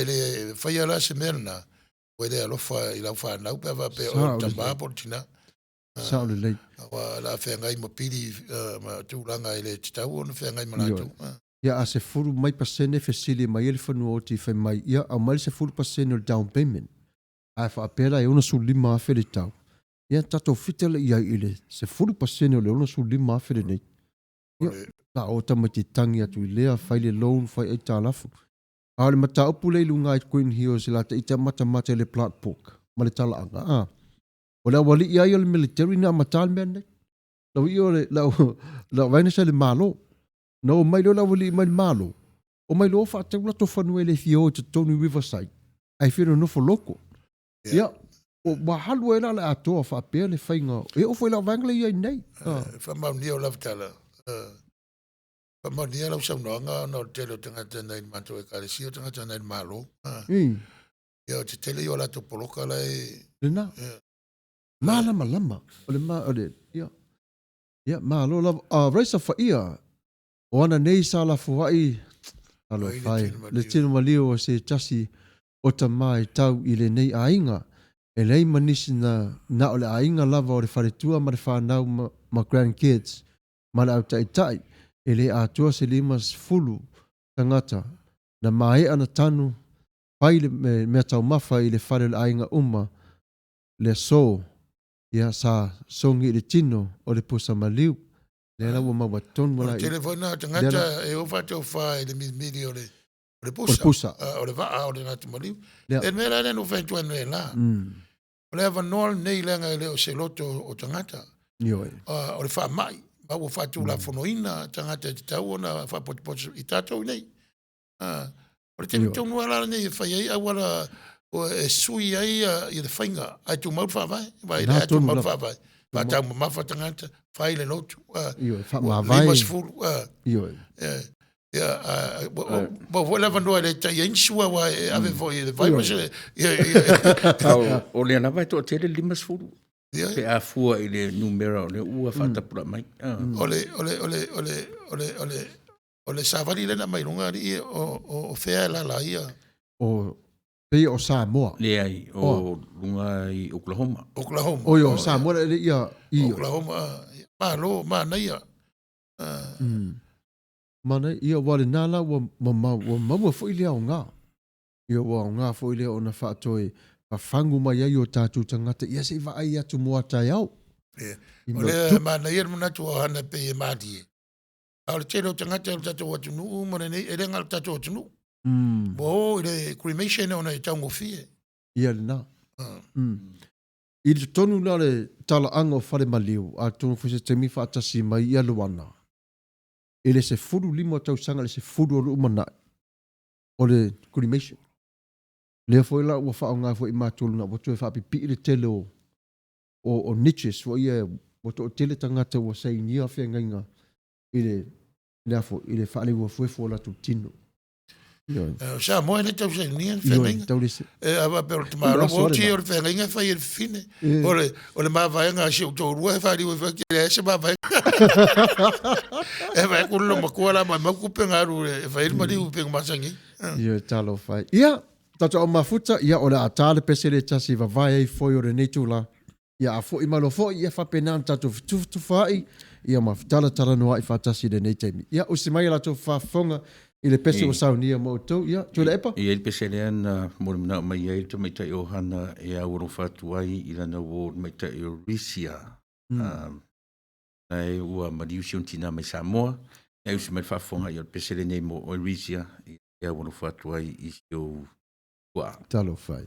ele faia la semana Wede alofa i lau whanau pe wa pe o tamba portina. Saole lei. Wa la whengai ma piri ma tūranga i le titau o na whengai ma lātou. Ia a se furu mai pasene fesili mai ele whanua o ti whai mai. Ia a mai se furu pasene o down payment. A wha apera e ona su lima a whele tau. Ia tato fitele ia ile. Se furu pasene o le ona su lima a whele nei. Ia la o tamati tangi atu i lea whaile loan whai ai tālafu. Ale mata upu le lunga i Queen Hills la te ita mata le plat pork ma le tala anga o la wali ia le military na matal men nei la wi ole la vaina se le malo no mai lo la wali mai malo o mai lo fa te la to fanu ele fio te Tony Riverside ai fino no fo loco ia o mahalu ela la ato fa pe le fainga e o foi la vangle ia nei fa ma ni o la tala ma ni ala sa no tele tangata nei mato e kare si tangata nei malo ia te tele yo la to poloka la le na malama ole ma ole ia malo la raisa fa ia o ana nei sala fuai alo fai le tino malio se tasi o tamai tau i le nei ainga e lei manisi na ole ainga lava o le wharetua ma le whanau ma grandkids ma le au tai ele atua se limas fulu tangata na mai ana tanu pai le me tau mafa i le whare le ainga uma le so ia sa songi le tino o le pusa maliu le la wa mawaton wala i telefona tangata e o fate o fa le midi o le pusa o le va o le ngatu maliu e mera le no fentu ene la o le ava nol nei lenga le o se loto o tangata o le fa mai ba wo fatu la fonoina tangata te tau ona fa pot i tatou nei o le temi tonu ala nei fa ai awala o e sui ai i le fainga ai tu mau fa vai vai le tu mau fa vai va tau ma fa tangata fa ile lotu fa ma vai mas fulu bo vola vando le tai insua wa ave foi le vai mas o le na vai to tele limas fulu Pe a fua i le numera o le ua whatapura mai. O le savali lena mai runga ri o fea la ia. O pei o Samoa. Le ai, o lunga i Oklahoma. Oklahoma. O Samoa le ia. Oklahoma. Ma na ia. Mana ia wale nala wa maua fo ile o ngā. Ia wa ngā fo ile o na whaatoi pa whangu mai ai o tātou tangata. Ia se iwa ai atu moa tai au. O le mana ia muna tu o hana pe e maadi e. Ao le tero tangata o tātou atunu, mana nei e renga o tātou atunu. Bo le cremation ona e taungo fie. Ia le nā. I le tonu na le tala anga o whare maliu, a tonu fwese te mi whaatasi mai ia luana. E le se furu limo tau sanga le se furu o umana. O le cremation. Lea foi la ua whao ngā foi mātulu na wato e whapipi le tele o niches, wa ia wato o tele tangata ua sei nia whea ngainga i le leafo, i le whaale ua fuefo la tu tino. Sa moe ne tau sei nia whea ngainga. Awa pero te maro woti o le whea ngainga whai e fine. O le mawaianga si o tō rua e whaari ua whaki le ese mawaianga. E whai kulo makua la mai makupe ngaru e whai mari upengu masangi. Ia talo whai. Ia, tata o mafuta, ia o le atale pesere tasi vavai ai foi o re netu la. Ia a foi malo foi, ia whapenan tatu fitu whai, ia mafutala taranoa i whatasi le neitemi. Ia o si mai la tō whafonga i le pese o saunia mo tau, ia, tō le epa? Ia le pese lean, mōre mana mai ai, tō mai tai o hana e auro whatu ai, i lana wō mai tai o Risia. Ai ua mariusi on tina mai Samoa, e usi mai whafonga i o pese le nei mo o Risia, i auro whatu ai i o Wow. Talo whai.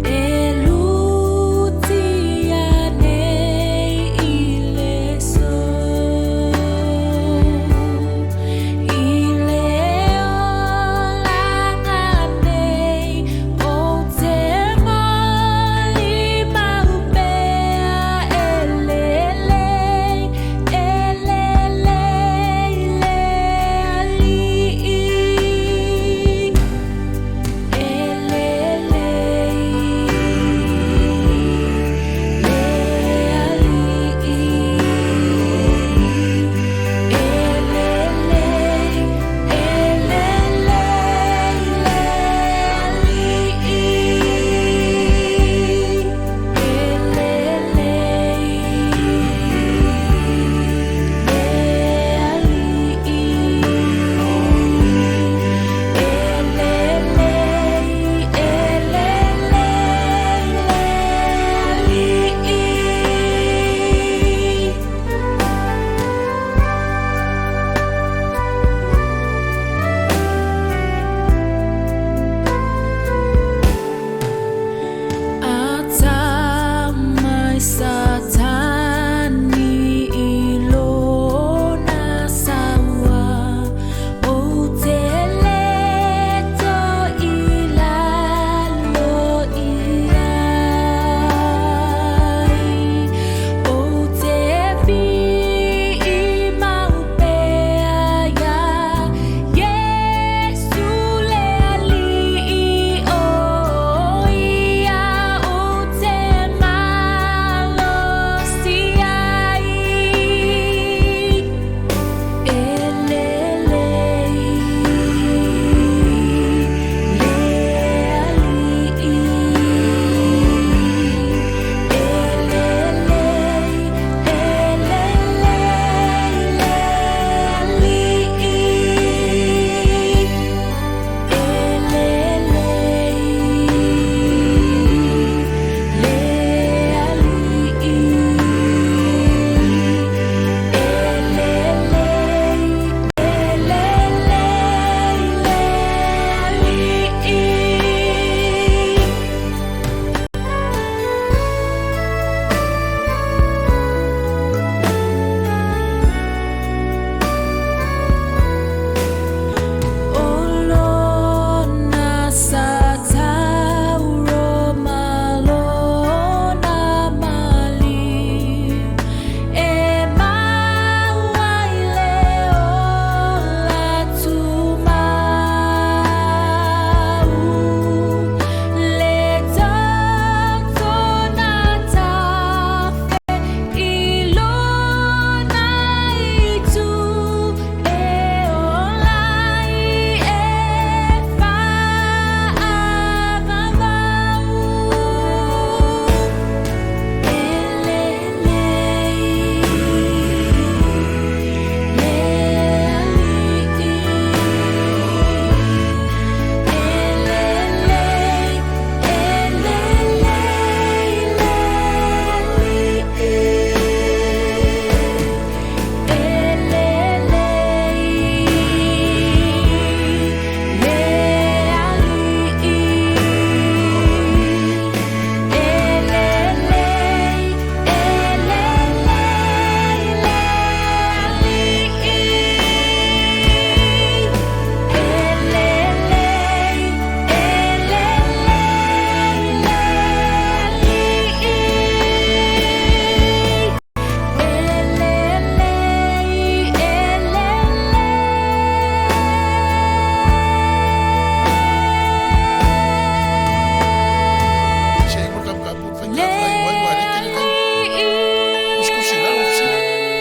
Elu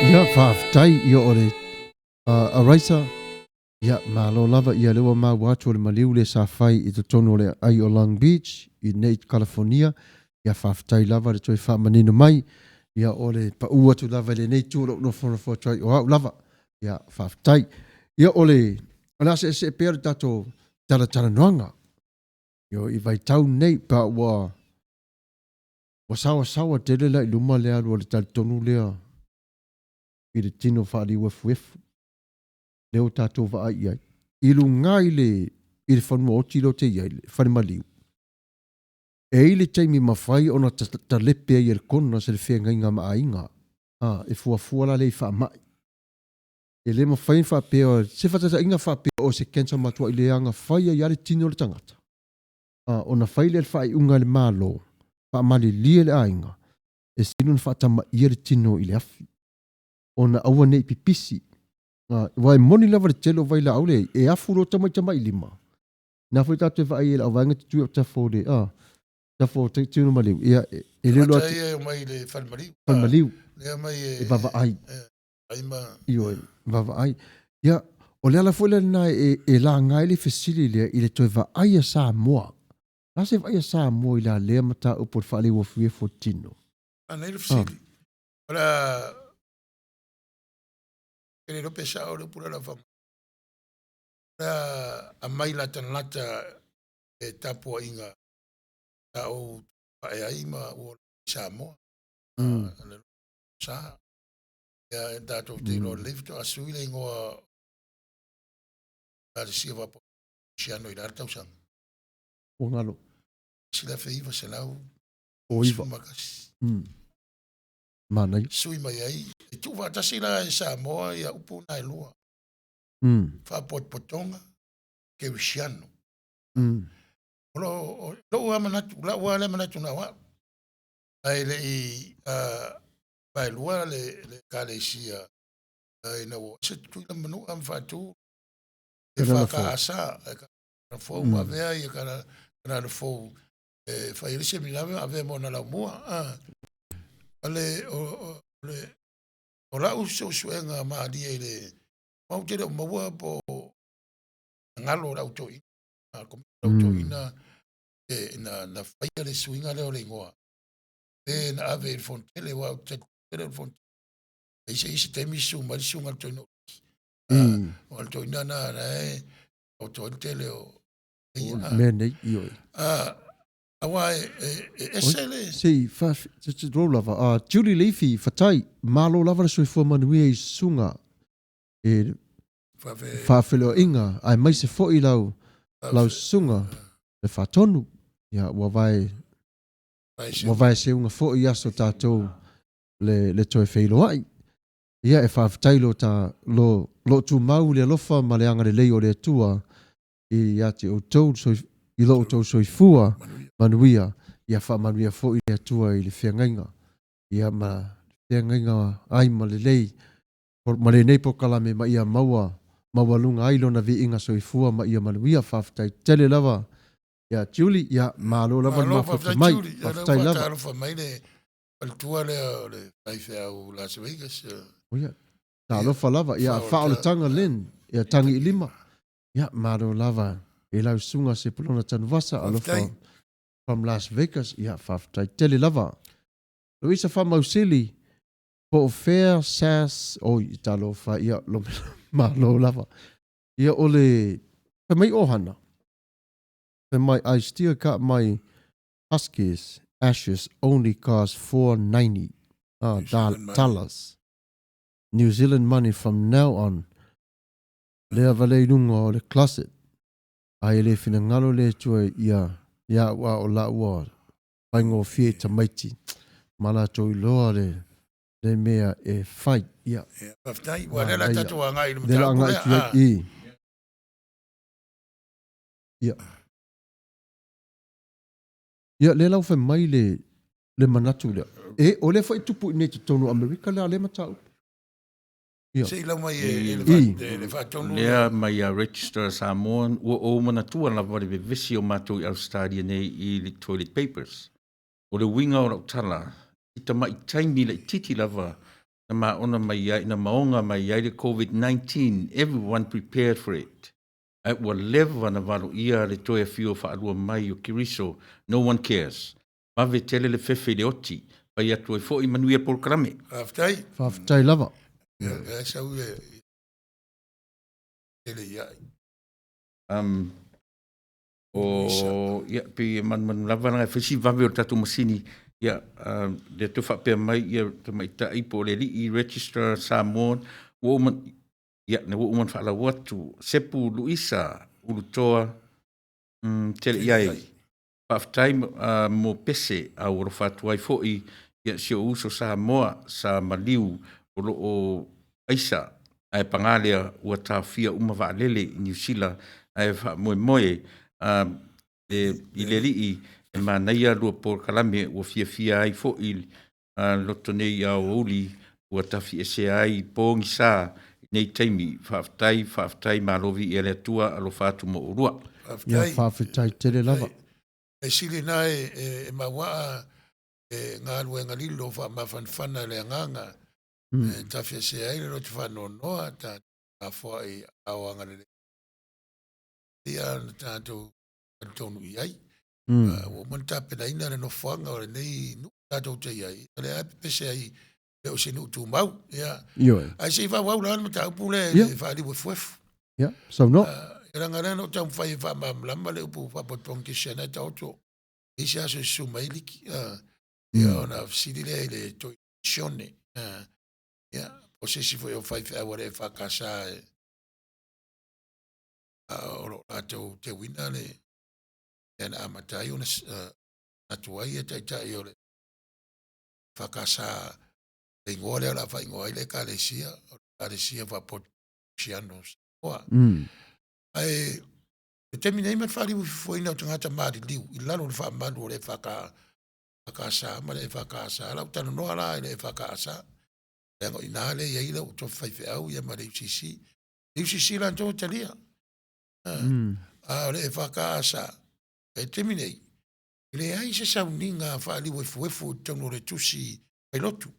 Ia whaaftai ia ore a raisa ia malo lava ia lewa ma watu le maliu le sa fai i to tono le ai o Long Beach i Nate, California. Ia whaaftai lava le toi wha manino mai ia ole pa ua tu lava le nei tu no fono fo trai o au lava ia whaaftai ia ole ana se pere tato tala noanga yo i vai tau nei pa wa sawa tele la luma le alu le tal tonu lea i le tino whaari wefu leo tato wa ai ai i lungai le i le whanua o tilo te iai le whare maliu e i le taimi mawhai ona ta lepe ai le kona se le whenga inga maa inga e fua la le i wha mai e le mawhai wha peo se whatata inga wha peo o se kensa matua i le anga whai ai ale tino le tangata ona whai le whai unga le malo wha mali lia le ainga e sinu na whatama i le tino i le afi ona aua nei pipisi wai moni lava le telo vai la aule e afuro tamai lima na foi tatu va ai la vanga tu ta fode tafo te tino maliu ia e le lo ia mai le falmaliu le mai e bava ai ai ma io bava ai ia o le ala foi le na e la ngai le fesili le i le toi va ai sa moa la se vai sa moa i la le mata o por fale o fie fotino ana le fesili ora ele no pesa o pura la fama a mai la tanata e tapo inga o ai ma o Samoa sa ya dato te lo lift a suile ngoa a siva po siano ira tau sang o ngalo sila feiva selau o iva makas mana sui mai ai tu va ta sila Samoa ya upu na lua fa potonga ke siano lo wa le manatu na wa ai le i bai lua le kalesia ai na wo se tu le manu am fa tu e fa ka asa ka fo wa ve ai ka na le fo fa ile se mi lave ave mo na la mo ale o la uso suenga ma di ele mau te mo wa po ngalo la auto ina na faia le swinga le ole ngoa e na ave il fontele wa te el font e se temi su ma su ma to no o to ina na o to tele o mene io awa esele si fa te role lava Julie Leafy fatai malo lava le soi forma nui e sunga e fa felo inga ai mai se foi lau sunga le fatonu ia wa vai se unga fo ia so tatou le toi feilo ai ia e fa tailo ta lo tu mau le lofa ma le anga le lei o le tua i ate o tou so i lo tou so i fua manuia ia fa manuia fo i le tua i le fiangainga ia ma fiangainga ai ma le lei ma le nei po kalame ma ia mawalunga ai lona vi inga so i fua ma ia manuia fa tai tele lava ya Julie ya malo lava ma fa mai fa lava fa mai le al tua le ai fe au Las Vegas ya ta lo fa lava ya fa o tanga len ya tangi lima ya malo lava e la sunga se polona tanvasa alo fa from Las Vegas ya fa tele lava Luisa fa mausili po fair sas o italo fa ya lo malo lava ya ole fa mai ohana and I still got my Huskies ashes only cost $4.90 dollars New Zealand money from now on. Le vale lungo le closet. Ai le fina ngalo le tue ia wa o la wa. Paingo fie tamaiti. Mala toi loa le mea e fight ia. Paftai wa le la tatu ngai le mtau. Le ngai tu i. Ia. Ia le lau fe mai le manatu le. E o le foi tupu nei te tonu Amerika le matau. Sei lau mai le fatonu. Lea mai a register Samoan o manatua la vare ve visi o matou i Australia nei i le toilet papers. O le winga o tala. I ta mai taimi le titi lava na maona mai ai, na maonga mai ai le COVID-19, everyone prepared for it. Ai ua lewa na walo ia le toe fio whaalua mai o Kiriso, no one cares. Mave tele le fefe le oti, pai atu e fo i manuia por karame. Aftai. Whawhitai lava. Ya sau ele ia. Ia pe man lava nga fesi vave o tatu masini, ia le tu whapea mai, ia te maita ipo le li i register Samoan, ia na woman whaala watu, Sepu Luisa, Ulutoa, tele iai. Whaftai mo pese a uro whatuai foi, ia si o uso Samoa, sa maliu, o aisa, ai pangalea ua tawhia umawaalele i New Zealand, ai moe, i le lii, e manaia lua por kalame, ua fia ai foi, loto nei au uli, ua tawhi ese ai pōngi sā, nei taimi, whaftai malovi i ele atua alo whatu mo urua. Ia whawhitai tele lava. E sili na e mawaa ngā lue ngalilo mawhanwhana le anganga. Tawhia se ai le roti whano noa, ta whua i awanga le. Ia tātou tonu i ai. O manta pena ina le no whanga o le nei tātou te ai. Le api pese ai le o se nu tu mau. Ai se i whawau la anu tāupu le whaari we fuefu. Ia, so no. Ranga rana o tamu whai whamamlama le upu whapotongi ke sena tauto. Isi aso suma iliki. Ia ona siri le toi sione. Ia, o se si foi o whai whaua le whakasa oro ato te wina le ena amatai ona atuai e taitai o le whakasa le ingoa le ala whai ingoa le kalesia whapot sianos. Oa. Ai te mina ima whari foi na tangata mari liu i lalo le whamanu o le whakasa ma le whakasa lau tano noa la le whakasa lengo ina le ia ila o to whaife au ia ma le UCC lan tō talia a le whakasa e te minei le ai se sauninga whali wefu tono le tusi ai lotu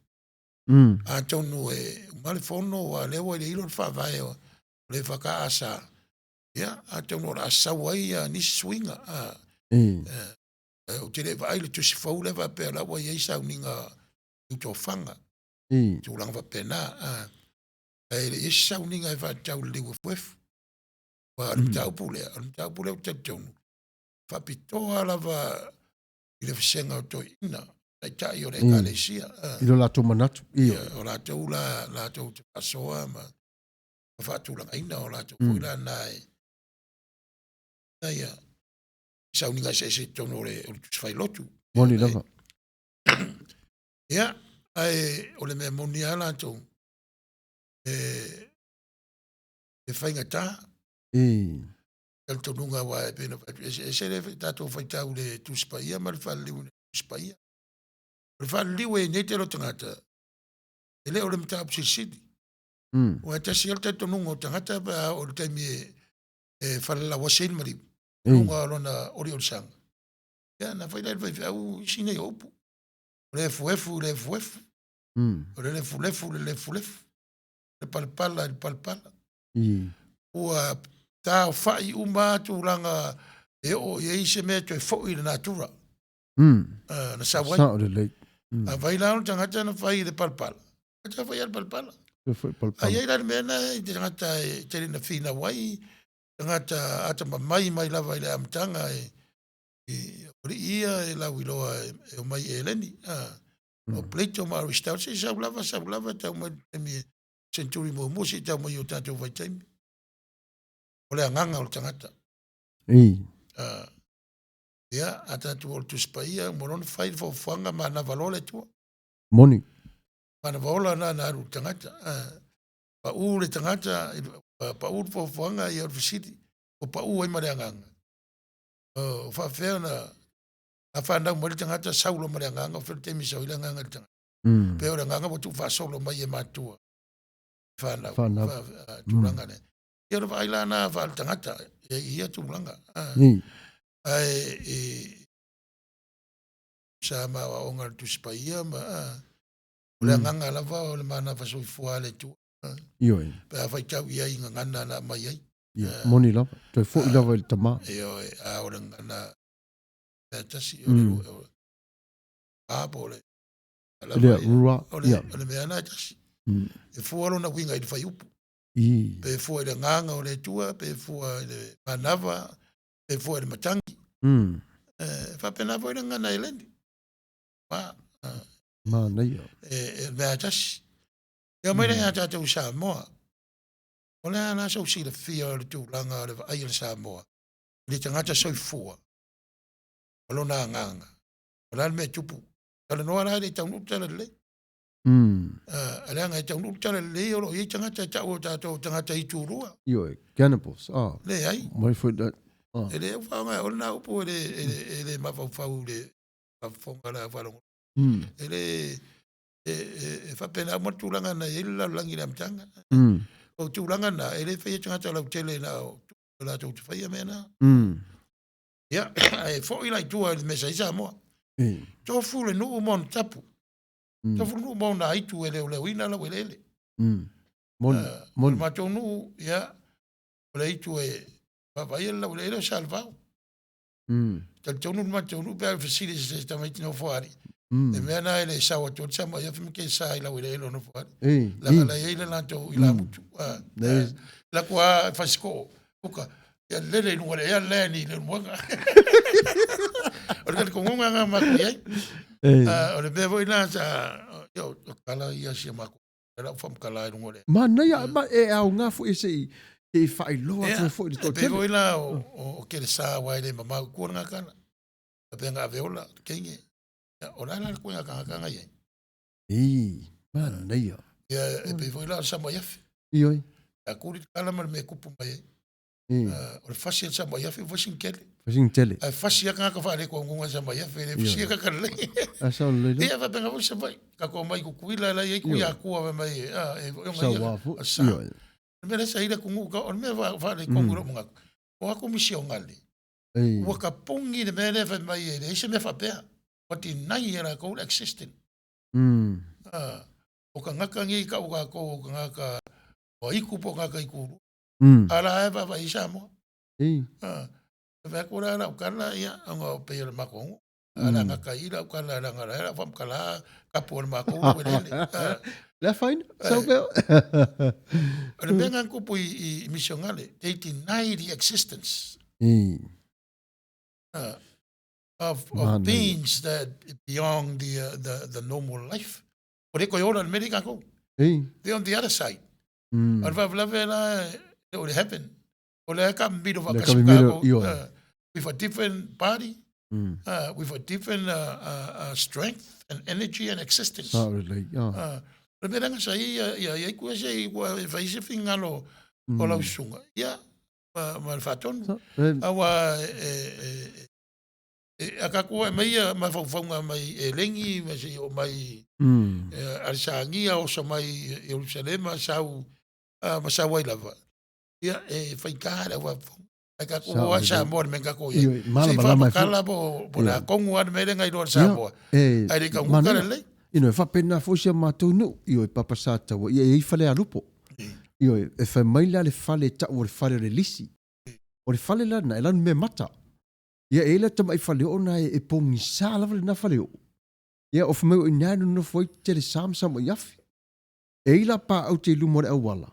a tono e malifono a lewa le ilo le whawai o le whakasa ia a tono la sawaia ni swinga o te le vai le tusi faule va pe la wa ia sauninga to fanga tu lang va pena e le sauninga va tau le wefu wa tau pule te tono fa pitoa la va ile fisenga o to ina ai tai o le kalesia ilo la to manatu o la to la to te pasoa ma fa tu la ina o la to kuila nai ia sauninga se tono le o tu fai lotu moni lava ia ai o le me moni ala to e fai ngata el tonunga wa e pena se le tato fai tau le tu spaia ma le fali un spaia le fali we ne te lo tangata ele o le mta apsi sidi o ta si el tonunga tangata ba o te mi e fala la wasin mari nunga lona ori o sang ya na fai le fai au sine opu le fuefu o le fulefu le palpala o ta fai uma tu langa e o ye se me to fo i natura na sa wai a vai la no tanga na fai de palpal ta fai al palpal ai la mena de tanga te na fina wai tanga ata mai la vai la amtanga e ia e la wilo e mai eleni o pleito ma restau se sa lava ta mai mi centuri mo si ta mo yo tanto vai time o le anganga o le tangata. Ia, ata tu o tu spaia, moron fai fo fuanga ma na valole tua. Moni. Ma na valola na aru tangata. Pa u le tangata, pa u fo fuanga i o fisiti, o pa u ai ma le anganga. O fa fea na, a fa andau ma le tangata, saulo ma le anganga, o fere temi sau i le anganga le tangata. Peo le anganga mo tu fa solo mai e matua. Fa andau, turanga ne. Ia va ila na va tangata ia tu langa ai sa ma o ngal tu spaia ma O le nganga lava o le mana fasoifua le tu. Io e. Pe a fai tau ia i ngana na mai ai. Ia, moni lava. Toi fo i lava i le tama. Io e a o le ngana. E tasi Mm. o le a po le. Lea, rua. O Ia. le mea na tasi. Mm. E fuaro na winga i le fai upu. I. Pe fua i le nganga o le tua, pe fua i le manava, pe fua i le matangi. Mm. Fa pena fua i le ngana i lendi. Ma, Ma nei. mea tasi. Ia mai rea tātou Samoa. O le ana sau si le fia o le tūlanga o le ai le Samoa. Le tangata soifua. O lona nganga. O le me tupu. Kala noa rai le taunu tala le. Mm. Ale anga e taunu tala le o lo i tangata tau tātou tangata i tūrua. Io e. Cannibals. Ah. Le ai. Mai fo da. Ah. E le whaonga o na upo e le mawhau le mawhonga la whalongo. Mm. E le e whapena mo tūlanga na e la langi na mtanga. Mm. O tūlanga na e le whaia tangata lau tele na o la tau te whaia mena. Mm. Ia, e fo i lai tua le mesa i Samoa. E. Tō fule nuu mon tapu. Tō fule nuu mon na aitu e leo ina lau e lele. Mm. Moni. Moni. Ma tō nuu, ia, o le aitu e whawai e lau e lele o salvau. Mm. Tal tō nuu ma tō nuu pēr fasile se tamaiti no fuari. Mm. E mea na ele sawa tō tsama ia whimike sa i lau e lele no fuari. E. Laka la e le lanto i la mutu. La kua fasiko. Puka. Ia lele nua le ia leni le muanga. O le kati kongonga ngā maku iai. O le bea voi nā sa, o kala ia si maku. E lau wham kala e rungo le. Ma nei ma e au ngā fo e se e whai loa ko fo i E tō bea voi nā o kere sā wai le mamau kua ngā kana. A bea ngā veola, kenge. O nana le kua ngā kanga iai. E. Ma nei a. Ia e bea voi nā sama iafi. Ioi. A kuri kala ma me kupu mai ei. E. O le fasi e sama iafi vosin kele. Fasing tele. A fasi a kanga ka whare kua ngunga sama iafi. Le fasi a kaka le. A sao le le. Ia vapenga vosa vai. Ka kua mai kukuila la iei kuia kua mai. E Sao wafu. Ioi. Mera sa ira kungu ka. O me whare konguro mga. O ako misi o ngali. E. Ua ka pungi de mele fa mai e. Eise me whapea. Wati nai era ko existing. Mm. O ka ngaka ngi ka o ka ko ka ngaka. O iku po ngaka ikuru. Mm. Ala e va isa mo. E. Ve ko ra o kana ia ngo pe le makongo. Ala ngaka ira o kana la ngara era fam kala ka por makongo ele. La fine. Sao veo. Ale benga ko po I missiongale. They deny the existence E. of Man, beings that beyond the normal life. Por ko ora America ko. E. They're on the other side. Mm. Al va la it would happen. Ole ka mbiro va Le ka kamimiro, io. with a different body, Mm. with a different strength and energy and existence. Sao le le. Le mera nga sai ia ku se I vai se fingalo o la usunga. Ia ma le faton. Awa aka ko mai ma fonga mai lengi ma se o mai Mm. arsangia o so mai Jerusalem sau ma sa wai lava. Ia fai kara wa aka ko wa sa mo me ka ko ia. Io, mala bala mai fu. Kala bo na kongu an me ngai do sa mo. E. Ai ka ku kara le. Ino e whapena fōsia mātou nu, io e papasata wa, ia e whale alupo. Io e whai maila le whale ta o le whale le lisi. O le whale lana, e lanu me mata. Ia e la tama I whale o na e pongi sā lava le na whale o. Ia o whamau I nānu no fwoi te le samsam o iafi. E ila pā au te lumo le awala.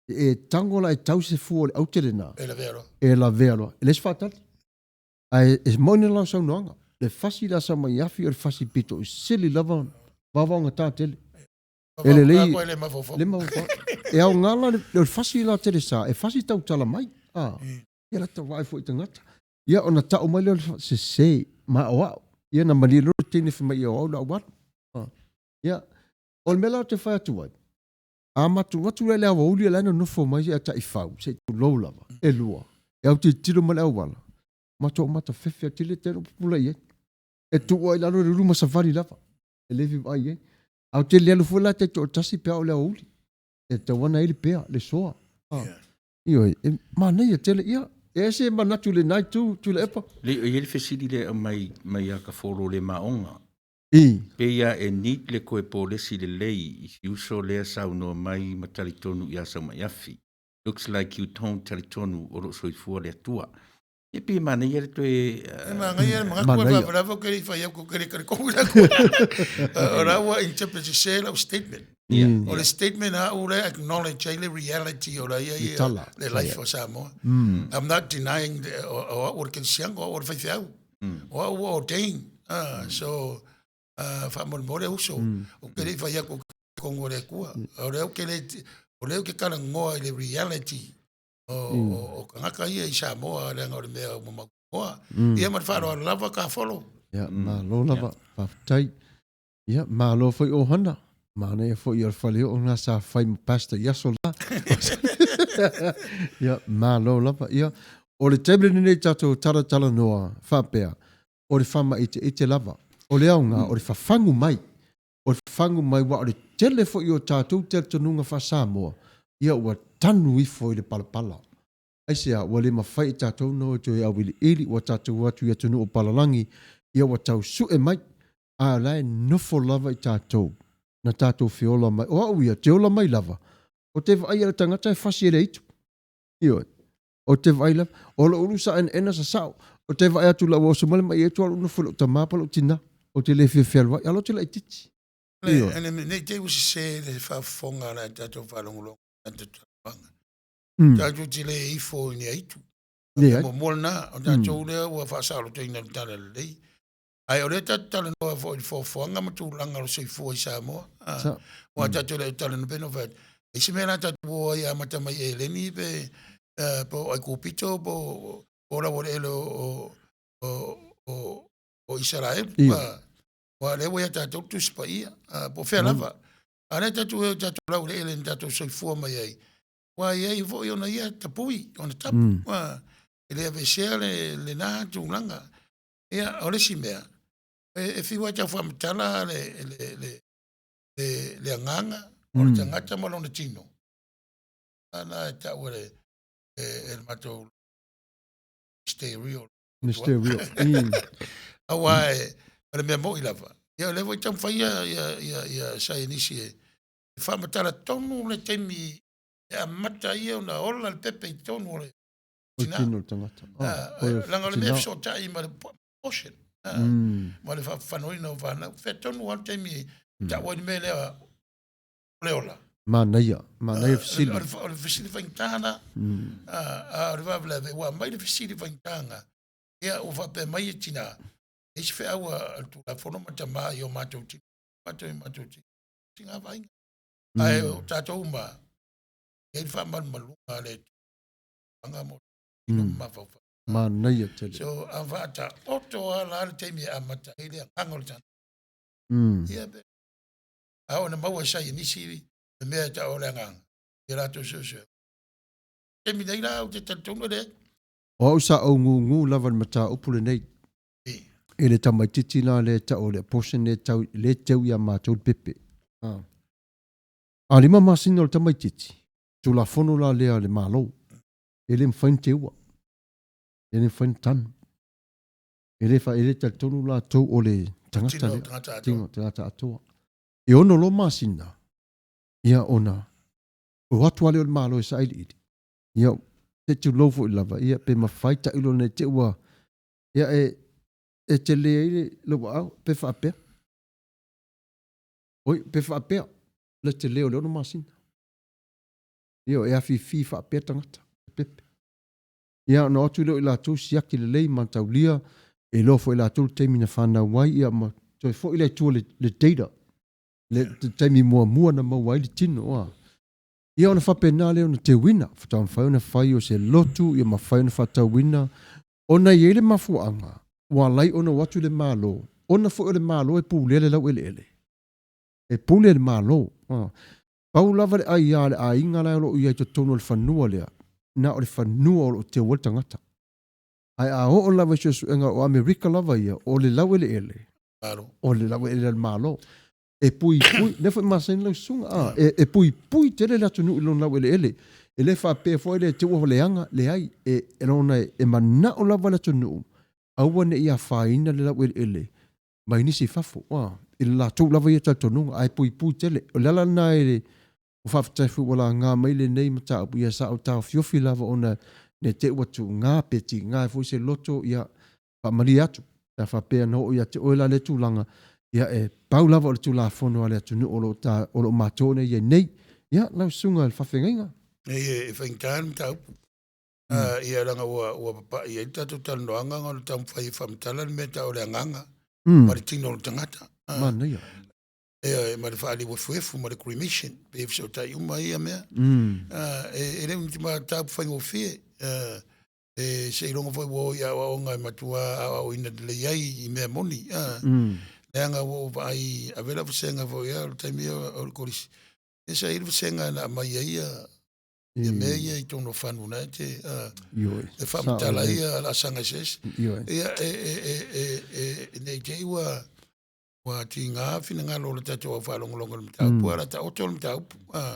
E tangola e tau se fu o le au te le nā. E la vero. E la vero. E les whātati. Ai e moine lau sau noanga. Le fasi la sama iafi o le fasi pito. I sili lava wawanga tātele. Ele lei. Ko le ma fo. Le mau fa. E au ngala le fasi la tere sa. E fasi tau tala mai. Ia la ta wai fo I tangata. Ia ona tau mai le se ma o au. Ia na mani loro tene fima I au la watu. Ia. O le mela o te whai atu wai. A matu watu le awa uli ala no nofo mai se ata I fau. Se tu lou lava. E lua. E au te tiro ma le au wala. Mato o mata fefe a tile tero pula I e. E tu o ilano le ruma safari lava. E levi mai e. Au te lea lufula te to tasi pea o le uli. E te wana ili pea, le soa. Io e mana tele ia. E se manatu le nai tu le epa. Le ele fesili le mai a ka foro le maonga. Pe ia e nit le koe polesi le lei, i uso lea sau no mai ma talitonu ia sau mai afi. Looks like you don't talitonu o lo soifua le atua. E pi mana ia le toe... Mga ia, mga kua whaparava kere i whai au kere kere kongura kua. O rawa interpret the share of statement. O le statement ha ure acknowledge the reality o rai le life o Samoa. I'm not denying o what can siang o what whai au. O ordain. So whamon more uso. O kere i whai au kongura kua. O reo ke kala ngoa le reality. O kangaka ia i Samoa renga o le mea o mamakoa. Ia mat wharo lava ka follow. Ia, ma lo lava, pafutai. Ia, ma lo foi o hana. Ma ne foi i whale o ngā sa whai pastor yaso la. Ia, ma lo lava. Ia, o le tebele nei tato tala noa whapea. O le whama i te lava. O le aunga, o le whafangu mai. O le whafangu mai wa o le tele foi o tatou te tonunga wha Samoa. Ia ua tanu i foi le palapala. Aisea, ua le mawhai tatou no to e awili ili ua tatou atu ia tunu o palalangi. Ia ua tau su e mai. A lai nofo lava i tatou. Na tatou whiola mai. O au ia, te ola mai lava. O te vai ala tangata e whasi ere itu. Ioi. O te vai lava. O lo ulu sa ena sa sao. O te vai atu lau o sumale mai e tu alu nofo lo tamapalo tina. O te le whiawhia. Alo te lai titi. Ene nei te usi se le whafonga na tatou whalongolong. Tatou te le ifo ni aitu. Mo molna, o tatou lea ua whaasalo te ina tala lei. Ai o le tala noa foanga matulanga lo soifua i Samoa. Ua tatou le tala no peno whaat. E si mea tatou o ia mata mai e leni pe po ai kupito po ora o le o Israel. Ua le wea tatou tuspa ia. Po whea lava. Ane tatou lau le ele tatou soifua mai ai. Wa ia i vo ona ia tapui ona tapu. Wa ele ave share le na tunganga. Ia ole simea. E fiwa ta fam tala le nganga o le tangata malona tino. Ana ta wale el mato stay real. Stay real. Awa ele me mo ilava. Ia le vo tam faia ia sai inisie. Fama tala tonu le temi a mata ia una ola le pepe i tonu le tino tangata. Langa le mea so tai ma le ocean. Ma le whanoina o whana. Whe tonu al temi ta wani me lea leola. Ma naia fisili. O le fisili whaintana. O le wawlewe. Wa mai le fisili whaintanga. Ia o whape mai e tina. Eisi whe aua tu la whono mata mai o matou tina. Matou tina. Tinga vainga. Ai o tatou ma. Ei fa mal malunga le anga mo no mafau. Ma naia tele. So avata oto ala le temi amata ile angol tan. Ia be. A ona maua sai nisi le mea ta ola ngang. Ira to so. Temi dai la o te tantonga de. O sa o ngu lava mata upule nei. Ele tamai titina le ta o le portion le tau ia matou pepe. A lima masino le tamai titi. Tu la fono la lea le malo. Ele mfain te ua. Ele mfain tanu. Ele ta tonu la tau o le tangata le. Tangata atoa. E ono lo masina. Ia ona. O atu ale o le malo e sa ili. Ia te tu lofo i lava. Ia pe mawhai ta ilo ne te ua. Ia e te lea ile lo au. Pe whaapea. Oi, pe whaapea. Le te leo le ono masina. Ia e afi whaapea tangata. Pepe. Ia na otu leo i la tau siaki le lei mantau lia. E lofo i la tau teimi na whanau wai. Ia ma toi fo i le tua le data. Le teimi mua na mawai le tino. Ia ona whapena leo na te wina. Whatau mwhai ona whai o se lotu. Ia ma whai ona whatau wina. Ona i ele mafuanga. Wa lai ona watu le malo. Ona fo i le malo e pūlele lau ele. E pūlele malo. Pau lava le ai ale a inga lai olo ia to tono le whanua lea. Na o le whanua o te wal tangata. Ai a o lava se enga o Amerika lava ia. O le lau ele. O le lau ele malo. E pui, nefo masen lau sunga. E pui tele la tunu ilon lau ele. E le whape fo ele te ua leanga le ai. E lona e mana o lava la tunu. Aua ne ia whaina le lau ele. mai nisi fafo. I la tau lava ia tatonunga, ai pui tele. O lala na e o whawhtaifu wala ngā maile nei mata apu ia sa o tau fiofi lava ona ne te watu ngā peti, ngā e fuise loto ia whamari atu. Ta whapea no ia te oela le tūlanga, ia e pau lava o le tūla whono ale atu nu o lo mātone ia nei. Ia, lau sunga le whawhengainga. E whaintaan tau. Ia ranga ua papa ia tatu tanoanga ngā tamu whai whamtala me tau le anganga. Mari tino le tangata. Mana ia. E mari whaali wefuefu, mari cremation. Pe so tai uma ia mea. E reu ntima tau whaingo fie. E se irongo foi wo ia wa onga matua o ina le iai I mea moni. Leanga wo vai avela fusenga vo ia o taimi o koris. E sa iru fusenga na mai ia e mea ia I tono whanu na te e whamtala ia la sanga ses. Ia nei te iwa wa ti ngā whina ngā lola tato au whalongolonga le mtau puara ta oto le mtau.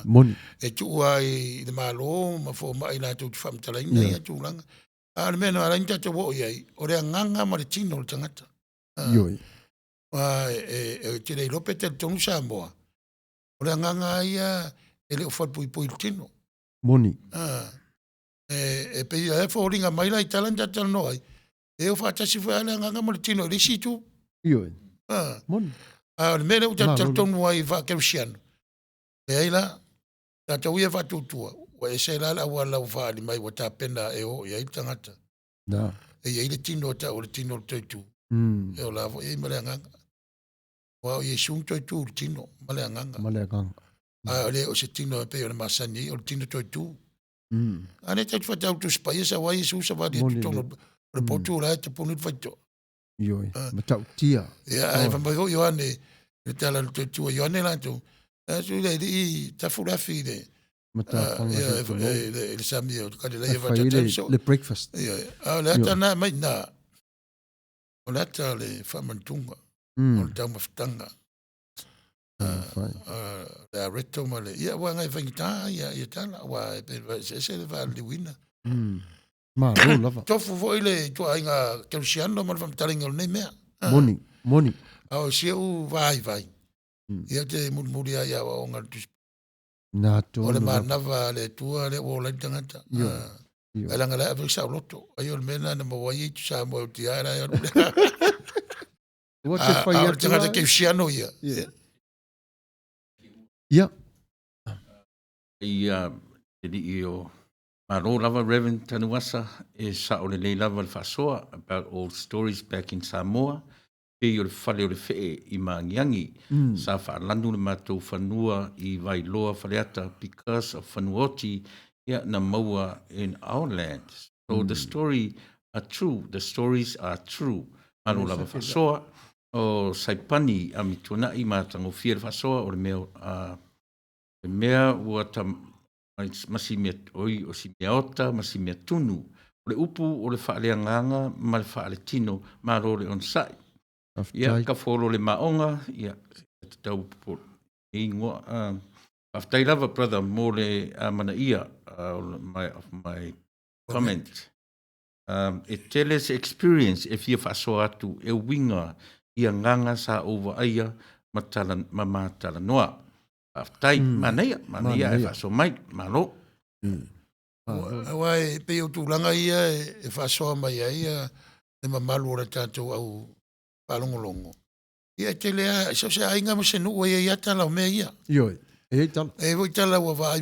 Moni. E tu ai le malo ma fo mai na tu whamtala ina ia tūlanga. Le mea no ara inta te wo iai o rea nganga ma le tino le tangata. Ioi. Te rei lope te tonu Samoa. O rea nganga ia e le o whapui le tino. Moni. E pe ia e whaoringa mai lai talanta tala noi. E o whatasi whaale nganga ma le tino le situ. Ioi. Moni. Le mea le o tata tonu ai whakerusiano. E aila, tata uia whatutua. Wa e se la wa la whaali mai wa ta pena e o ia I tangata. Da. E ia le tino ta o le tino le toitu. E o la e male nganga. Wa o ye sun toitu le tino male nganga. Male nganga. Le o se tino e pe o le masani o le tino toitu. Ane te fa tau tu spai sa wa Yesu sa va di tono le potu la te punu faito. Ioi. Matau tia. Ya e fa mai o Ioane le tala le toitu Ioane la tu. Su le di ta furafi de. Le sami o ka le va tata le breakfast. Ya. Le ata na mai na. O le ata le famantunga. O le tau maftanga. Le reto ma le. Ia wa ngai whangita ia tala. Wa se le va le wina. Ma ro lava. Tofu foi le tu ainga kerusiano ma le talinga nei mea. Moni. Au se u vai. Ia te murmuria ia wa onga tu. Na to. O le manava le tua le o le tangata. Ala ngala ave sa loto. Ayo le mena na mo wai tu sa mo ti ara ya. What the fire tangata kerusiano ia. Ia. Ia jadi io maro lava Reverend Tanuasa e sa o le lava le fasoa about old stories back in Samoa. Pe o le fale o le fee I mangiangi sa whaalandu le mātou whanua I vai loa whaleata because of whanuoti ia na maua in our land. So the story are true. The stories are true. Maro lava fasoa o saipani a mituna I mātango fia le fasoa o le mea ua ta masi mea oi o si mea ota, masi mea tunu. O le upu o le whaaleanganga ma le whaale tino maro le on sai. Ia ka folo le maonga, ia te tau po ingoa. Aftai lava, brother, mo le mana ia of my comment. E tele se experience e fia whaso atu e winga ia nganga sa over aia matala noa. Aftai manea e whaso mai, malo. Wai pe o tūlanga ia e whasoa mai ia e mamalu o le tātou au palongolongo. Ia te lea, so se ainga mo se nua ia tala o mea ia. Ioi, e tala. E voi tala ua vai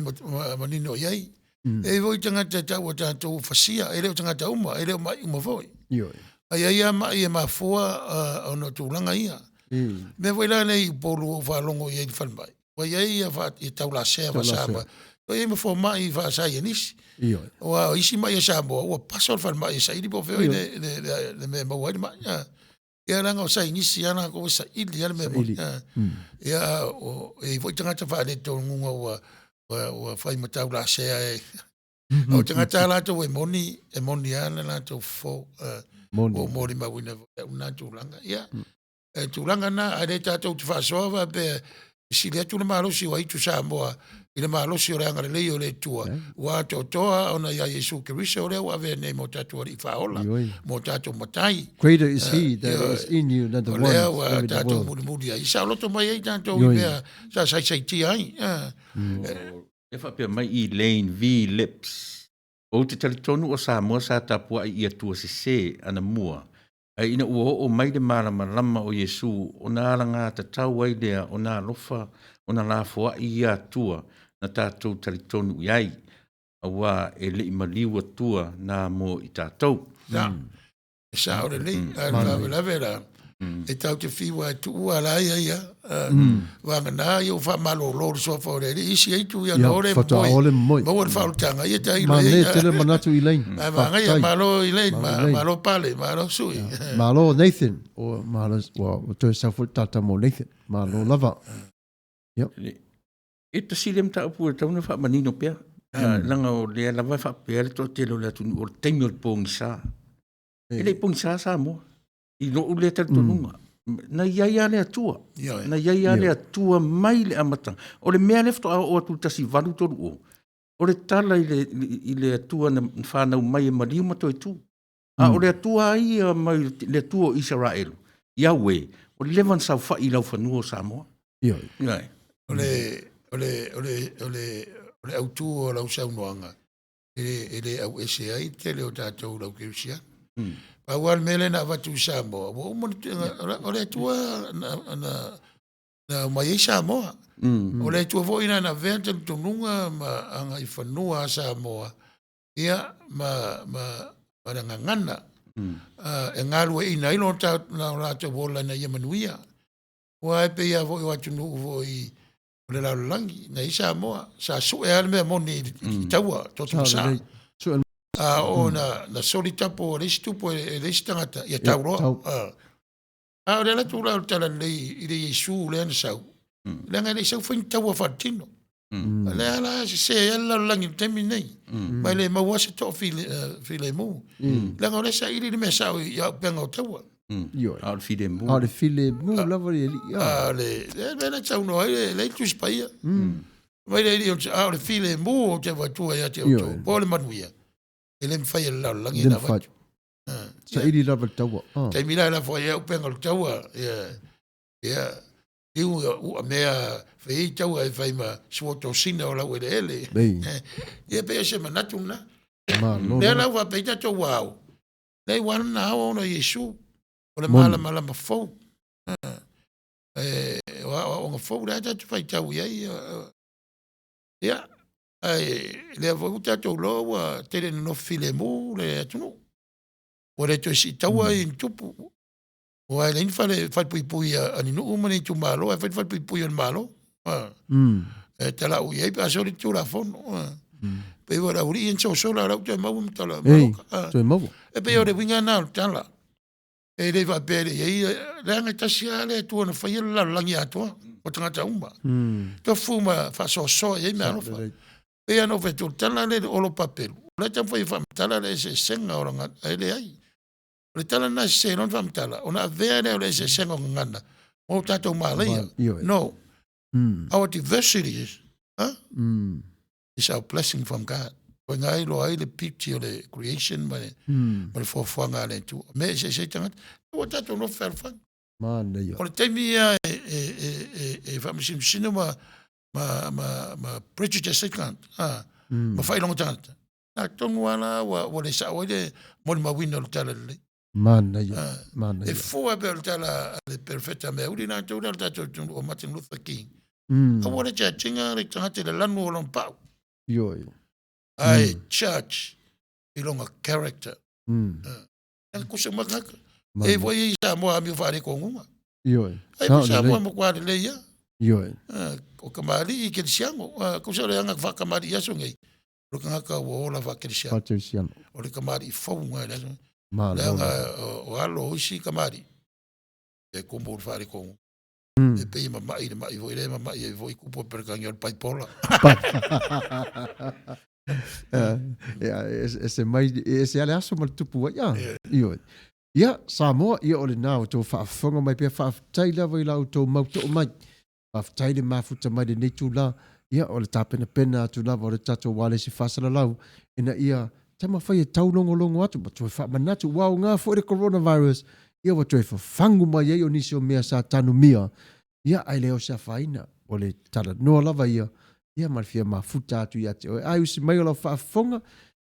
manino iai. E voi tangata tau a tātou fasia, e leo tangata uma, e leo mai uma voi. Ioi. Ai ia mai e mafua ono tūlanga ia. Me voi la nei polu o whalongo iai di whanmai. Wai ia i tau la sea wasama. O e me fo mai va sa nisi. Ioi. O isi mai sa mo, o paso whanmai sa ili po feo le me mau ai mai. Ia ranga o sa inisi ana ko sa ili ana me mo. Ia o e voi tangata whaare tō ngunga o whai matau la sea e. O tangata la tō e moni ana la tō fo o mori mawina una tūlanga. Ia, tūlanga na are tātou te whasoa pe si lea tūna maro si wa itu Samoa I le malosi o le anga lei o le tua. Wa toa ona ia Yesu Kiriso o le wa ve nei mo tatua i whaola. Mo tatua matai. Greater is he that is in you than the one Lea that's wa in the tatua world. muri muri ai. Isa loto mai ei tatua i mea sa sai tia ai. E whapea mai i Lane V. Lips. O te talitonu o Samoa sa tapua i atua se ana mua. Ai ina ua o mai le malama o Yesu o nā ranga ta tau ai lea o nā lofa o nā lafua i atua na tātou talitonu i ai. Awa e le imaliu atua nā mo i tātou. Ja. Sa o le nei. Lawe la. E tau te whiwa e tu ua la ia. Wanga nā i o wha malo lor sofa o le isi ei tu ia lore moi. Mau wha tanga i e tai Ma le tele manatu i lein. Wanga ia malo i lein. Malo pale. Malo sui. Malo Nathan. O malo, o toi safu tata mo Nathan. Malo lava. E ta silem ta upu e tauna wha manino pia. Langa o lea lawa wha pia le to te lo le atunu o teimi o le pōngi sā. E le pōngi sā mo. I no ule te tonunga. Na iaia le atua. Na iaia le atua mai le amata. O le mea lefto a o atu tasi valu toru o. O le tala i le atua na whanau mai e mariu mato e tu. A o le atua ai mai le atua o Israel. Yahweh. O le levan sau wha i lau whanua o Samoa. O le autu o lau saunoanga. E le au ese ai te leo tātou lau kirisia. Awal mele na watu Samoa. O le tua na mai Samoa. O le tua vo ina na venta tununga ma anga i whanua Samoa. Ia ma ngangana. E ngaru e ina ilo na rata wola na ia manuia. Wa e pe ia vo i watu nuu vo i le laulangi na i Samoa. Sa su e alme moni i taua. Totu sa. O na soli tapo o leisi tupo e leisi tangata ia tauroa. O le la tūra o tala lei i le Yesu le ana sau. Lenga le sau whain taua whatino. Le ala se ala langi temi nei. Mai le mawasa to file mu. Lenga o le sa ili le mea sau i au penga o taua. Au file mu. Au le file mu lava le li. Le tau no ai le tu spaia. Mai le ili au le file mu o te watua ia te auto. Po le manuia. Ele me fai la langi na watu. Sa ili lava taua. Te mila la foi eu penga o taua. Iu a mea fai taua e fai ma suoto sina o lau ele. Ia pe se manatu na. Le la wa pe tato wau. Le wan na o no Yesu. O le mala ma fo. O nga fo la tato fai tau ia. Ia. Le avo tato lo wa tele no file mu le atunu. O le to si taua in tupu. O ai len fale fai pui ani no umani tu malo, fai pui an malo. Te la ui pa so tu la fon. Pe ora uri en so la ra te mau tala. Tu mau. E pe ora winga na tala. E le va pere e le nga tasiale tu na fai la langi ato. O tanga umba. To fuma fa so e me alofa. E ano fe tu tala le o lo papel. Le tam fai fa tala le se senga ora nga ele ai. Le tala na se non fam tala. Ona vea le se senga ngana. O tato malaya. No. Our diversity is, is our blessing from God. When I lo ai le picture le creation ma le fofanga le tu. Me se tanga. O tato no fer fan. Man yo. O le temia e fam cinema ma prejudice second. Ma fai long tanta. Na tongu ana wa le sa o le mo ma wino tala le. Man yo. E fua per tala le perfetta me uri na tu tato o Martin Luther King. A wale chinga le tangate le lanu o long pau. Yo. Ai church ilonga character. Kusa makaka. E voi sa mo ami fare ko nguma. Yo. Ai sa mo mo kwa le ya. Yo. O kamali ke siamo. Kusa le anga fa kamali ya so ngai. Lo kanga wo la fa ke siamo. O le kamali fo ngai la. Man. O alo si kamali. E kombo fare ko. E pe mai voi le mai voi kupo per kangol pai pola. Ese mai ese ale aso mal tupu ya. Yo. Ya Samoa ia ole nao to fa fonga mai pe fa taila voi la to mau to mai. Fa taile mafuta mai de netu la Ia o le tapena pena atu lava o le tato wale si fasala lau. Ina ia tama whai e tau longo atu. Ma tue wha manatu wau ngā fo le coronavirus. Ia wa tue whafangu mai ei o nisi o mea sa tanu mia. Ia ai leo sa whaina. O le tala noa lava ia. Ia malfia ma futa atu ia te. Ai usi mai o lau whaafonga.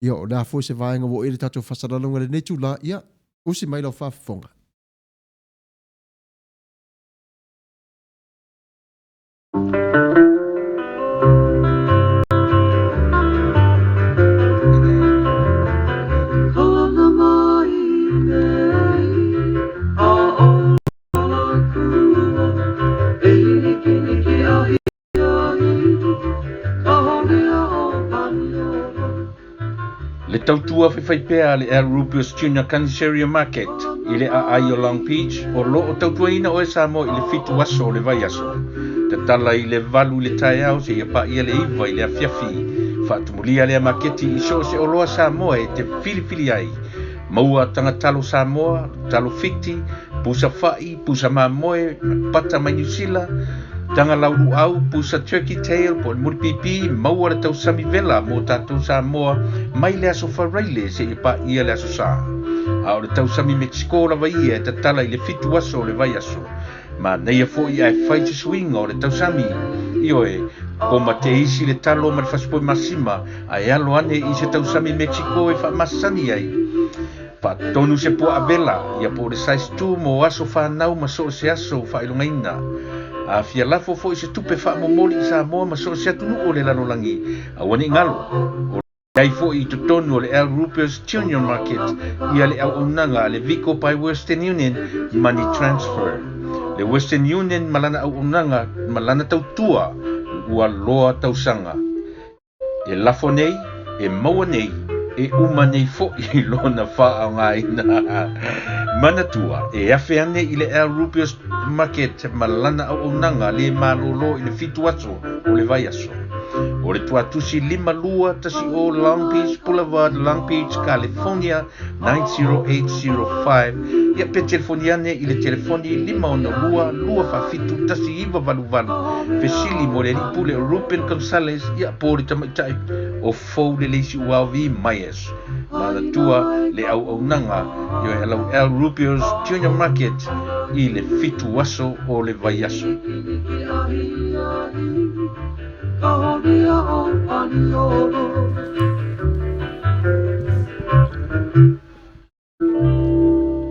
Ia o nā fo se vaenga wo ele tato fasala longa le netu la. Ia usi mai lau whaafonga. Le tautua whaiwhaipea le Al Rubius Junior Canceria Market i le ai o Long Beach o lo o tautua ina o e Samoa i le fitu aso o le vai aso. Te tala i le valu le tae au se ia pa ia le iwa i le afiafi. Whaatumulia le maketi i so se o loa Samoa e te filifili ai. Maua tangatalo Samoa, talo fiti, pusa whai, pusa mamoe, pata mai New Zealand, tanga lauru au, pusa turkey tail, po muri pipi, maua le tau sami vela, mo tātou Samoa, mai le aso whareile se i pa ia le aso sa. A o le tau sami Mexico la vai e te tala i le fitu aso le vai aso. Ma neia fo i ai whai te swinga o le tau sami. Ioe, ko ma te isi le talo ma le whaspoi masima, ai alo ane i se tau sami Mexico e wha masani ai. Pa tonu se po avela, ia po le sais tu mo aso whanau ma so se aso whailungaina. A fia lafo fo i se tupe wha momoli i Samoa ma so se atunu o le lanolangi. A wani ngalo, o ai fo i tutonu o le Al Rubius Junior Market, ia le au unanga le Vico by Western Union Money Transfer. Le Western Union malana au unanga, malana tautua, ua loa tausanga. E lafo nei, e maua nei, e uma nei fo i lona wha ngā ina. Manatua, e afe ane i le Al Rubius Market malana au unanga le malolo i le fitu aso o le vai aso. O le tuatusi 5 tasi o Long Beach Boulevard, Long Beach, California 90805. Ia pe telefoniane i le telefoni 512 fafitu tasi iwa valuvalu. Fesili mo le lipule Ruben Gonzalez ia po le tamaitai o fou le leisi uawi maies. Manatua le au nanga i o helau Al Rubius Junior Market i le fitu aso o le vai aso.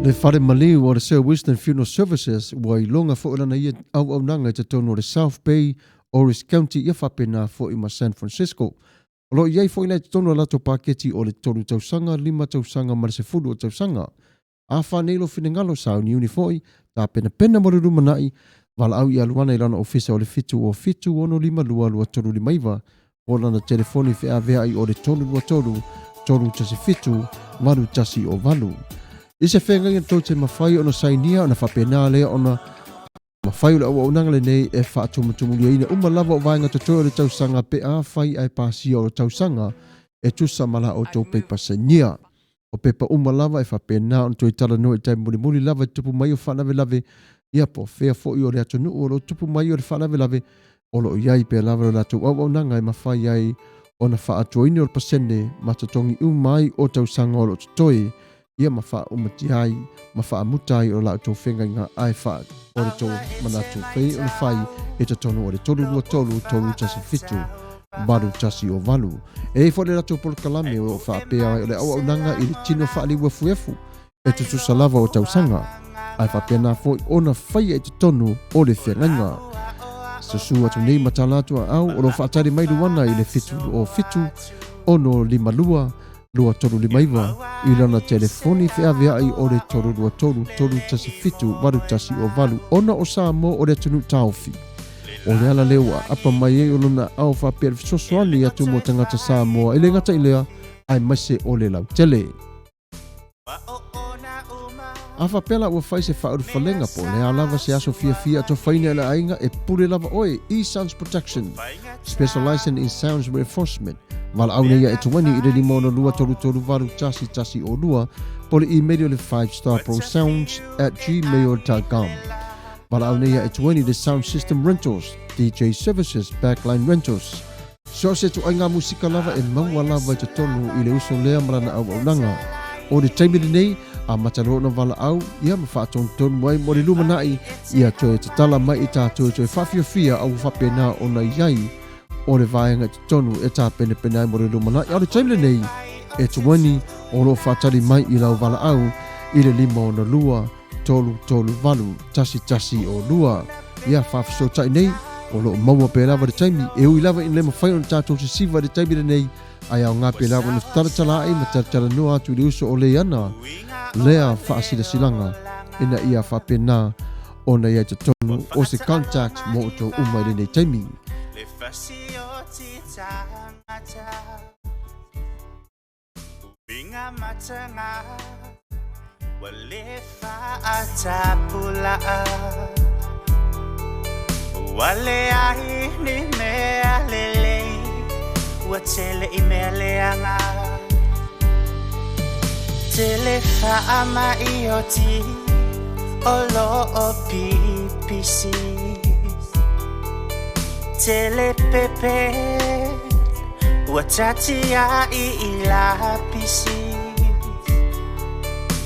Le whare maliu o le Sir Winston Funeral Services ua i longa fo ilana ia au nanga i te tono o le South Bay, Orange County ia whapena fo i ma San Francisco. O lo iai fo ina i te tono lato paketi o le tolu tausanga, 5 tausanga ma le se fulu o tausanga. A whanelo finengalo sa ni unifoi, ta pena maruru manai, wala au i aluana i lana ofisa o le fitu o fitu ono 5 tolu 5 o lana telefoni fea vea i o le tolu tasi fitu, maru tasi o valu. I se whenga i tau te mawhai ona sainia ona whapena lea ona mawhai ula au nanga le nei e whaatumulia ina lava o vaenga tutoa le tausanga pe a whai ai pasia o le tausanga e tusa mala o tau pepa sania. O pepa lava e whapena on tui tala no e tai muli lava e tupu mai o whanave lave ia po whea fo i o le atunu o lo tupu mai o le whanave lave o lo iai pe lava o la tau au nanga e mawhai ai ona whaatoini o le pasene matatongi mai o tausanga o lo tutoi ia mawha umatiai, mawha mutai o la tau whenga ngā ai wha o le tau manatu whei o le whai e te tono o le tolu tasi fitu, maru tasi o valu. E fo le rato polo kalame o wha pea o le au nanga i le tino wha liwa fuefu e te tusalava o tau sanga. Ai wha pea nā fo ona whai e te tono o le whenga. Sasu atu nei matalatua au o lo whaatari mai luana i le fitu o fitu ono 5 lua tolu 5 i lana telefoni fea vea i o le tolu tasi fitu waru tasi o valu ona o Samoa o le tunu taufi. O le ala leo a apa mai e o lona au whapea le fisosoani atu mo tangata Samoa ele ngata ilea ai maise o le lau tele. A whapela ua whai se whauru whalenga po le alava se aso fia ato whaine ala ainga e pure lava oe E-Sounds Protection, specializing in sounds reinforcement. Wala au neia e tuwani i le 5 varu tasi o lua po le email le 5starprosounds@gmail.com. Wala au nei e tueni the Sound System Rentals, DJ Services, Backline Rentals. So se tu ainga musika lava e maua lava te tonu i le uso lea marana au nanga. O le taimiri nei, a matalo na wala au, ia ma whaatong tonu mai mo le lumanai, ia toe te tala mai i tātou toe whawhiawhia au whapena o na iai, o le vaenga te tonu e tā pene pene mo le lumanai. O le taimiri nei, e tuani o lo whaatari mai i lau wala au, i le lima o na lua, tolu valu, tasi o lua. Ia whawhiso tai nei, o lo maua pe lava le taimi, e ui lava in le mawhai o le tātou se siva le taimiri nei, ai au ngā pe lava na taratala ai ma taratala noa atu le uso o le ana. Lea whaasila silanga, ina ia whapena o na ia te tonu o se contact mo o tō umai le nei taimi. Le whasi o ti tangata Ubinga matanga Wale whaatapula Wale ahi ni mea lele Watele i mea leanga Tele whaama i o ti Olo o PPC Tele pepe Watatia i la pisi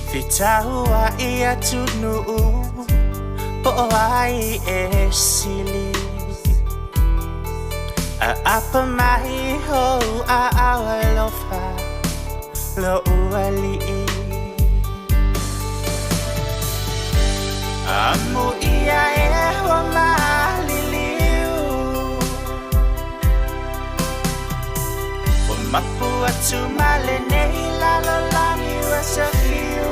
Fitahua i atunu Po ai e sili A apa mai ho a awa lofa Lo uali Amu ia e wa maliliu Wa mapu atu male nei lalo langi wa sa fiu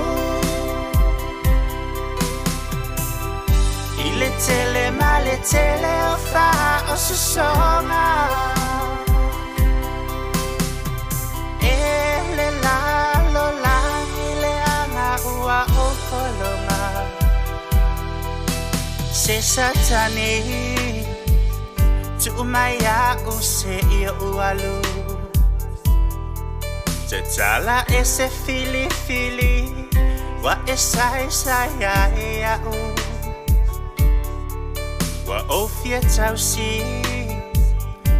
Ile tele male tele o fa o susonga Ele lalo langi le anga ua o kolonga Se satani Tu umaya use ia ualu Te tala e se fili Wa e sai ya ia u Wa ofia tausi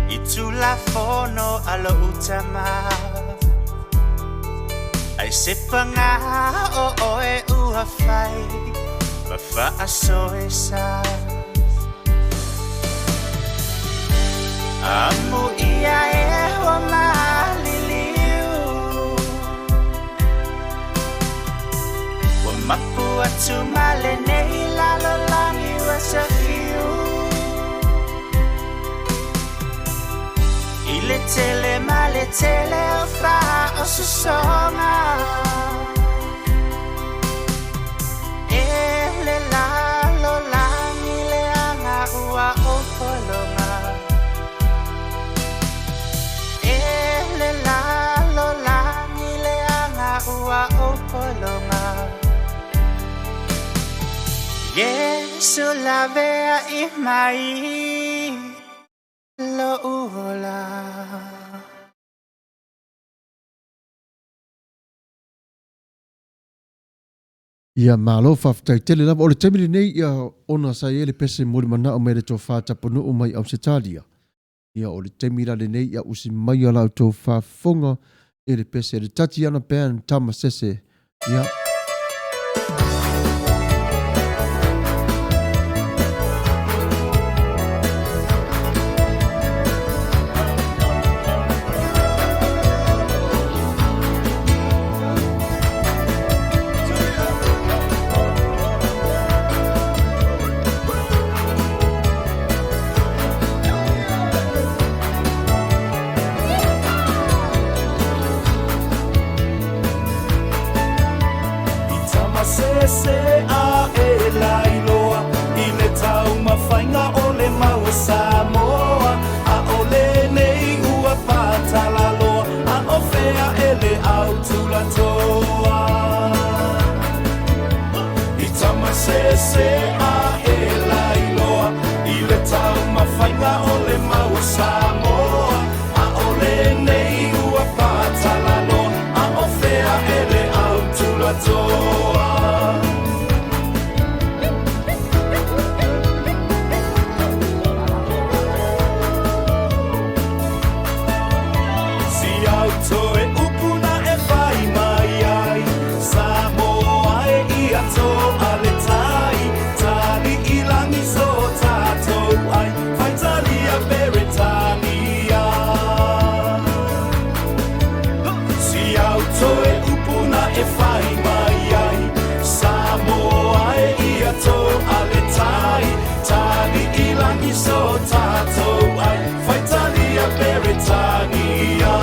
I tu la fono alo utama Ai se panga o oe ua fai Bafa aso esa Amu ia e wa maliliu Wa mapu atu male nei lalo langi wa sa fiu Ile tele male tele o fa o susonga Ele lalo langi le anga ua o kolonga Ele lalo langi le anga ua o kolonga Yesu la vea I mai lo uola Ia malo whaftai tele lava o le taimiri nei ia ona sai ele pese mori mana o mere tō whātapunu o mai au se talia. Ia o le taimira le nei ia usi mai ala tō whafonga ele pese le Tatiana Band Tama Sese. Ia. auto e upuna e whai mai ai Samoa e ia tō ale tai Tali i langi so tātou ai Whai tali a Beretania Si auto e upuna e whai mai ai Samoa e ia tō ale tai Tali i langi so tātou ai Whai tali a Beretania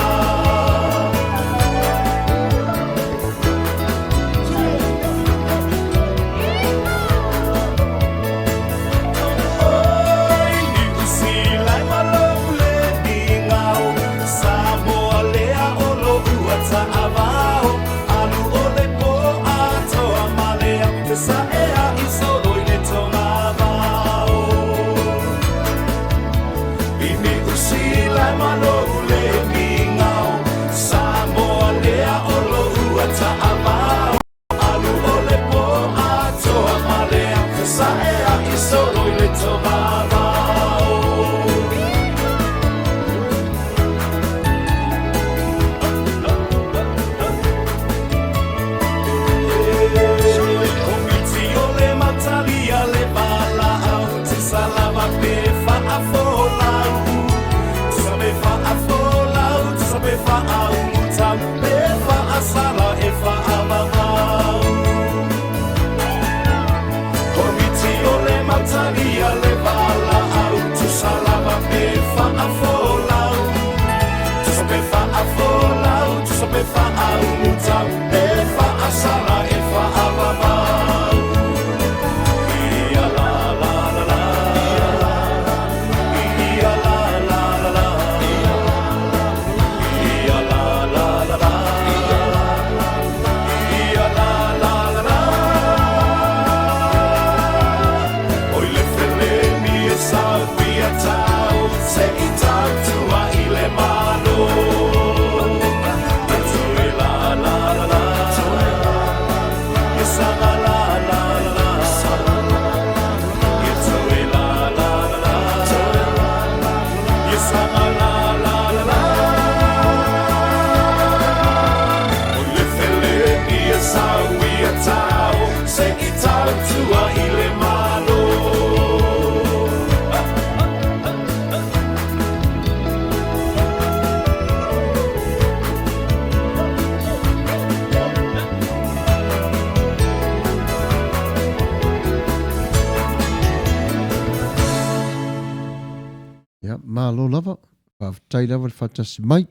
Ia, malo lava. Whawhtai lava le whatasi mai.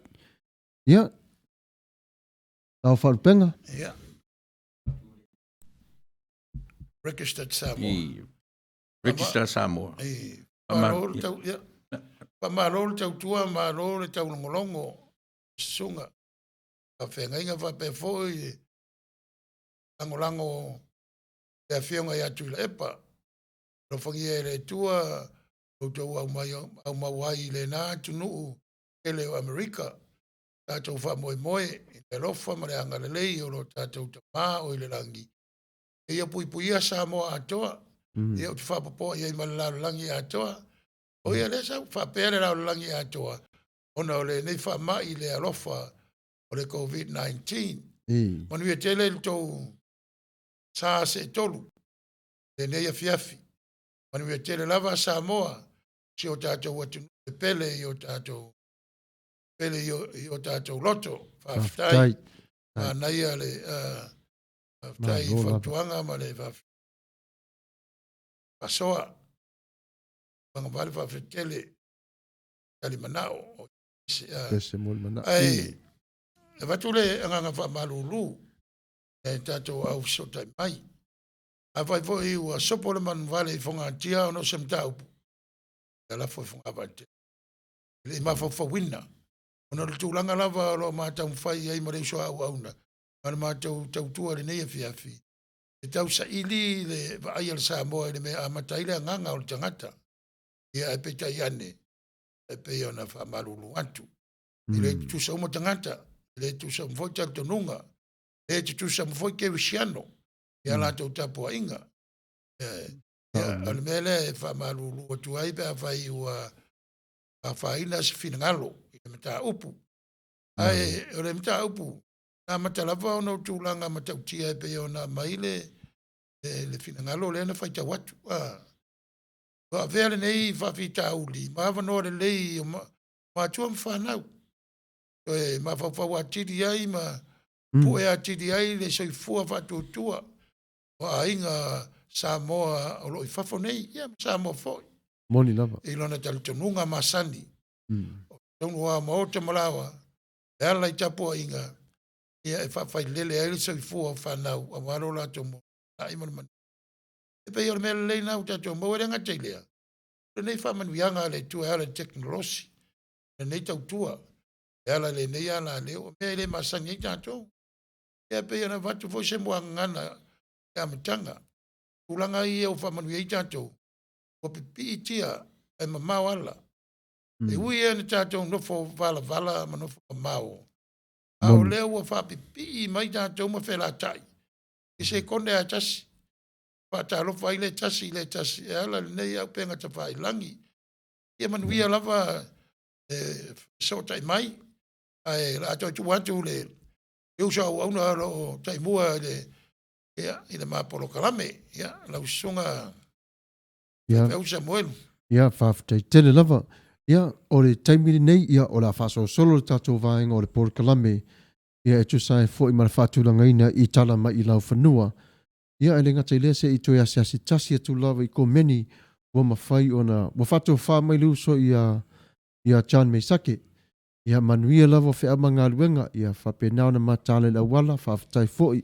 Ia. Tau wharupenga. Ia. Registered Samoa. I Register Samoa. Ei. Ama- Marol tau, ia. Pa marol tau tua, marol tau longolongo. Sunga. Pa whengainga wha pe foi. Langolango. Te awhionga i atu i la epa. Rofangi e le tua. Tau au mawai le nā tunuu. Ele o Amerika. Tātou wha moe moe. I le rofa ma le anga le lei. O lo tātou tamā o i le rangi. E ia pui pui a Samoa atoa. Ia o te whapapoa ia i malalau langi atoa. O ia le sa whapere rau langi atoa. Ona o le nei whamai le alofa o le COVID-19. Ei. Manu ia tele le tau sa se tolu. Le nei a fiafi. Manu ia tele lava Samoa. Si o tātou atu le pele i o tātou. Pele i o tātou loto. Whaftai. Nai a le... Whaftai Ma, lola. whaktuanga ma le whaftai. Pasoa. Wanga wale whawhetele. Kali manao. Pese mol mana. Ai. E watu le anganga whamalulu. E tātou au sotai mai. A whai fo ua sopo le man wale i whonga tia ono sem taupu. E la fo i whonga wate. Le ma fo wina. Ono le tūlanga lava lo mātau mwhai ai mareu so au auna. Mana mātau tautua le neia fiafi. E tau sa ili le vai al Samoa le me amatai le nganga o le tangata. Ia e peta iane. E pe ona whamalulu atu. Le tusa uma tangata. Le tusa mwhoi tautonunga. Le tusa mwhoi ke wisiano. Ia la tau tapua inga. Al mele e whamalulu atu ai pe a whai ua a whaina si finangalo. I me ta upu. Ai, o le mta upu. Nā matalava o nau tūlanga matautia e pe o nā maile le fina ngalo le na whaita watu. Wa vele nei whawhita uli. Mawa no le lei o mātua mwhanau. E ma whawhau atiri ai ma pue atiri ai le soifua whatutua. Wa inga Samoa o loi whafo nei. Ia Samoa foi. Moni lava. I lona talitonunga masani. Tonu wa maota malawa. E ala i tapu inga. Ia e whawhai lele ai le soifua whanau. A waro la tomo. A imana mani. E pe iore mele lei nau tato mo e nga teilea. Le nei whamanuianga le tua ala teknolosi. Le nei tautua. E ala le nei ala leo. Me le masangi tato. E pe iona watu fo se mua ngana. E amatanga. Ulanga i e o whamanuia tato. O pipi itia e mamau ala. E hui e na tato nofo vala ma nofo mamau. A o leo ua whapipi mai tato ma whela tai. I se konde a tasi. Whatalo whai le tasi. E ala nei au penga ta whai langi. Ia manuia lava so tai mai. Ai la to tu watu le. Eu sa au na lo tai mua le. Ia i le mapolo kalame. Ia la usunga. Ia. Eu sa moelu. Ia whawhitai tele lava. Ia o le taimiri nei ia o la whaso solo le tatou vaenga o le polo kalame. Ia e tu sai fo i mara whatulanga ina i tala mai i lau whanua. Ia e le ngata ilea se i toi asiasi tasi atu lava i ko meni wa mawhai o na wa whatu wha mai liu so ia John Meisake. Ia manuia lava o whea manga luenga ia whapenao na matale la wala whawhitai foi.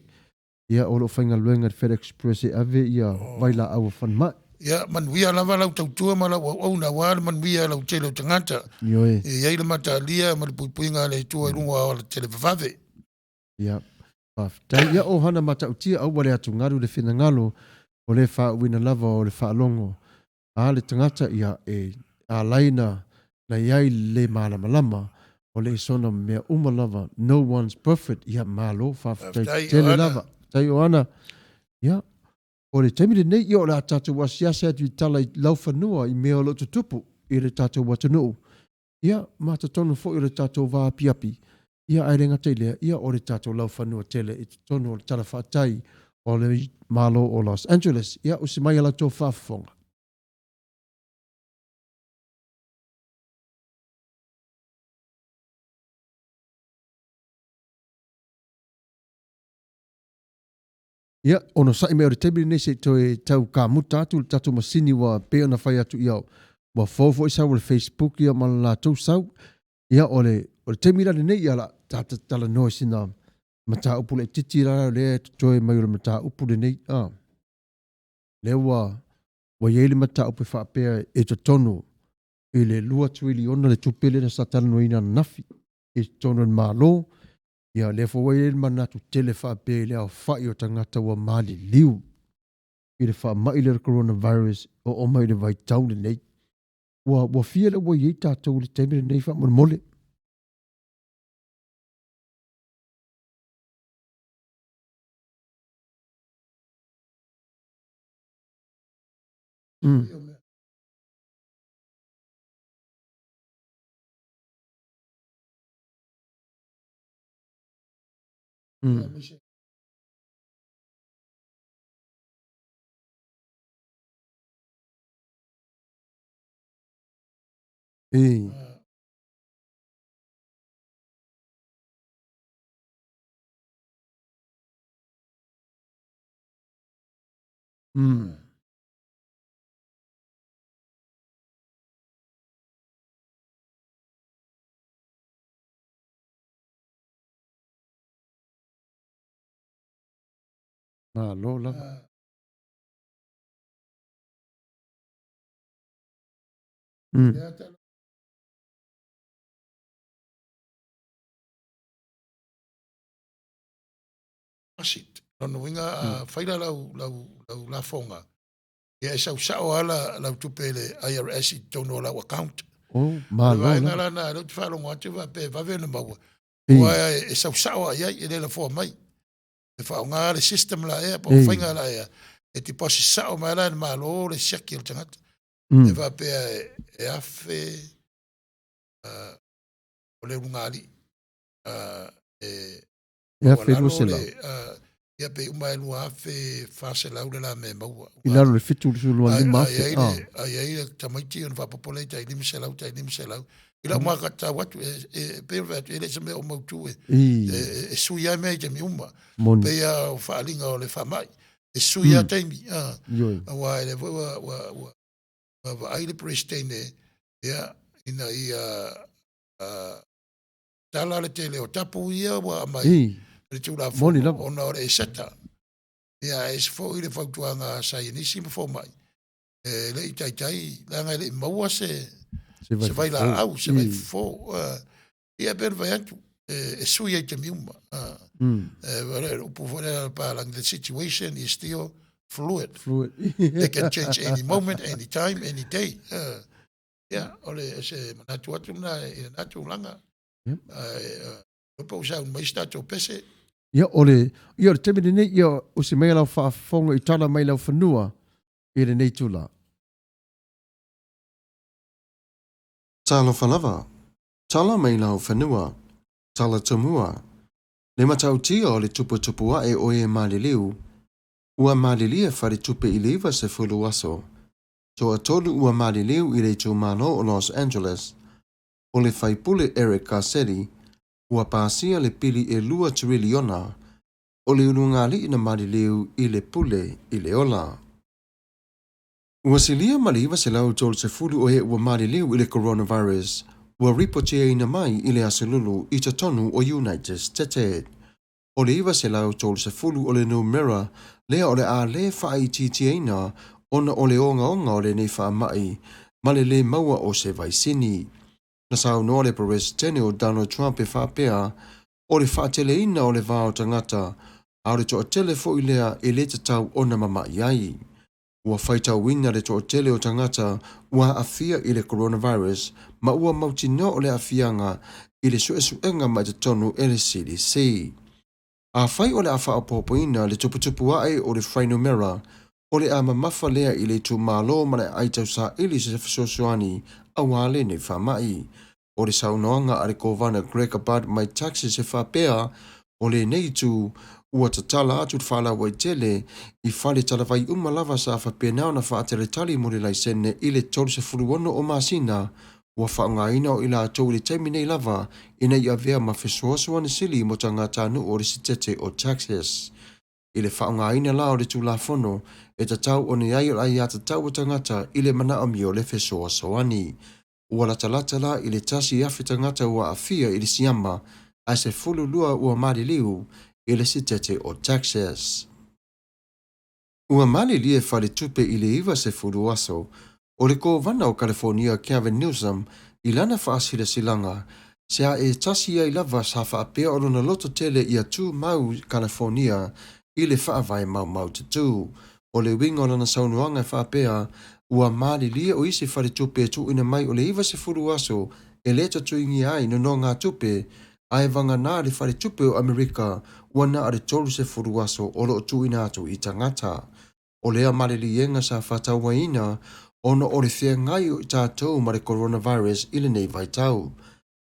Ia o lo whainga luenga FedEx Express e ave ia waila awa whanmai. Ia manuia lava lau tautua ma lau au na wāle manuia lau tele o tangata. Ioe. Ia ila mata lia ma le puipuinga le tua runga o le tele vavave. Ia. Tai ia o hana mata utia au wale atu ngaru le whina ngalo o le wha uina lava o le wha alongo. A le tangata ia e a laina na iai le malama o le sona mea uma lava. No one's perfect. Ia malo whawhitai tele lava. Tai o ana. Ia. O le temile nei ia o le atatu wa siasa atu i tala i lau whanua i mea o lo tutupu i le tatu watanuu. Ia mata tonu fo i le tatu wa api. Ia airenga teilea, ia o le tatou lau whanua tele i tonu o le tala whaatai o le malo o Los Angeles. Ia o si mai ala tō whaafonga. Ia, ono sai mea o le tebili nei se toi tau ka muta atu le tatou masini wa peo na whai atu iau. Wa fofo i sau o le Facebook ia ma la tau sau. Ia o le temila le nei ia la tala noe sina mata upu le titi rara le toi mai o mata upu le nei. Le wa yeili mata upu whaapea e to tonu i le lua tuili ona le tupele na satana no ina nafi. E tonu en malo. Ia le fo yeili manatu tele whaapea le au whai o tangata wa mali liu. I le wha mai le coronavirus o mai le vai tau le nei. Wa fia le wa yeili tatou le temile nei wha mole. Malo lava. Asit. Nono winga whaira lau la fonga. Ia e sau sao ala lau tupele IRS i tono lau account. Oh, malo lava. Nga lana lau te whalongo atu wa pe vavena maua. Ua e sau sao ai e le la fua mai. E whaonga le system la ea, pa whainga la ea. E ti posi sao mai la malo le siaki il tangata. E va pe e afe o le rungari. Ia whenua se lau. Ia pe umai lua fe fase lau le la me maua. I lalo le fitu le lua lima fe. Ai ai le tamaiti on whapapole tai lima se lau. I la mua kata watu pe watu ele se me o mautu e sui ai mei te mi uma. Pe ia o whaalinga o le whamai. E sui a teimi. Awa ele wa ai le prestene ia ina ia tala le tele o tapu ia wa mai. Le tūra fo ona ore e seta. Ia e se fo i le whautuanga sa i nisi mo fo mai. Le i tai langa le maua se vai la au, se vai fo. Ia per vai antu. E sui ai te miuma. Upu fore pa lang the situation is still fluid. It can change any moment, any time, any day. Ia, ole se manatu atu na i natu langa. Upa usau mai stato pese. Ia ole temene nei ia o se mea lau whaafonga I tala mai lau whanua I le nei tula. Tala whalawa, tala mai lau whanua, tala tamua. Le matau tia o le tupu e o e maliliu. Ua malilia whare tupe I leiva se fulu aso. So a tolu ua maliliu I le tu malo o Los Angeles. O le whaipule Eric Garcetti, ua pāsia le pili e 2 triliona, o le unungali ina marileu I le pule I le ola. Ua silia maliva se lau tol se fulu o e ua marileu I le coronavirus, ua ripotia ina mai I le aselulu I tonu o United States. O le iwa se lau tol se fulu o le numera, lea o le a le whai titiaina, ona o le onga o le nei wha mai, ma le maua o se vaisini. Na sao noa le presidente o Donald Trump e whapea, o le whaateleina o le vāo tangata, a le toa tele fo I lea e le tatau o na mama iai. Ua whaitau wina le toa tele o tangata, ua afia I le coronavirus, ma ua mauti no o le afianga I le suenga mai te tonu e le CDC. A whai o le a whaapopoina le tuputupu ae o le whainumera, o le a mamafa lea I le tu malo ma le aitau sa ili se fisosoani, a wale ne whamai. O le saunoanga a le kovana Greg Abbott mai taxi se whapea, o le nei tu ua tatala atu whala wai tele I whale talawai umalava sa whapea nao na whaatele tali mo le laisene I le tolu se furuono o masina, ua whaungaina o ila atou le taimi nei lava ina I avea ma fesoasoane sili mo tangata nu o le sitete o Texas. I le whaungaina la o le tulafono e tatau o ne ai o ai a tatau o tangata I le mana o mio le fesoasoani. Ua lata la I le tasi afi tangata ua afia I le siama a se fululua ua maliliu I le sitete o Texas. Ua malilie whare tupe I le iwa se fulu aso, o le kovana o California Gavin Newsom I lana whaasira silanga, se a e tasi ai lava sa whaapea o lona loto tele I atu mau California I le whaavai mau tatu. O le winga o lana saunuanga whaapea, ua malilie o isi whare tupe tu ina mai o le iwa se fulu aso, e le tatu ingi ai no ngā tupe, ai vanga nā le whare tupe o Amerika, ua na are tolu se fulu aso o lo tu ina atu I tangata. O lea malilienga sa whataua ina, ono o le whea ngai o tātou ma le coronavirus I le nei vai tau.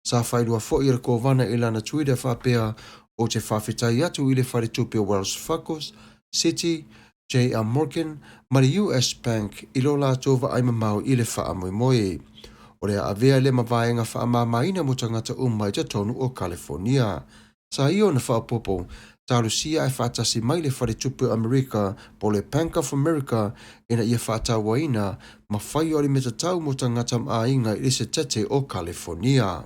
Sa whaidua fo I le kovana I lana tuida whapea o te whawhitai atu I le whare tupe o Wells Fargo, Citi, J.R. Morgan, ma le US Bank I lo la tova ai mamau I le wha moe. O lea avea le mavaenga wha mamaina mo tangata umai te tonu o California. Sa io na wha popo, talusia e whaatasi mai le whare tupe Amerika po le Bank of America ina ia whaatawaina ma whai o le metatau mo tangata mainga I le se tete o California.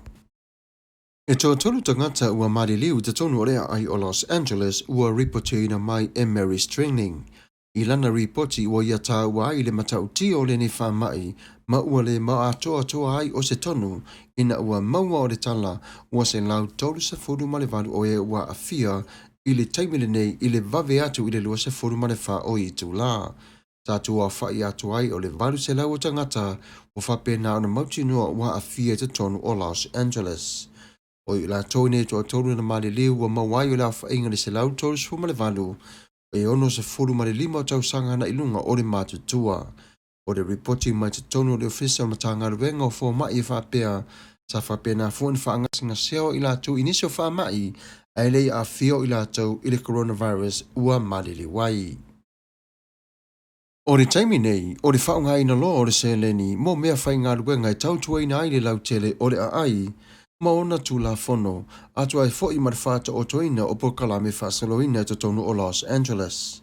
E toa tolu tangata ua mariliu te tonu o lea ai o Los Angeles ua ripoteina mai e Mary's Training. I lana ripoti ua ia tā ua ai le matauti o le ni whamai ma ua le maa toa ai o se tonu ina ua maua o le tala ua se lau tolu se fodu ma le valu o e ua afia I le taimile nei I le vave atu I le lua se fodu ma le wha o I tu la. Tātua a whai atu ai o le valu se lau o tangata o whapena o na mauti nua ua afia te tonu o Los Angeles. O I la tōne toa tolu na mali liu ua mawai o la whainga le se lau tolu se ma le valu e ono se fodu ma le 5 tau sanga na ilunga o le mātutua. O le reporting mai te tonu o le ofisa o matanga ruenga o fō mai e whapea Sa whapena fuan whaangasinga seo i lātou inisio whaamai ai lei a whio i lātou i le coronavirus ua malili wai. O le taimi nei, o le whaunga ina loa o le seleni, mo mea whai ngā ruenga i tautua ina ai le lautele o le ai, ma ona tū la fono, atua e fo i marwhata o toina o pokalame whaasaloina i tonu o Los Angeles.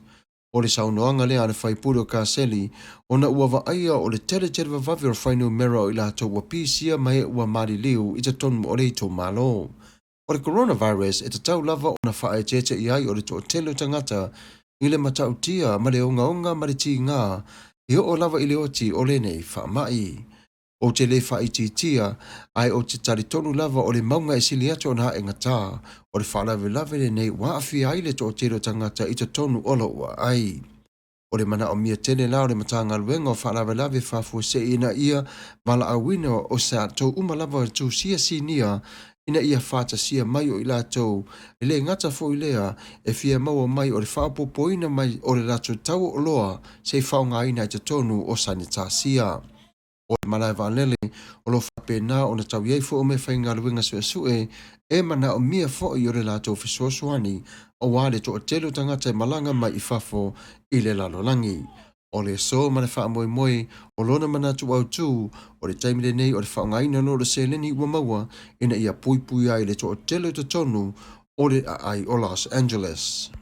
O le saunoanga lea le whaipuro ka seli, ona ua waaia o le tere vavavi o whainu mera o i lātou ua pisia mai ua mari liu i tonu o le ito malo. O le coronavirus e tau lava ona whae tete i ai o le to telo tangata i le matau tia ma le onga ma le ti ngā, i o lava i le oti o le nei whaamai. O te le wha i tia, ai o te tari tonu lava o le maunga e sili atu ona e ngata, o le whaalawe lave le nei wa awhi ai le to tero tangata i te tonu olo ua ai. O le mana o mia tene la o le matanga luenga o whaalawe lave whafua se ina ia, mala awina o sa tau umalava o tu sia sinia, ina ia whata sia mai o i la tau, e le ngata fo i lea, e fia maua mai o le whaapopoina mai o le lato tau o loa, se whaunga ina i te tonu o sanitasia. O le malai waalele, o lo whapena o na tau iei fo o me whainga luenga sue e mana o mia fo i o le lato fisosuani, o wale to o telo tangata e malanga mai i fafo i le lalolangi. O le so mana wha moe moe, o lona mana tu au tu, o le taimile nei o le whaungaina lo le seleni ua maua, ina ia pui pui ai le to o telo te tonu o le ai o Los Angeles.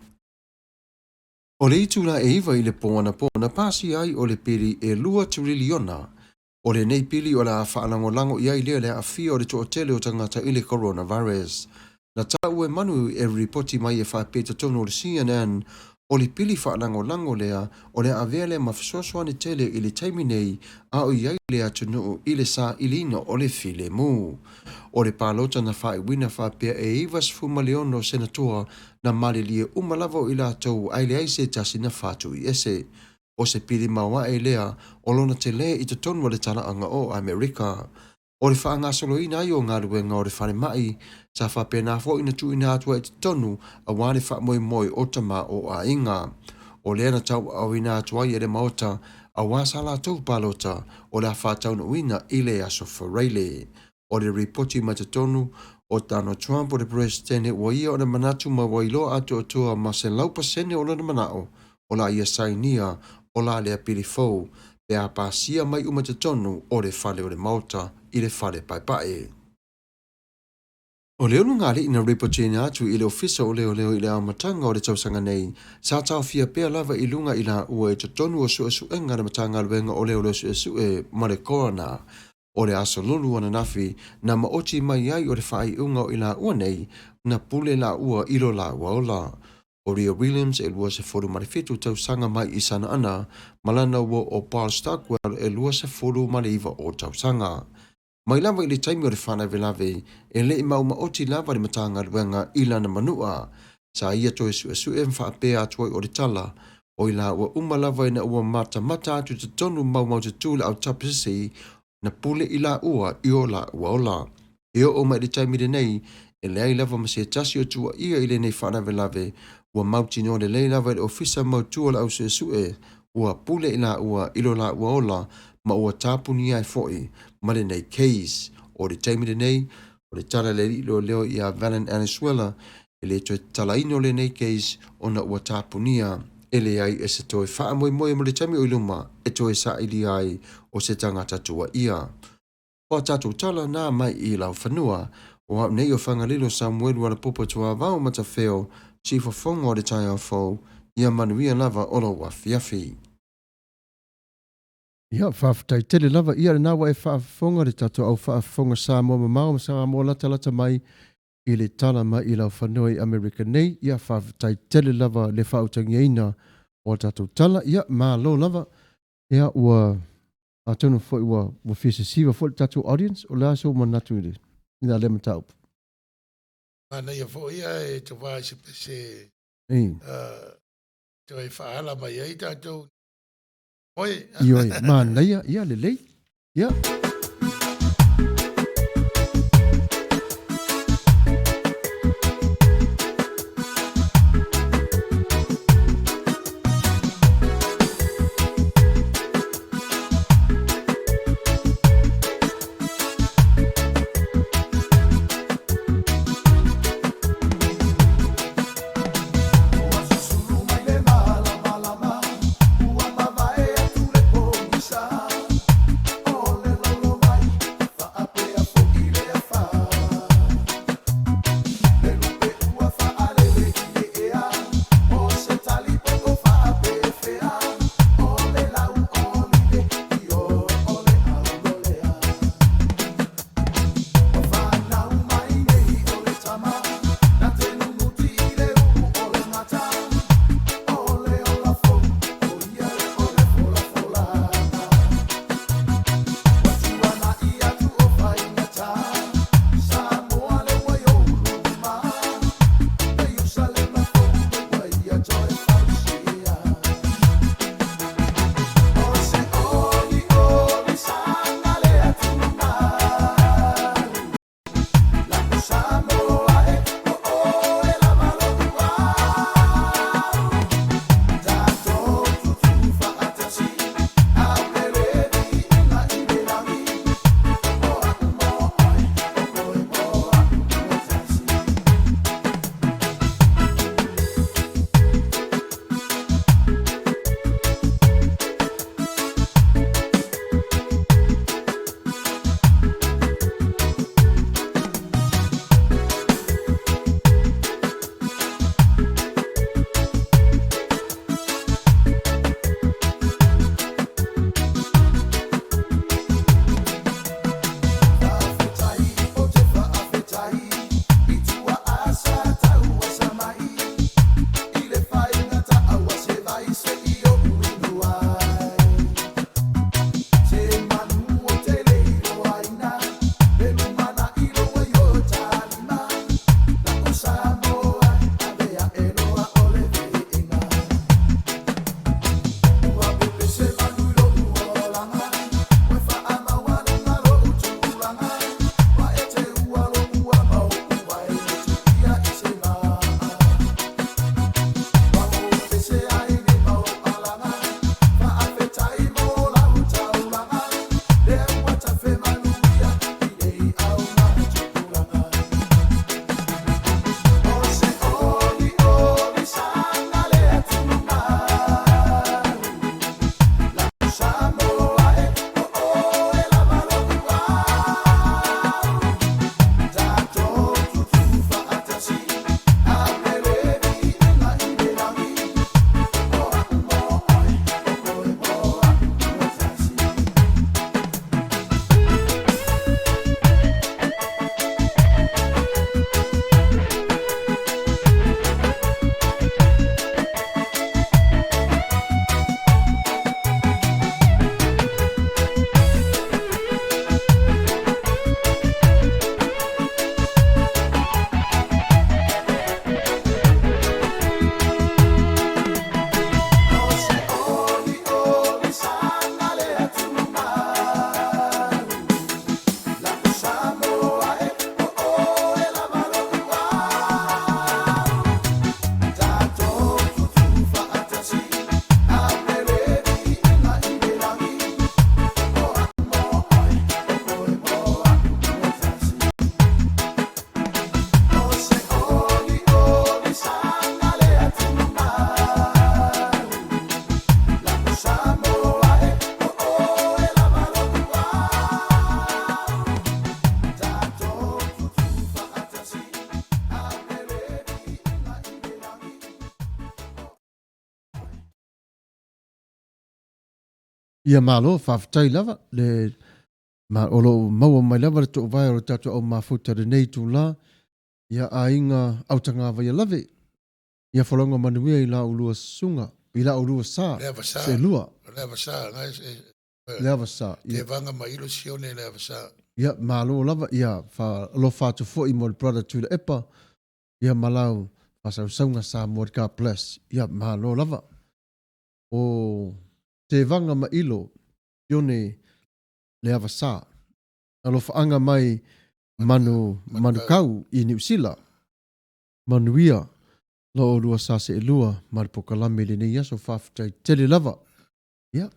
O le itula e iwa i le poana pasi ai o le piri e lua tiriliona, o le nei pili o la whaalangolango i ai lea le awhia o le to o tele o tangata i le coronavirus. Na tau e manu e ripoti mai e whaapeta tonu o le CNN, o le pili whaalangolango lea o le avea le mawhisosoani tele i le taimi nei a o iai lea tunu i le sa ilina o le file mu. O le palota na whae wina whaapea e Ivas Fumaleono senator na malilie umalava i la tau ai le aise tasi na whatu i ese. O se pili maua e lea o lona te le i te tonu le talaanga o Amerika. O le whaanga solo ina i o ngā ruenga o le whare mai, sa whapena fo ina tu ina atua i te tonu a wane wha moi moi o tama o a inga. O lea na tau au ina atua i ere maota a wasala tau palota o le whatau na uina i le aso whareile. O le ripoti ma te tonu o Donald Trump o le presidente wa ia o le manatu ma wailo atu o tua ma se laupa sene o le manao o la ia sainia o la lea pili fau, pe a pasia mai uma te tonu o le whale o le mauta i le whale paipae. O leo nunga li ina ripotini atu i le ofisa o leo i le amatanga o le tausanga nei, sa tau fia pea lava i lunga i la ua i te tonu o su enga na matanga luenga o leo su e mare korona. O le aso lulu ana nafi na maoti mai ai o le whai unga o i la ua nei, na pule la ua ilo la ua ola. O Ria Williams e lua se foru marifetu tau sanga mai i sana ana, malana ua o Paul Stockwell e lua se foru mariva o tau sanga. Mai lava i le taimi o le whana velave, e le i mauma oti lava le matanga luenga i lana manua, sa ia toi su e mwha apea atuai o le tala, o i la ua umalava ina ua mata atu te tonu maumau te tūle au tapisi, na pule i la ua i o la ua ola. E o mai le taimi le nei, e le ai lava ma se tasi o tua ia i le nei whana velave, ua mauti no le lei lava i le ofisa mautua la au se ua pule i la ua ilo la ua ola, ma ua tāpuni ai foi, ma le nei case. O le taimi le nei, o le tala le ilo leo i a Valen Aniswela, e le toi tala ino le nei case, ona ua tāpunia, e le ai e se toi wha moi mo le taimi o iluma, e toi sa ili ai o se tangata tua ia. O tatu tala nā mai i lau whanua, o nei o whangalilo Samuel wana popo tua vau mata wheo, Chief of Fonga o le tai au fau, ia manuia lava olo wa fiafi. Ia, whaafatai tele lava, ia na wa e whaafonga le tato au whaafonga sa mo mamau, sa mo lata mai i le tala mai i lau whanua i Amerika nei, ia whaafatai tele lava le whautangia ina o tato tala, ia maa lo lava, ia ua atonu fo i ua fisa siwa fo le tato audience, o le aso manatu ili, ina le mataupu. Ana ia fo ia e te wā se pese te wai whaala mai ai tātou. Oi. Ioi, mana ia le lei. Ia. Ia malo whawhatai lava. Le ma olo maua mai lava le tō vai o tato au mafuta re nei tū la. Ia a inga autanga vai lave. Ia whalonga manuia i la ulua sunga. I la ulua sā. Le avasa. Se lua. Le avasa. Le avasa. Te vanga mai ilo sione le avasa. Ia malo lava. Ia lo whātu fo i mo le brother tūla epa. Ia malau. Pasau saunga sa mo ka plus. Ia malo lava. O te vanga ma ilo. Ione le avasa. Alo whaanga mai manu kau i New Zealand. Manuia. Lo o lua sa se lua. Maripokalame le nei aso whawhitai tele lava. Ia.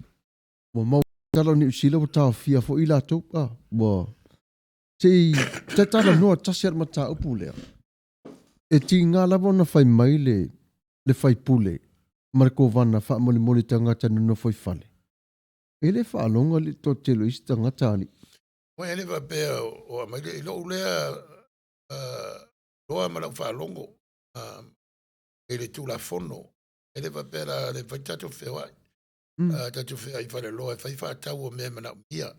Mo mau tala New Zealand o tau fia fo ila tau. Mo te tala noa tasiar ma ta upu lea. E ti ngā lava na whai mai le whai pule. Mariko vana wha moli moli tangata nuna whai whale. E le wha alonga le to telo isi tangata ali. Mo ele va pe o mai le lo lea loa ma la fa longo. Ele tu la fono. Ele va pe la le vitato fewa. Tato fe ai fa le loa fa tau o me mana ia.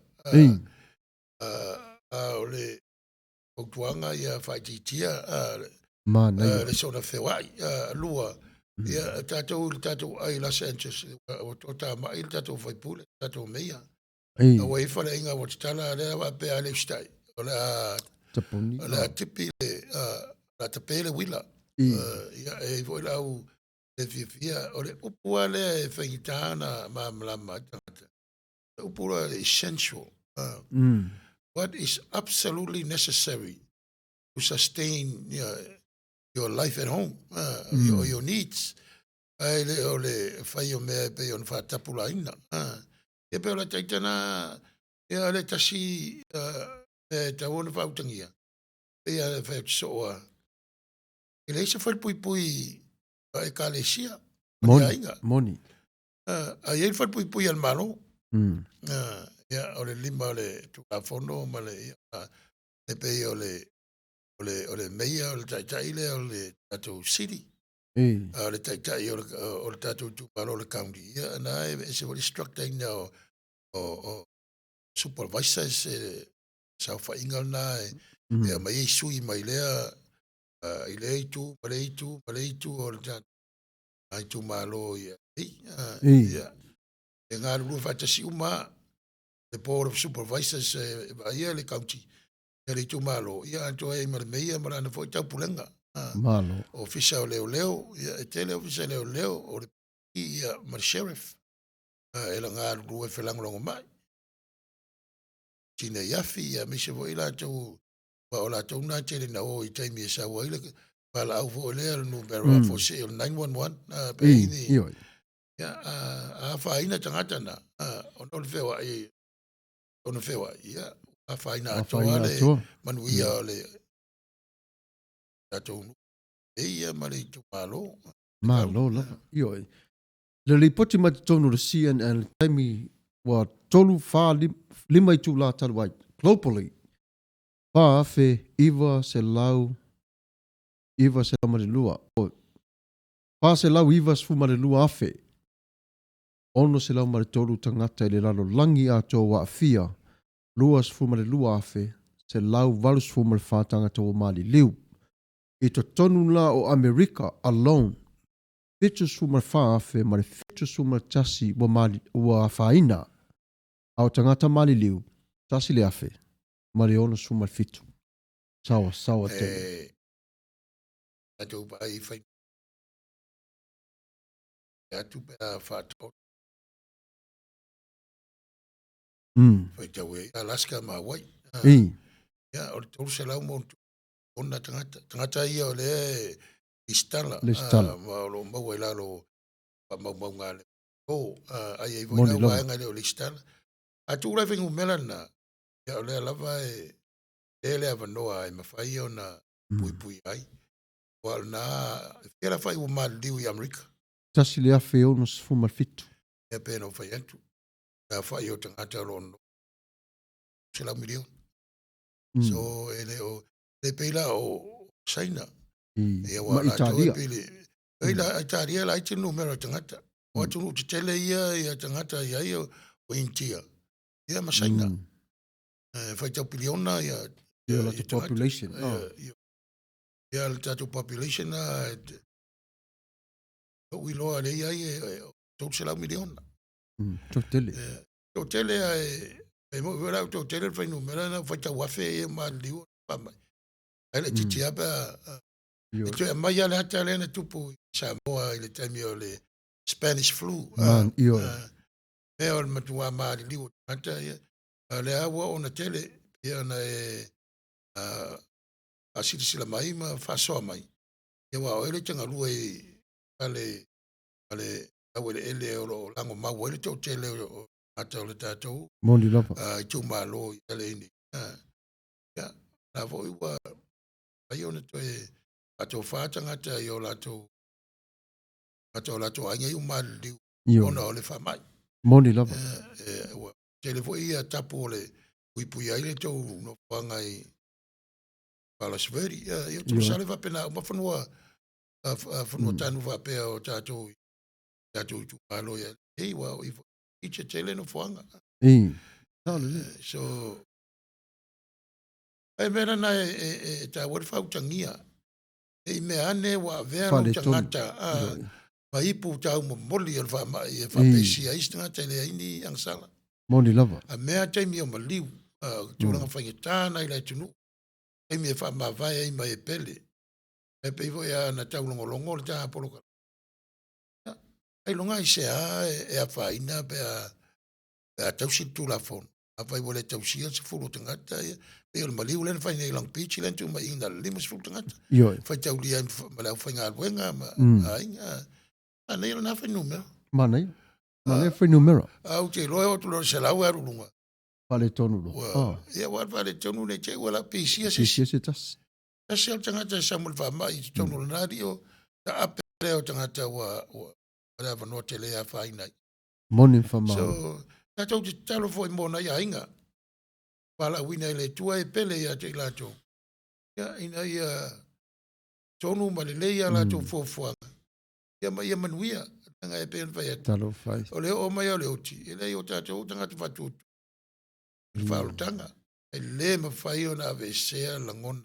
Ole o tuanga ia fa titia Mana le sona fewa lua. Ia tato ai Los Angeles o ta mai tato fa pule tato meia. Away fa le inga o tala le va pe ale stai. Ola tipi la tapele wila. Ia e voi lau le fia o le upua le e whaitana ma mlama tangata. Le upua le essential. What is absolutely necessary to sustain your life at home, your needs. Ai le o le whai o mea pe on whatapula ina. E pe o la taitana e le tasi e tawona whautangia. E a whai soa. E le isa whai pui e ka le sia. Moni. A iei whai pui al malo. Ia o le lima le tukafono ma le le pe o le meia o le taitai le o le tatou city. O le taitai o le tatou tupalo le county. Ia na e se wali structure ina o supervisors sa whainga na e mai e sui mai lea i le itu, ma le itu o le tatou ai tu malo ia. Ia. E ngā ruru whaitasi uma the board of supervisors ia le county. Ia le tu malo. Ia anto e mara meia mara na fo tau pulenga. Malo. Ofisa o leo. Ia e tele ofisa leo. O le ia mara sheriff. E la ngā ruru e whelangolongo mai. Tina iafi ia mise fo ila tau o la tau nā tele na o i taimi e sa wa ila pala au fo lea le numero fo se 911 pe ini. Ia a whaina tangata na. Ono le whewa e ona fewa ia a faina atoa le manuia o le tatou ia ma le tupalo. Malo lava. Ioi. Le ripoti ma te tonu le CNN taimi wa tolu wha lima i tu la taluai. Globally. Wha afe iwa se lau ma le lua. Wha se lau iwa se fu ma le lua afe. Ono se lau ma le tolu tangata i le lalo langi ato wa afia. Lua se fu ma le lua afe. Se lau valu se fu ma le whātanga tō mali liu. I to tonu la o Amerika alone. Fitu se fu ma le whaafe ma le fitu se fu ma le tasi wa mali ua whaina. Au tangata mali liu. Tasi le afe. Ma le ono se fu ma le fitu. Sawa te. Tatou bai whai. Atu pera whātau. Whai tau e Alaska ma wai. Ia, o le tolu se lau montu. Ona tangata ia o le istala. Ma o lo mau e lalo mau ngā le. Ai ei voi lau vaenga le o le istala. Atu ura whengu melana. Ia o le lava e le avanoa e mawhai o na pui ai. Wal na era whai o maliu i Amerika. Tasi le afe ono se fu ma le fitu. Ia pēna o whai antu. Ia whai o tangata rono. Se lau milion. So ele o le peila o Saina. Ma Italia. Peila Italia la iti numero tangata. O atu te tele ia tangata ia o India. Ia masaina. Whai tau piliona ia. Ia la te population. Ia le tatu population ui loa le ia tau se lau miliona. Totele. Totele e mo vera totele whai numera na whai tau wafe e ma liu pamai. Ai le titi apa e tue mai ale hata le na tupu Samoa i le taimi o le Spanish flu. Man, io. E o le matua ma liu hata ia. Le awa o na tele ia na a sirisila mai ma whasoa mai. Ia wa o ele tanga lua ale awele ele o lango mau ele tau tele o ata o le tātou. Mondi lapa. I tau malo i ele ini. Ia, na vo i wa ai ona toe ato whātanga ta i o lato ainga i umali ona o le whamai. Mondi lapa. Tele vo i a tapu o le uipui ai le tau no whanga i Palasveri. Ia tau sale whapena o mawhanua whanua tanu whapea o tātou tu malo ia. Hei wa i te tele no whanga. So ai mera na ta wad whautangia. E me ane wa vea no tangata ma ipu tau mo moli al whamai e whapesi a istanga tele aini ang sala. Mondi lava. A mea taimi o maliu tūranga whangetāna i lai tunu. Taimi e whamawai ai mai e pele. E peivo ia na tau longo le tā apoloka. Ai longa i se e a whaina pe a tausi tu la fon. A whai wale tausi se fulu tangata ia. Pe o le maliu len whaina i lang pichi len tu ma ina limas fulu tangata. Whai tau lia malau whainga alwenga ma ainga. A nei na whai numera. Ma nei. Ma nei whai numera. Au te loe o tu lo se lau aru lunga. Whale tonu lo. Ia wale tonu le te wala pisia se. Pisia se tas. Ta se au tangata Samuel Whamai i tonu lanari o ta apere o tangata wa wala wanoa te lea whainai. Moni whamau. So, ta tau te talo fo i mona ia inga. Wala wina i le tua e pele ia te lato. Ia ina ia tonu ma le leia lato fuafuanga. Ia ma ia manuia. Tanga e pen whai atu. Talo whai. O leo o mai o leo ti. E leo tātou tangata whatutu. Whaolutanga. E le ma whai o na vesea langona.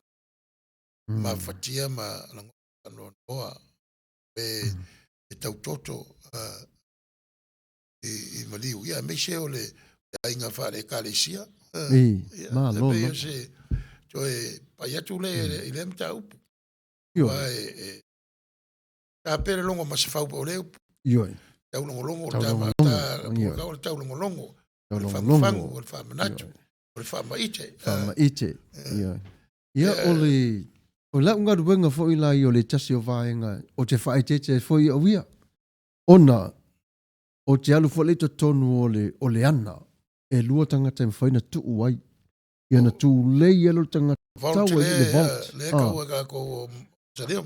Ma whatia ma langona noa. E tau toto i maliu. Ia me se o le inga whare kalesia. Ma lo. Ia se toe pai atu le i le mta upu. Io. Ta pere longo ma se whau pa o le upu. Io. Tau longo longo. Tau longo longo. O le whamangu, o le whamanatu. O le whamaite. Whamaite. Ia o la unga ruenga fo i lai o le tasi o vaenga o te whaetete fo i awia. Ona o te alu fo le to tonu o le ana e lua tangata i whaina tuu wai. Ia na tu lei alo tangata tau e le vault. Le kau e kako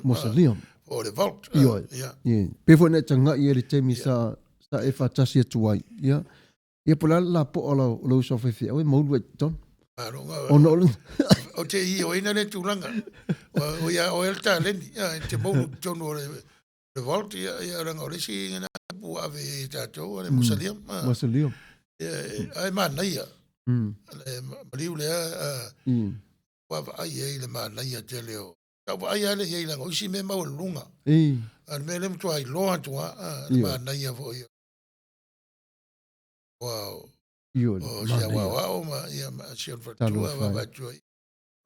Mausoleum. O le vault. Ia. Pefo ne tanga i e le temi sa e whatasi atu wai. Ia. Ia pola la po o la usa whewhi. Awe maulu e ton. Ona olu. O te i o ina le tūlanga. O ia o elta leni. Te maulu tonu o le vault. Ia ranga o lesi ngana pu ave i tātou. O le Mausoleum. Mausoleum. Ai mana ia. Mariu lea. Wava ai e le mana ia te leo. Tau ai ale ia ilanga. O isi me mau lunga. An me le mtua i loa tua. Le mana ia vo ia. Wow. O sia wawao ma ia ma sion fatua wawatua.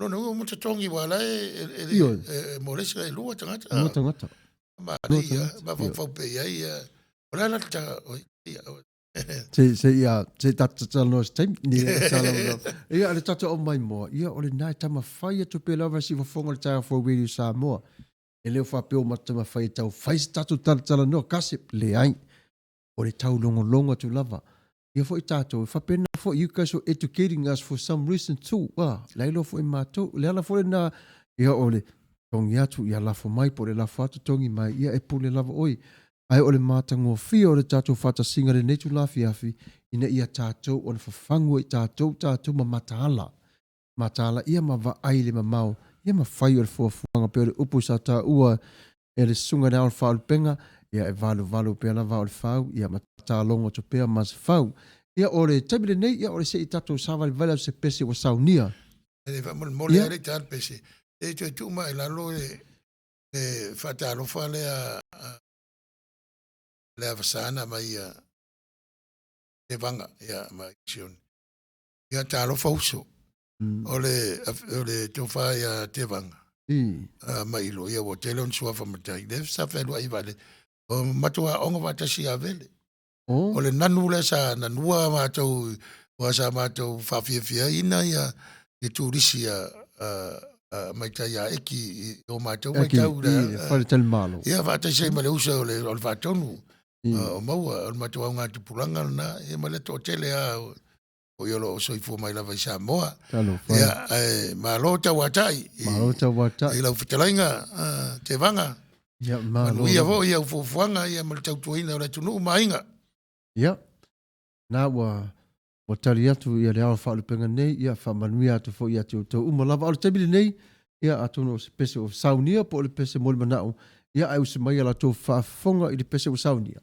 No, mo te tongi wala e moresi e lua tangata. Lua tangata. Ma ia, ma fau pe ia. Ola la ta Se tata no stem ni sala. Ia ale tata o mai mo. Ia ole nai tama fai tu pe lava si fonga ta for video sa mo. E leo fa pe o matama fai tau fai tatu tala no kasip le ai. Ole tau longo tu lava. Ia fo i tātou, whapena fo you guys are educating us for some reason too. Leilo fo i mātou, leala fo e nā, ia ole, tongi atu, ia lafo mai po le lafo atu tongi mai, ia e pule lava oi. Ai ole mātango fia o le tātou whata singa le netu lafi afi, ina ia tātou, o le whawhangu i tātou ma mataala. Mataala, ia ma va aile ma mau, ia ma whai o le fuafuanga pe o le upu sa tā ua, e le sunga na o le whao penga, ia e valu pe lava o le whau, ia ma tā longo to pea mas whau, Ia o le taimile nei, ia o le se i tatou sa vale se pese wa saunia. E fa mole ale tan pese. E tu mai la lo e fata lo fa le avasana mai e vanga ia mai sion. Ia ta lo fauso. Ole tu fa ia te vanga. Mai lo ia o telon sua fa matai. Le sa fa lo ai vale. O matua onga vata si avele. O le nanu le sa nanua mātou wa sa mātou whawhiawhia ina ia e tūrisi mai tai a eki o mātou mai tau whare tali malo. Ia whātai sei ma le usa o le whātonu o maua o mātou au ngā tupulanga na e ma le tō tele a o iolo o soifua mai lava i Samoa. Ia ma lo tau atai i lau whitalainga te vanga manu ia vo ia ufuanga ia ma le tau tuaina o le tunu mainga. Ia, nā wa tari atu ia le awa whaalupenga nei, ia whamanuia atu fo ia te o tau umalava. Alu tabili nei, ia atono o se pese o saunia po o le pese moli manao, ia ai usi mai ala tō whaafonga i le pese o saunia.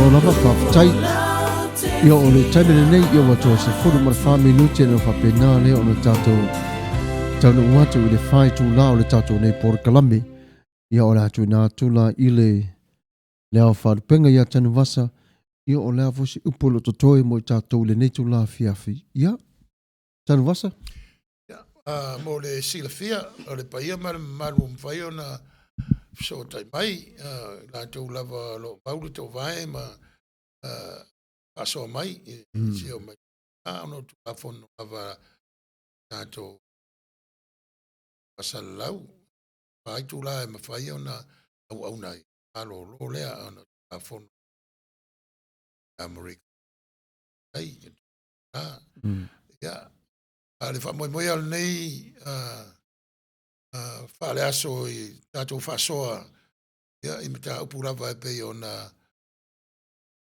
lo lava whawhatai. Ia o le taimene nei ia watoa se furu mara whaminuti e no whapena le o na tātou taunu uatu i le whai tū la o le tātou nei Port Kalami. Ia o le atu i nā tūla i le leo wharupenga ia tanu wasa. Ia o lea fosi upolo totoe mo i tātou le nei tū la fiafi. Ia, tanu wasa? Mo le sila fia, o le paia maru mwhai o na so tai mai, la tau lava lo mauru tau vai ma aso mai, si o mai. Ano tu afono lava tātou pasalau, pai tu la e mawhai o na au nai, alo lo lea ano tu afono Amerika. Ai, ia, le whamoimoia nei, whaale aso i tātou whasoa, ia, i mita upu lava e pei o na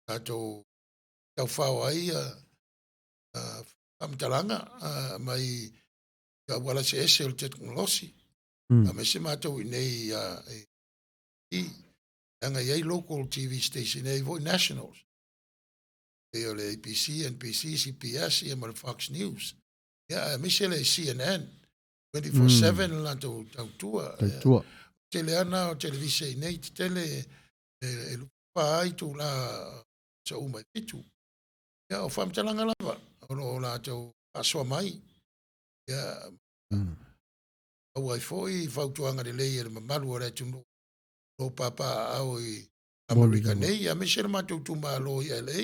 tātou tau whao ai, amtalanga, mai ka wala se ese o teknolosi. Me se mātou i nei, anga iei local TV station, ei voi nationals. E o le ABC, NBC, CBS, e ma Fox News. Ia, me se le CNN, 24/7 lanto tautua. Tautua. Tele ana o televise nei, tele e lupa ai tu la sa uma pitu. Ia, o whamtalanga lava, o la tau asoa mai. Ia, au ai foi, whautuanga de lei e le mamalu o re tunu lo papa au i Amerika nei. Ia, me se le mātou tu malo i LA.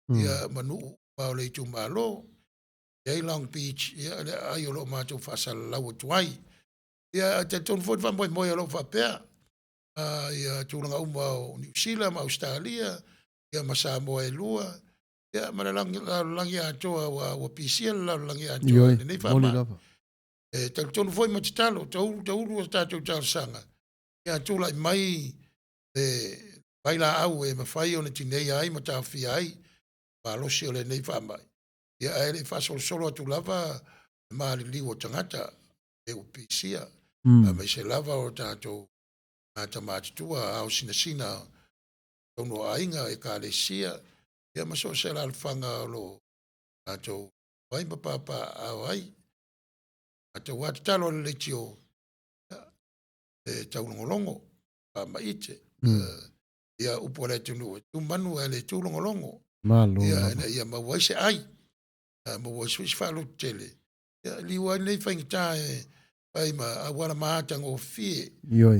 Ia, manu pao le tu malo. Ia, Long Beach, ia, ai o lo mātou whasala lau tuai. Ia, te tonu fwoi whamoi moi alo whapea. Ia, tūranga uma o New Zealand, Australia, ia, masa moa e lua. Ia, mana langi atoa wa PCL, langi atoa. Nei whama. Te tonu fwoi ma te talo, te uru o tātou tārsanga. Ia, tūla i mai, waila au e mawhai o ne tinei ai, ma tāwhia ai, ma losi o le nei whamai. Ia, e le whasolo solo atu lava, maali liwa tangata, e o pisia. Me se lava o tātou mata mātutua, au sina tono ainga e ka le sia. Ia, maso se la alfanga o lo tātou waima papa au ai. Tātou watu talo le tio, e taulongolongo, pa maite. Ia, upo le tunu, tumanu e le tulongolongo. Ia, mawaise ai. Mawaise walo tele. Ia, liwa nei whaingita e ai ma awana maatang o fie.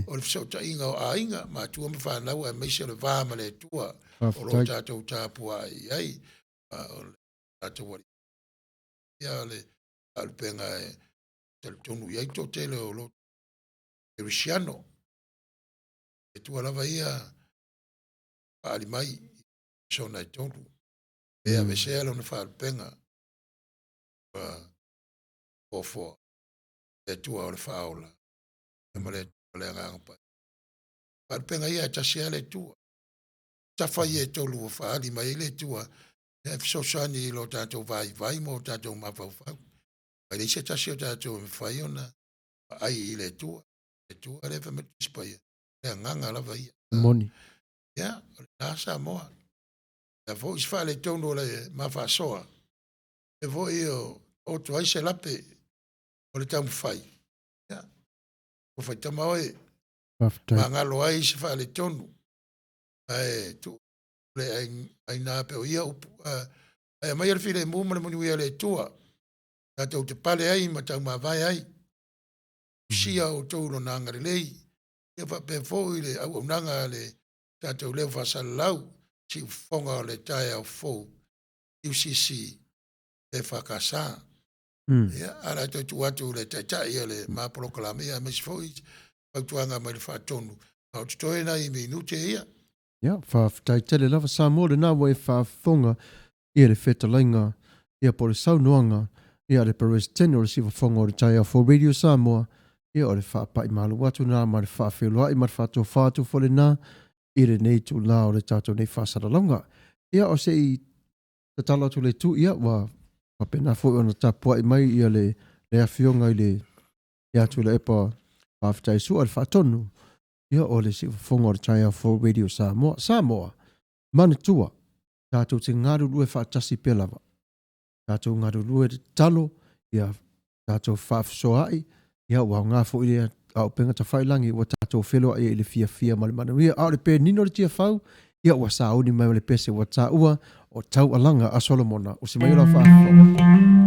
O le fsauta inga o ainga, ma tua ma whanau e meise le vāma le tua. O lo tātou tāpua ai. O le tātou wari. Ia, le alupenga e tonu iai to tele o lo Erisiano. E tua lava ia paali mai sona i tonu. Ea vesea lo na whaalupenga. Ofo. E tua o le whaola. E male nganga pai. Whaalupenga ia tasia le tua. Tawhai e tolu o whaali mai le tua. E fisosani lo tātou vai mo tātou mawhau. Ai leise tasia tātou me whai ona. Ai i le tua. Le tua le whametis pai. E nganga lava ia. Moni. Ia, nasa moa. E vo isfa le tono le mawha soa. E vo o tu ai se lape o le tamu whai. Ia. O whai tamau e. Mangalo ai se wha le tono. Ai, tu. Le ai nā pe o ia upu. Ai, mai ar while mō mana muni le tua. Tātou te pale ai, ma tau mā vai ai. Sia o tōro nā ngare lei. Ia wha pe fōi le au nanga le tātou leo whasalau. Si whonga o le tae au fō. UCC e whakasā. Ia, ara tu atu le tai le Māpolo Kalame, ia mesi fōi. Pautuanga mai le whātonu. Au tutoe na i minute ia. Ia, whaafitai tele lava sa mōre nā wai whaafonga ia le whetalainga, ia po le saunoanga, ia le Paris 10 o le siwa whonga o le tai au Radio Samoa, ia o le whaapai malu watu nā ma le whaafewloa i ma le whātua whātu fole nā, i le nei tu la o le tātou nei whāsaralonga. Ia o se i te tala tu le tu ia wa pena fo ona tapua i mai ia le afionga i le ia tu le epa whaafitai su al whaatonu. Ia o le si whafonga o le tai au Radio Samoa. Mane tua, tātou te ngaru lue whaatasi pelawa. Tātou ngaru lue talo, ia tātou whaafsoai, ia ua ngā fo irea au penga ta whailangi, ua tātou wheloa ia ili fia male mana. Ia au le pe nino le tia whau, ia ua sauni mai le pese ua tā ua o tau alanga a Solomona, o si mai ura whaafo.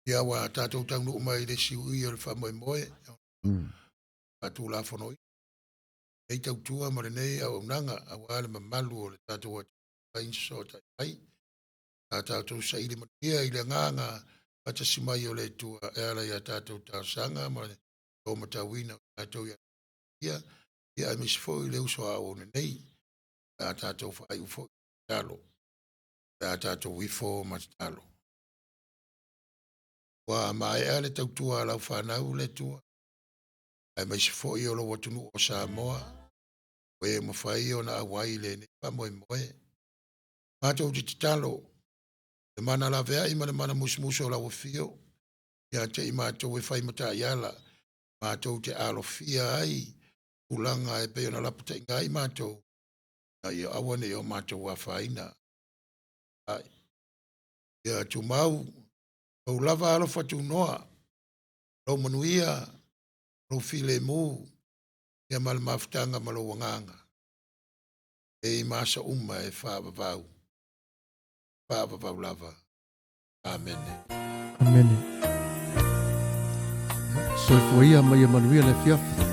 Ia wa tātou taunu mai le siui o le wha moe moe. Tātou la whanoi. Ei tau tua ma le nei au nanga a wale ma malu o le tātou atu. Pain so tai mai. A tātou sa ili matia i le nganga pata simai o le tua e ala ia tātou tāsanga ma le o matawina o tātou ia. Ia e misfo i le uso a o nei. A tātou whai ufo i talo. A tātou wifo ma talo. Wa mai ale tau tua lau whanau le tua. Ai mai se fo i o lo watunu o Samoa. Oe mo whai o na awai le ne pa moe moe. Mātou te titalo. Le mana la vea ima le mana musmuso la wafio. Ia te i mātou e whai mata i ala. Mātou te alo fia ai. Ulanga e peo na laputa inga i mātou. Ia awane o mātou wa whaina. Ai. Ia tu mau. O lava alo fatu noa. Lo manuia. Lo file mu. Ia mal maftanga malo wanganga. E masa uma e whaavavau. Whaavavau lava. Amen. Amen. So foi a mai manuia le fiafu.